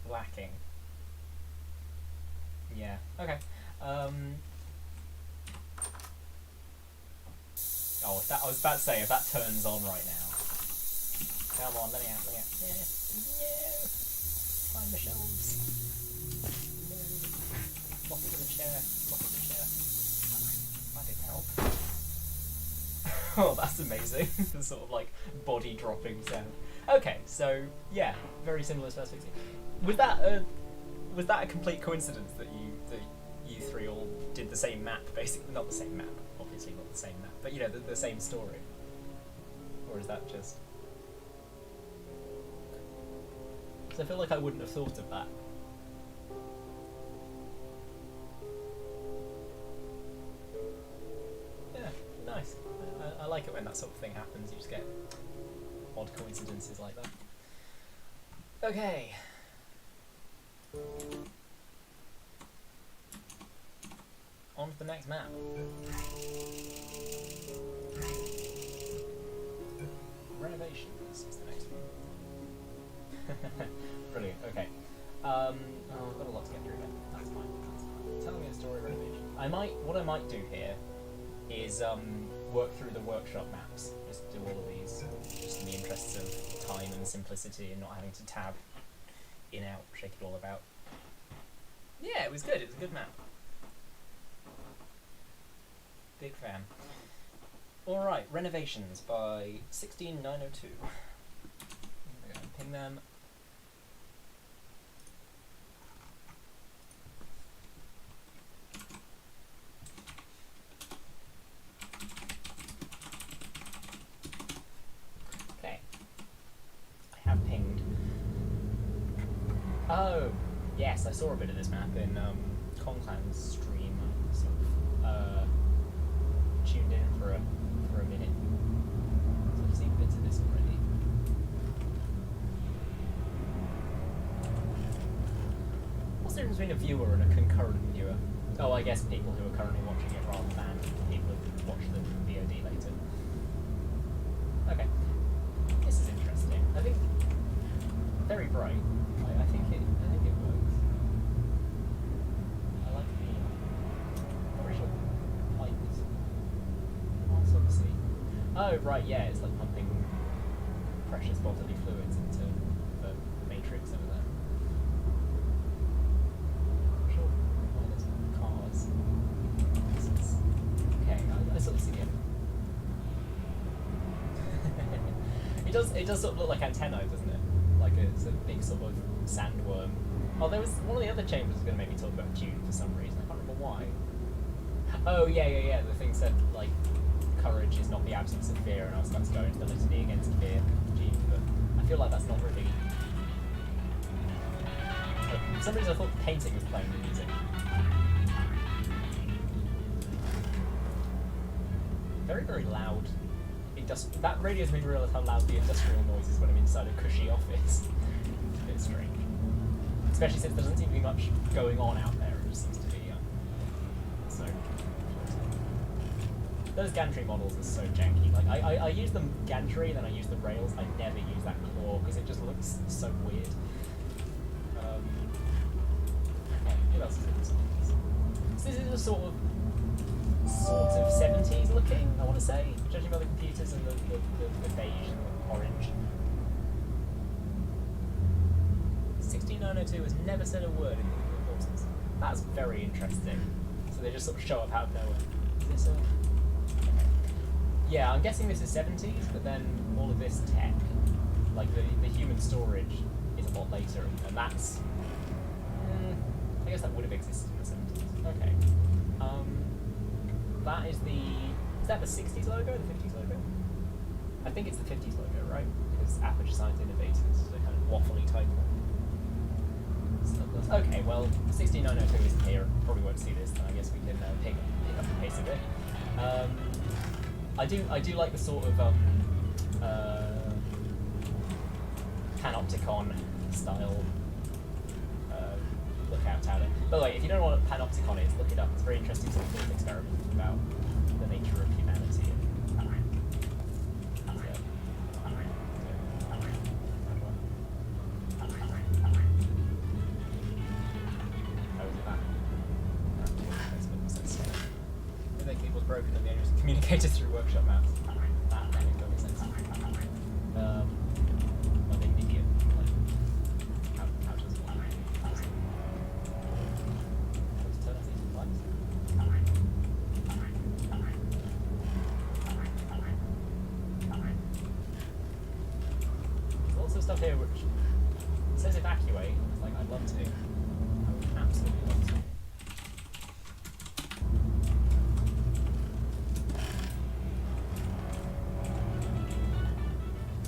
lacking. Yeah, okay. Oh, if that, I was about to say, if that turns on right now. Come on, let me out. Yeah. No. Find the shelves. No. Lock it with a chair. That didn't help. Oh, that's amazing. The sort of like body dropping sound. Okay, so yeah, very similar to Asphyxia. Was that a complete coincidence that you three all did the same map, basically? Not the same map, obviously not the same map, but you know, the same story. Or is that just... Because I feel like I wouldn't have thought of that. Yeah, nice. I like it when that sort of thing happens. You just get odd coincidences like that. Okay. On to the next map. Renovations is the next one. Brilliant. Okay. I've got a lot to get through here. That's fine. That's fine. Tell me a story renovation. What I might do here is work through the workshop maps. Just do all of these, just in the interests of time and simplicity, and not having to tab in, out, shake it all about. Yeah, it was good. It was a good map. Big fan. All right, Renovations by 16902. I'm gonna ping them. Okay. I have pinged. Oh, yes, I saw a bit of this map in Konclan's stream. Sort of tuned in for a minute. So I've seen bits of this already. What's the difference between a viewer and a concurrent viewer? Oh, I guess people who are currently watching it rather than people who watch the VOD later. Okay. This is interesting. I think very bright. I think it works. I like the original pipes. Ossy. Oh right, yeah, it's like pumping precious bodily fluids into the matrix over there. Sure. Oh, there's cars. Okay, I sort of see it. It does sort of look like antennae, doesn't it? Like it's a big sort of sandworm. Oh, there was one of the other chambers was going to make me talk about Dune for some reason. I can't remember why. Oh yeah. The thing said like courage is not the absence of fear, and I was about to go into the litany against fear, Dune, but I feel like that's not really. For some reason, I thought painting was playing the music. Very, very loud. That radio's made me realise how loud the industrial noise is when I'm inside a cushy office. It's a bit strange. Especially since there doesn't seem to be much going on out there, it just seems to be so. Those gantry models are so janky. Like I use the gantry, then I use the rails. I never use that claw because it just looks so weird. Okay, what else is in this one? So this is a sort of 70s looking, I want to say, judging by the computers and the beige and the orange. 16902 has never said a word in the reporters. That's very interesting. So they just sort of show up out of nowhere. Is this a... Yeah, I'm guessing this is 70s, but then all of this tech, like the human storage, is a lot later, and that's... I guess that would have existed in the 70s. Okay. That is that the 60s logo or the 50s logo? I think it's the 50s logo, right? Because Aperture Science Innovators is a kind of waffly type one. Okay, well, 16902 isn't here. Probably won't see this, then I guess we can pick up the pace a bit. I do like the sort of panopticon style lookout tower. By the way, if you don't know what a panopticon is, look it up. It's a very interesting sort of thought experiment about the nature of humanity. I think it was broken and the owners communicated through workshop maps. That makes perfect sense. Well, they need it. How does it work? There's lots of stuff here which says evacuate. It's like, I'd love to. I would absolutely love to.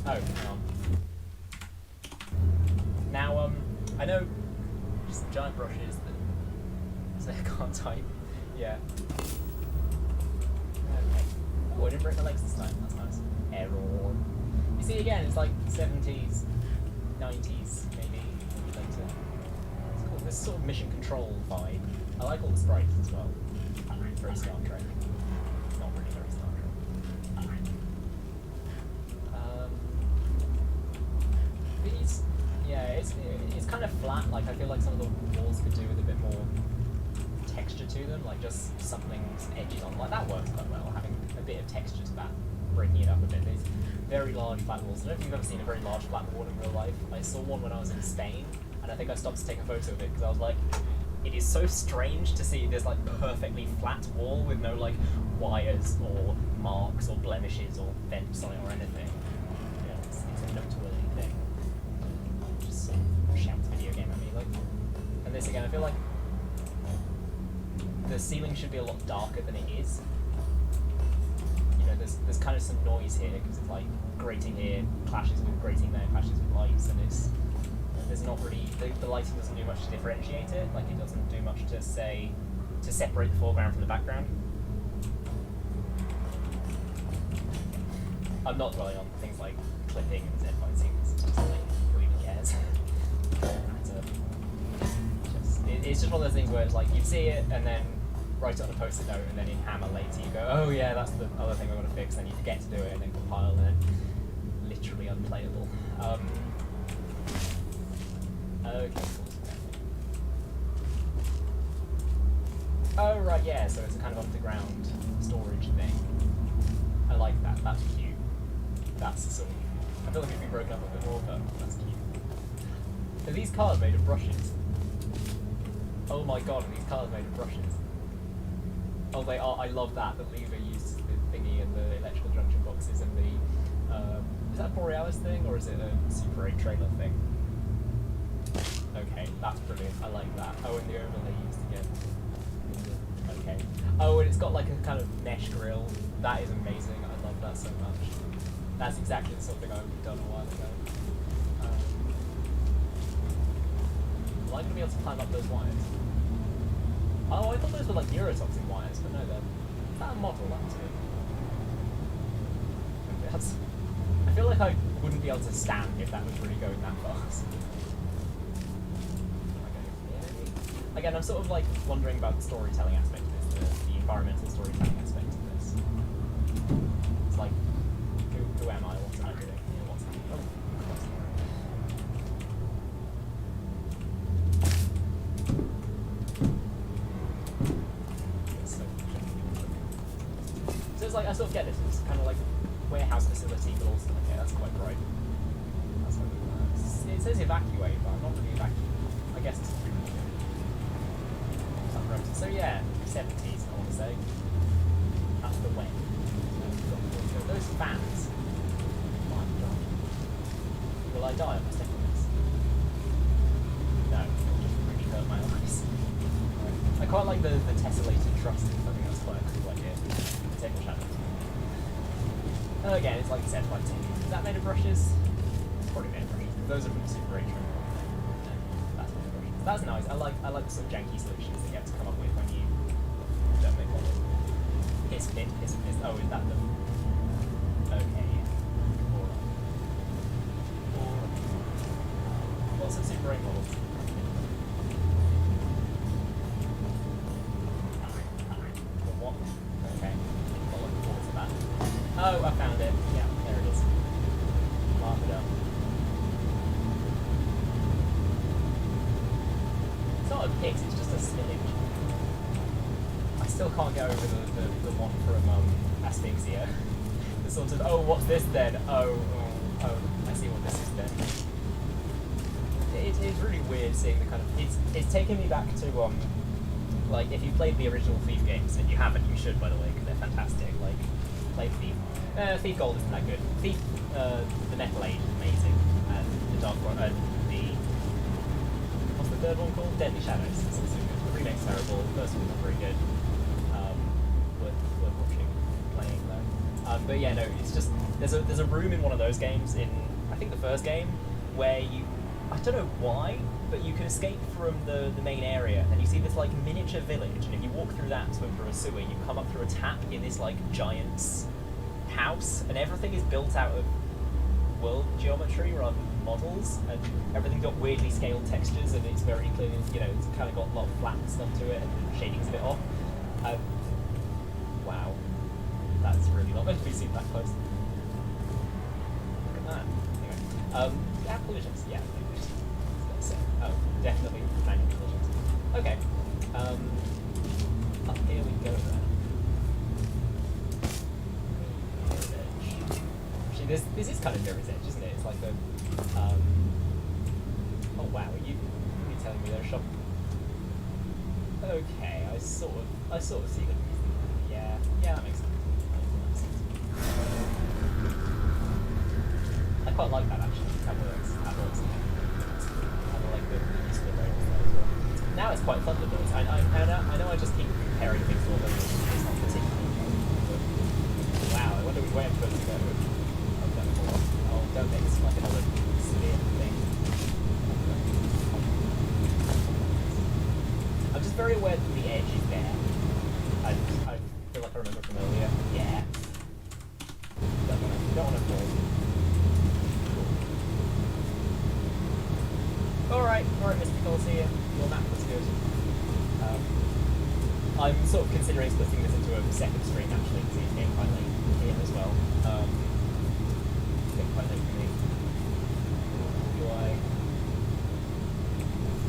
Oh, hang on. Now, I know just some giant brushes that so I can't type. Yeah. Okay. Oh, I didn't break my legs this time. That's nice. Error. You see, again, it's like 70s, 90s, maybe later. It's cool. This sort of mission control vibe. I like all the sprites as well. Very Star Trek. Not really very Star Trek. These, it's kind of flat. Like, I feel like some of the walls could do with a bit more texture to them, like just something's edges on. Like, that works quite well, having a bit of texture to that, breaking it up a bit. These very large flat walls. I don't know if you've ever seen a very large flat wall in real life. I saw one when I was in Spain, and I think I stopped to take a photo of it because I was like, it is so strange to see this like perfectly flat wall with no like wires or marks or blemishes or vents on it or anything. You know, it's a noteworthy thing. Just shouts video game at me, like. And this again, I feel like the ceiling should be a lot darker than it is. You know, there's kind of some noise here because it's like grating here, clashes with grating there, clashes with lights, and there's not really, the lighting doesn't do much to differentiate it. Like, it doesn't do much to say, to separate the foreground from the background. I'm not dwelling on things like clipping and Z-fight scenes. It's just like, who even cares? It's just one of those things where it's like, you see it and then write it on a post-it note, and then in Hammer later you go, oh yeah, that's the other thing I want to fix, and you forget to do it, and then compile, and then literally unplayable. Okay, cool. Oh right, yeah, so it's a kind of underground storage thing. I like that, that's cute. That's sort of, I feel like it'd be broken up a bit more, but that's cute. Are these cars made of brushes? Oh my god, are these cars made of brushes? Oh, they are. I love that. The lever used the thingy and the electrical junction boxes and the... is that a Borealis thing, or is it a Super 8 trailer thing? Okay, that's brilliant. I like that. Oh, and the overlay used to get... Okay. Oh, and it's got like a kind of mesh grill. That is amazing. I love that so much. That's exactly the sort of thing I would have done a while ago. Am I going to be able to climb up those wires? Oh, I thought those were like neurotoxin wires, but no, they're... Is that a model? That's good. I feel like I wouldn't be able to stand if that was really going that fast. Okay, yeah. Again, I'm sort of like wondering about the storytelling aspect of this, the environmental storytelling aspect of this. It's like, who am I? What's I doing? Yeah, what's happening? Oh, so it's like, I sort of get it. It's kind of like warehouse facility, but also, okay, that's quite bright. That's quite good. It says evacuate, but I'm not really evacuating. I guess it's pretty good. So yeah, 70s, I want to say. That's the way. Those fans. My god. Will I die if I step on this? No, it'll just really hurt my eyes. I quite like the tessellated trusses. I think that's quite a cool idea. Take the shadows. Again, it's like said by Tiffany. Is that made of brushes? It's probably made of brushes. Those are from the Super 8 trim. That's made of brushes. That's nice. I like the sort of janky solutions that you have to come up with when you don't make one. Piss fit, piss piss. Oh, is that the... Okay, yeah. Lots of Super 8 models. What? Okay. Not looking forward to that. Oh, I found it. Yeah, there it is. Mark it up. It's not a pit, it's just a spillage. I still can't get over the one from Asphyxia. The sort of, oh, what's this then? Oh, I see what this is then. It's really weird seeing the kind of... It's taken me back to, like, if you've played the original Thief games, and you haven't, you should, by the way, because they're fantastic. Like, play Thief. Thief Gold isn't that good. Thief, the Metal Age is amazing, and the Dark One, what's the third one called? Deadly Shadows is also good. The remake's terrible, the first one's not very good. Worth watching, playing though. But yeah, no, it's just, there's a room in one of those games, in, I think the first game, where you, I don't know why, but you can escape from the main area, and you see this like miniature village, and if you walk through that and swim through a sewer, you come up through a tap in this like giant's house, and everything is built out of world geometry rather than models, and everything's got weirdly scaled textures, and it's very clearly, you know, it's kind of got a lot of flat stuff to it, and the shading's a bit off. Wow, that's really not meant to be seen that close. Look at that. Anyway, air pollutions, yeah. So, oh, definitely manual collisions. Okay. Up here we go then. Actually, this is kind of Mirror's Edge, isn't it? It's like a, oh wow, are you telling me there's a shop? Okay, I sort of see the reason. Yeah, that makes sense. I quite like that actually. That works. I like the use of the roads there as well. Now it's quite fun to build. I know I just keep comparing things to all those. It's not particularly fun. But wow, I wonder which way I'm supposed to go. I've done it all. Oh, don't make this like another severe thing. I'm just very aware that the edge is there. I feel like I remember from earlier. Yeah. Don't want to fall. Alright, MysticalAce here. Your map looks good. I'm sort of considering splitting this into a second stream actually, because it's getting quite late here as well. It's getting quite late for me.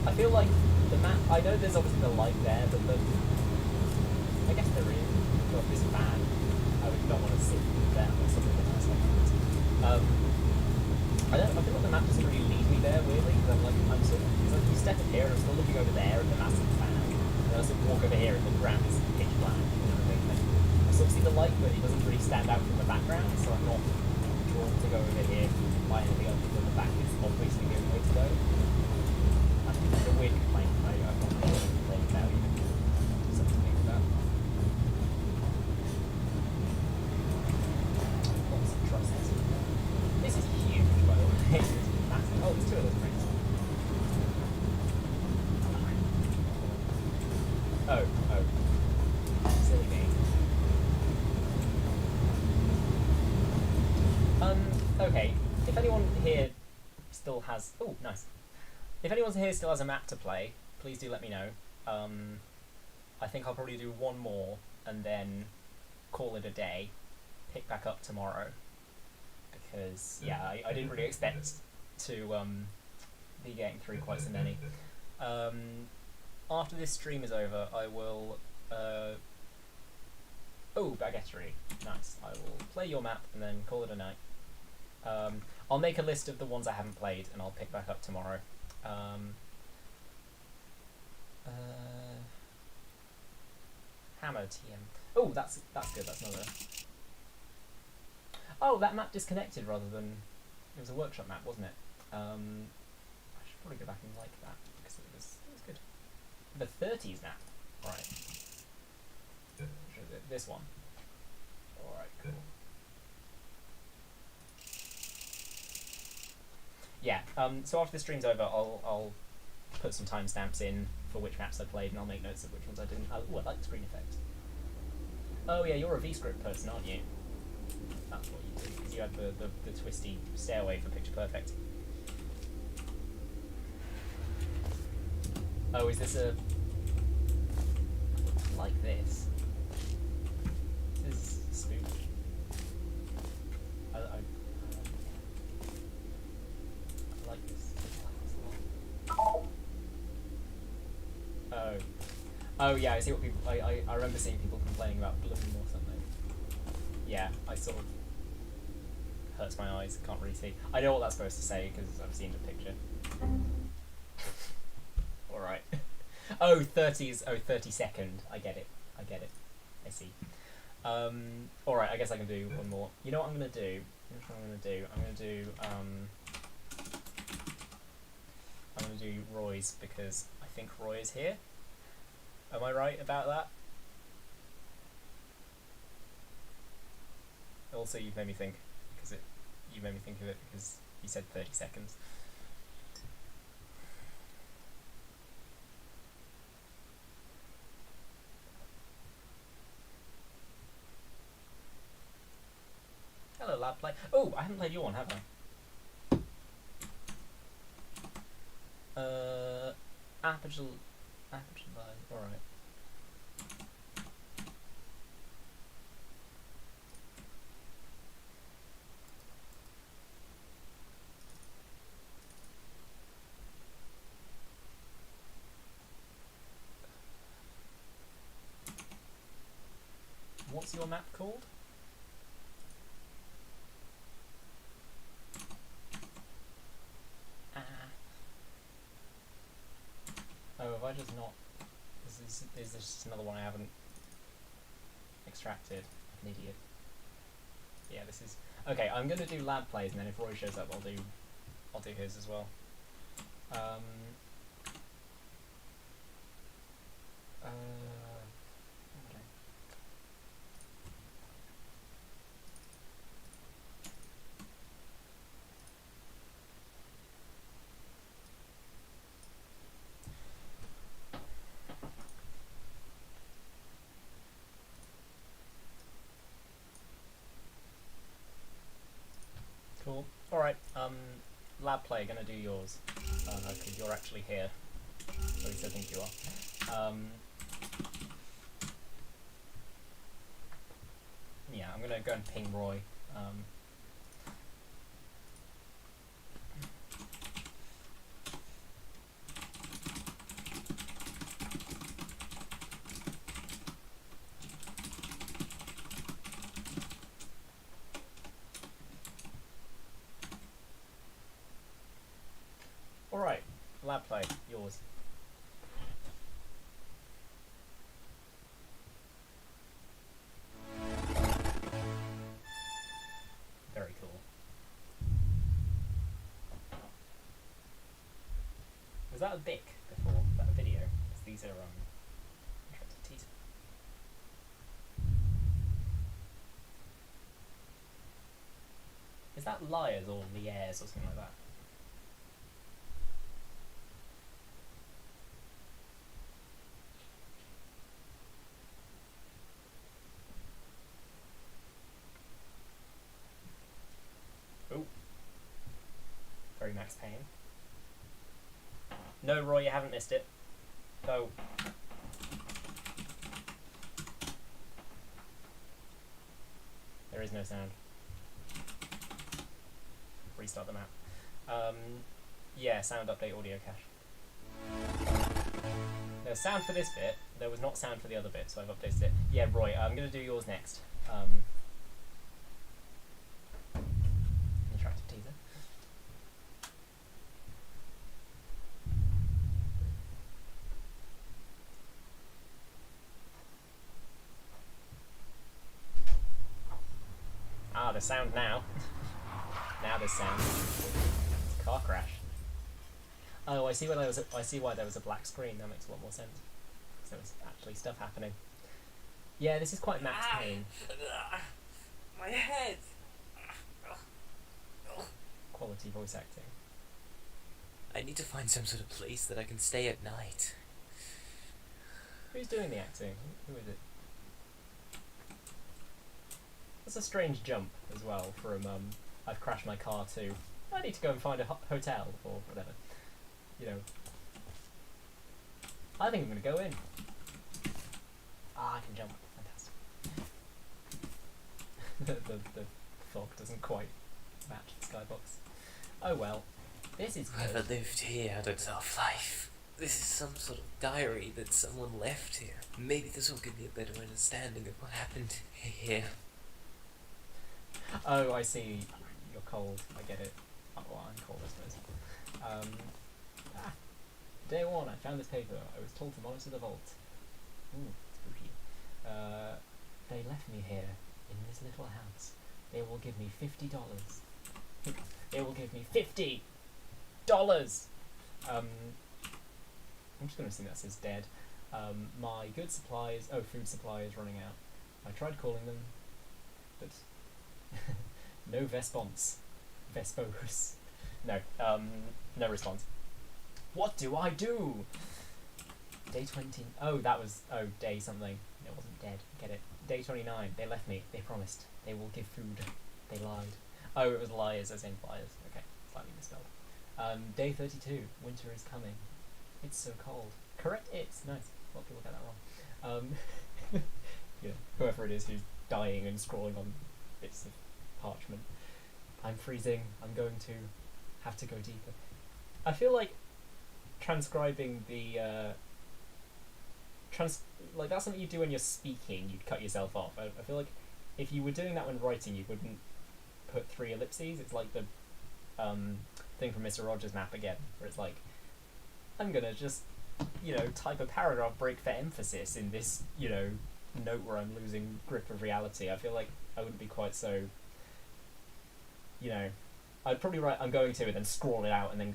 I feel like the map, I know there's obviously the light there, but I guess there is. Well, this fan, I would not want to sit there or something nice like that. I feel like the map doesn't really lead me there weirdly, because I'm sort of, because you step up here and I'm still looking over there at the massive fan, and I sort of walk over here and the ground is pitch black, you know what I mean? I sort of see the light, but it doesn't really stand out from the background, so I'm not drawn to go over here by anything other than the back is obviously the only way to go. I think it's a weird complaint. I'm not really complaining about even something to think about. Lots of trusses. This is huge, by the way. This is massive. Oh, there's two of those rings. Oh. Silly me. Okay. If anyone here still has... Oh, nice. If anyone here still has a map to play, please do let me know. I think I'll probably do one more and then call it a day. Pick back up tomorrow. Because, yeah, I didn't really expect to be getting through quite so many. After this stream is over, I will... oh, Baguettery. Nice. I will play your map and then call it a night. I'll make a list of the ones I haven't played and I'll pick back up tomorrow. Hammer TM. Oh, that's good. That's another... Oh, that map disconnected rather than... It was a workshop map, wasn't it? I should probably go back and like that because it was good. The 30s map. Alright. This one. Alright, cool. Yeah, so after the stream's over, I'll put some timestamps in for which maps I played, and I'll make notes of which ones I didn't. Oh, I like the screen effect. Oh yeah, you're a VScript person, aren't you? That's what you do, because you have the twisty stairway for Picture Perfect. Oh, is this a... like this? This is spooky. I like this. Oh yeah, I see what people... I remember seeing people complaining about bloom or something. Yeah, I sort of... hurts my eyes, can't really see. I know what that's supposed to say, because I've seen the picture. Alright. Oh, 30 second. I get it. I see. Alright, I guess I can do one more. You know what I'm going to do? I'm going to do Roy's, because I think Roy is here. Am I right about that? Also, you've made me think, because you made me think of it because you said 30 seconds. Hello, lab play. Oh, I haven't played your one, have I? Aperture line. All right. what's your map called? Oh, have I just not... Is this just another one I haven't extracted? An idiot. Yeah, this is... Okay, I'm going to do lab plays, and then if Roy shows up, I'll do his as well. Okay. Cool. Alright, lab play, gonna do yours. Because you're actually here. At least I think you are. Yeah, I'm gonna go and ping Roy. Alright, lab play, yours. Very cool. Was that a Bic before, that video? Because these are, interactive teaser. Is that Liars or Liers or something like that? Very Max Payne. No, Roy, you haven't missed it. Go. There is no sound. Restart the map. Yeah, sound update audio cache. There's sound for this bit. There was not sound for the other bit, so I've updated it. Yeah, Roy, I'm going to do yours next. Interactive teaser. Ah, there's sound now. Now there's sound. It's a car crash. Oh, I see why there was a black screen. That makes a lot more sense. So there's actually stuff happening. Yeah, this is quite Max Payne. My head. Quality voice acting. I need to find some sort of place that I can stay at night. Who's doing the acting? Who is it? That's a strange jump as well from I've crashed my car to I need to go and find a hotel or whatever. You know. I think I'm going to go in. Ah, I can jump. Fantastic. the fog doesn't quite match the skybox. Oh well. This is good. Whoever lived here had a tough life. This is some sort of diary that someone left here. Maybe this will give me a better understanding of what happened here. Oh, I see. You're cold. I get it. Oh, well, I'm cold, I suppose. Day one, I found this paper. I was told to monitor the vault. Ooh, spooky. They left me here, in this little house. They will give me $50. They will give me $50! I'm just going to assume that says dead. My food supply is running out. I tried calling them, but no response. Vespos. No, no response. What do I do? Day 20. Oh, that was, day something. It wasn't dead. Get it. Day 29. They left me. They promised. They will give food. They lied. Oh, it was liars as in flyers. Okay, slightly misspelled. Day 32. Winter is coming. It's so cold. Correct, it's. Nice. A lot of people get that wrong. Yeah, whoever it is who's dying and scrawling on bits of parchment. I'm freezing. I'm going to have to go deeper. I feel like transcribing the like that's something you do when you're speaking. You'd cut yourself off. I feel like if you were doing that when writing, you wouldn't put 3 ellipses. It's like the thing from MrRogers map again, where it's like, I'm gonna just, type a paragraph break for emphasis in this, note where I'm losing grip of reality. I feel like I wouldn't be quite so, I'd probably write I'm going to and then scroll it out and then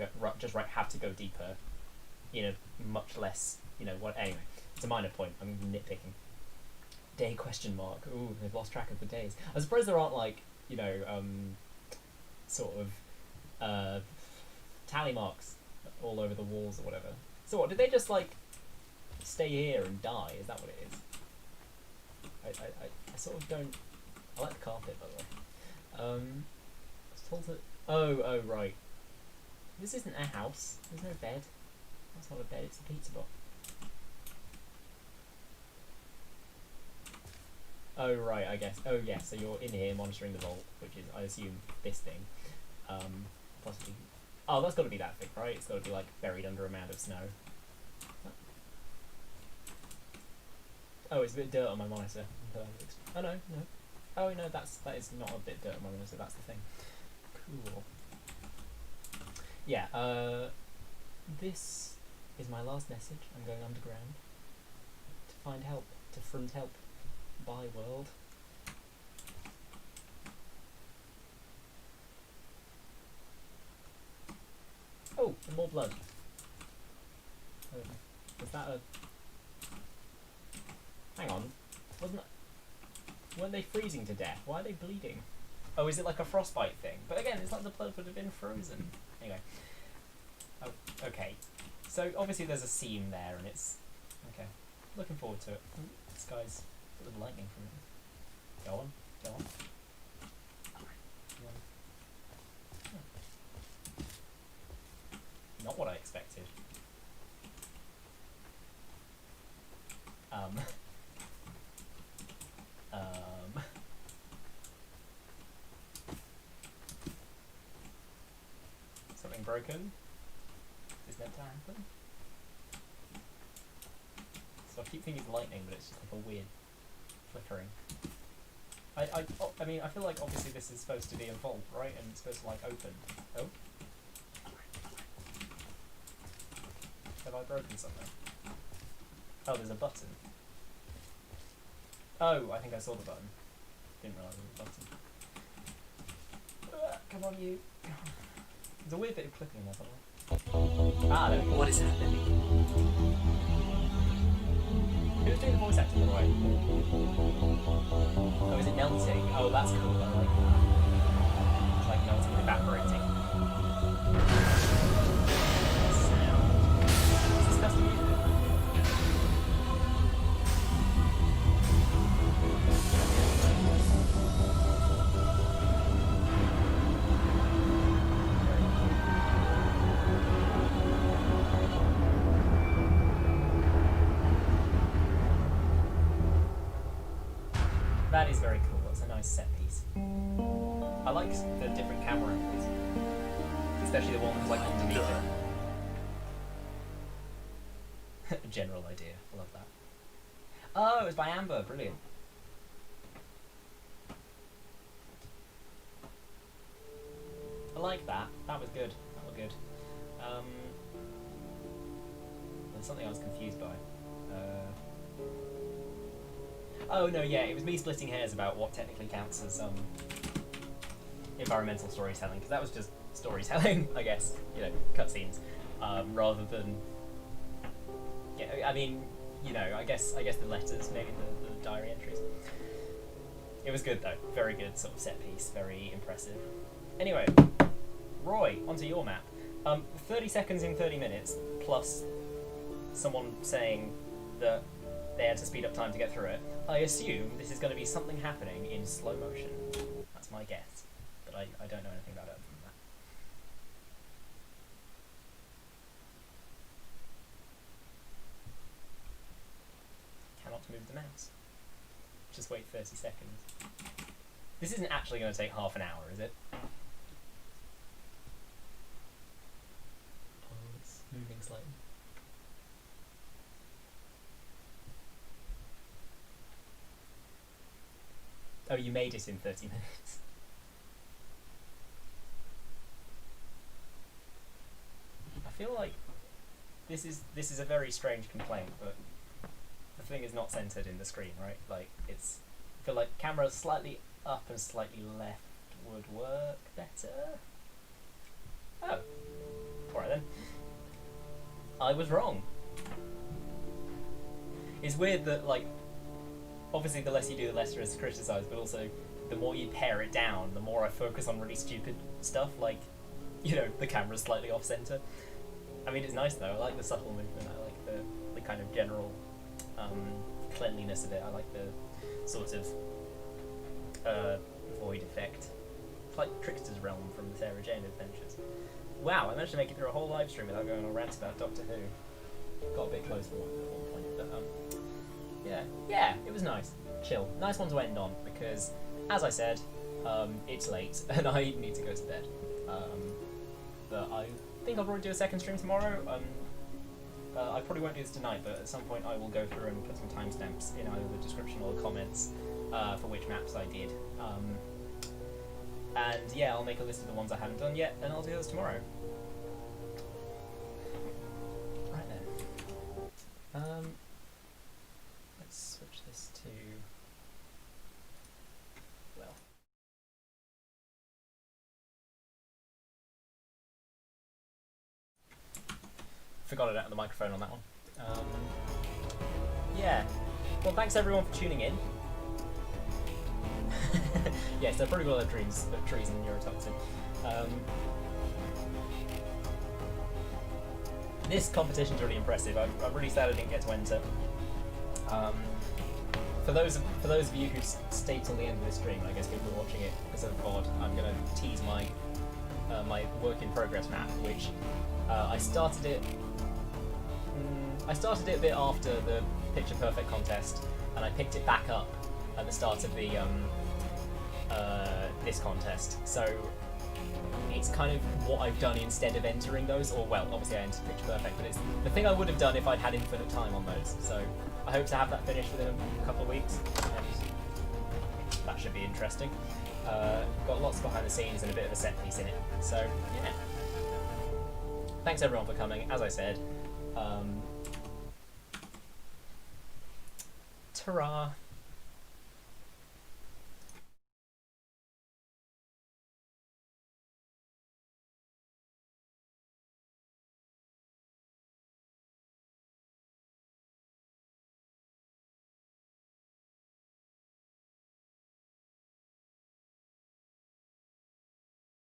have to go deeper, much less, what, anyway, it's a minor point, I'm nitpicking. Day question mark, ooh, they've lost track of the days. I'm surprised there aren't like, sort of, tally marks all over the walls or whatever. So what, did they just like stay here and die? Is that what it is? I sort of don't. I like the carpet, by the way. I was told to. Oh right. This isn't a house. There's no bed. That's not a bed. It's a pizza box. Oh right, I guess. Oh yeah. So you're in here monitoring the vault, which is, I assume, this thing. Possibly. Oh, that's got to be that thing, right? It's got to be like buried under a mound of snow. Oh, it's a bit of dirt on my monitor. Oh no. Oh no, that is not a bit of dirt on my monitor. That's the thing. Cool. Yeah. This is my last message. I'm going underground to find help. To friend help. Bye world. Oh, and more blood. Was that a... Hang on. Weren't they freezing to death? Why are they bleeding? Oh, is it like a frostbite thing? But again, it's like the blood would have been frozen. Anyway. Oh, okay. So obviously there's a seam there and it's... Okay. Looking forward to it. Ooh, this guy's a little lightning from it. Go on. Not what I expected. Something broken? Is meant to happen? So I keep thinking it's lightning, but it's just like a weird flickering. I mean, I feel like obviously this is supposed to be a vault, right? And it's supposed to like open. Oh? Have I broken something? Oh, there's a button. Oh, I think I saw the button. Didn't realise there was a button. Come on, you. There's a weird bit of clicking there, by the way. Ah, there we go. What is happening? Who's doing the voice acting, by the way? Oh, is it melting? Oh, that's cool. I like that. It's like melting and evaporating. Sound. Is this custom music? That is very cool. That's a nice set piece. I like the different camera angles, especially the one that's like underneath it. General idea. I love that. Oh, it was by Amber. Brilliant. I like that. That was good. That was good. There's something I was confused by. Oh no, yeah, it was me splitting hairs about what technically counts as environmental storytelling, because that was just storytelling, I guess, cutscenes, rather than. Yeah, I mean, I guess the letters, maybe the diary entries. It was good though, very good sort of set piece, very impressive. Anyway, Roy, onto your map. 30 seconds in 30 minutes, plus someone saying that they had to speed up time to get through it. I assume this is going to be something happening in slow motion. That's my guess, but I don't know anything about it other than that. Cannot move the mouse. Just wait 30 seconds. This isn't actually going to take half an hour, is it? Oh, it's moving slightly. you made it in 30 minutes. I feel like this is a very strange complaint, but the thing is not centered in the screen, right? Like I feel like camera slightly up and slightly left would work better. Oh, alright then. I was wrong. It's weird that, like, obviously the less you do, the less there is to criticise, but also the more you pare it down, the more I focus on really stupid stuff, like, you know, the camera's slightly off centre. I mean, it's nice though. I like the subtle movement. I like the kind of general cleanliness of it. I like the sort of void effect. It's like Trickster's Realm from the Sarah Jane Adventures. Wow, I managed to make it through a whole live stream without going on a rant about Doctor Who. Got a bit close at one point, but yeah, it was nice. Chill. Nice one to end on, because, as I said, it's late, and I need to go to bed. But I think I'll probably do a second stream tomorrow. I probably won't do this tonight, but at some point I will go through and put some timestamps in either the description or the comments for which maps I did. And yeah, I'll make a list of the ones I haven't done yet, and I'll do those tomorrow. Right then. Let's switch this to... well... forgot I don't have the microphone on that one. Yeah. Well, thanks everyone for tuning in. Yes, they're probably got their dreams of trees and neurotoxin. This competition's really impressive. I'm really sad I didn't get to enter. For those of you who stayed till the end of this stream, I guess people are watching it because of VOD, I'm going to tease my my work in progress map, which I started it a bit after the Picture Perfect contest, and I picked it back up at the start of the this contest. So it's kind of what I've done instead of entering those, or well, obviously I entered Picture Perfect, but it's the thing I would have done if I'd had infinite time on those. So I hope to have that finished within a couple of weeks, and that should be interesting. Got lots behind the scenes and a bit of a set piece in it. So yeah. Thanks everyone for coming. As I said, ta-ra.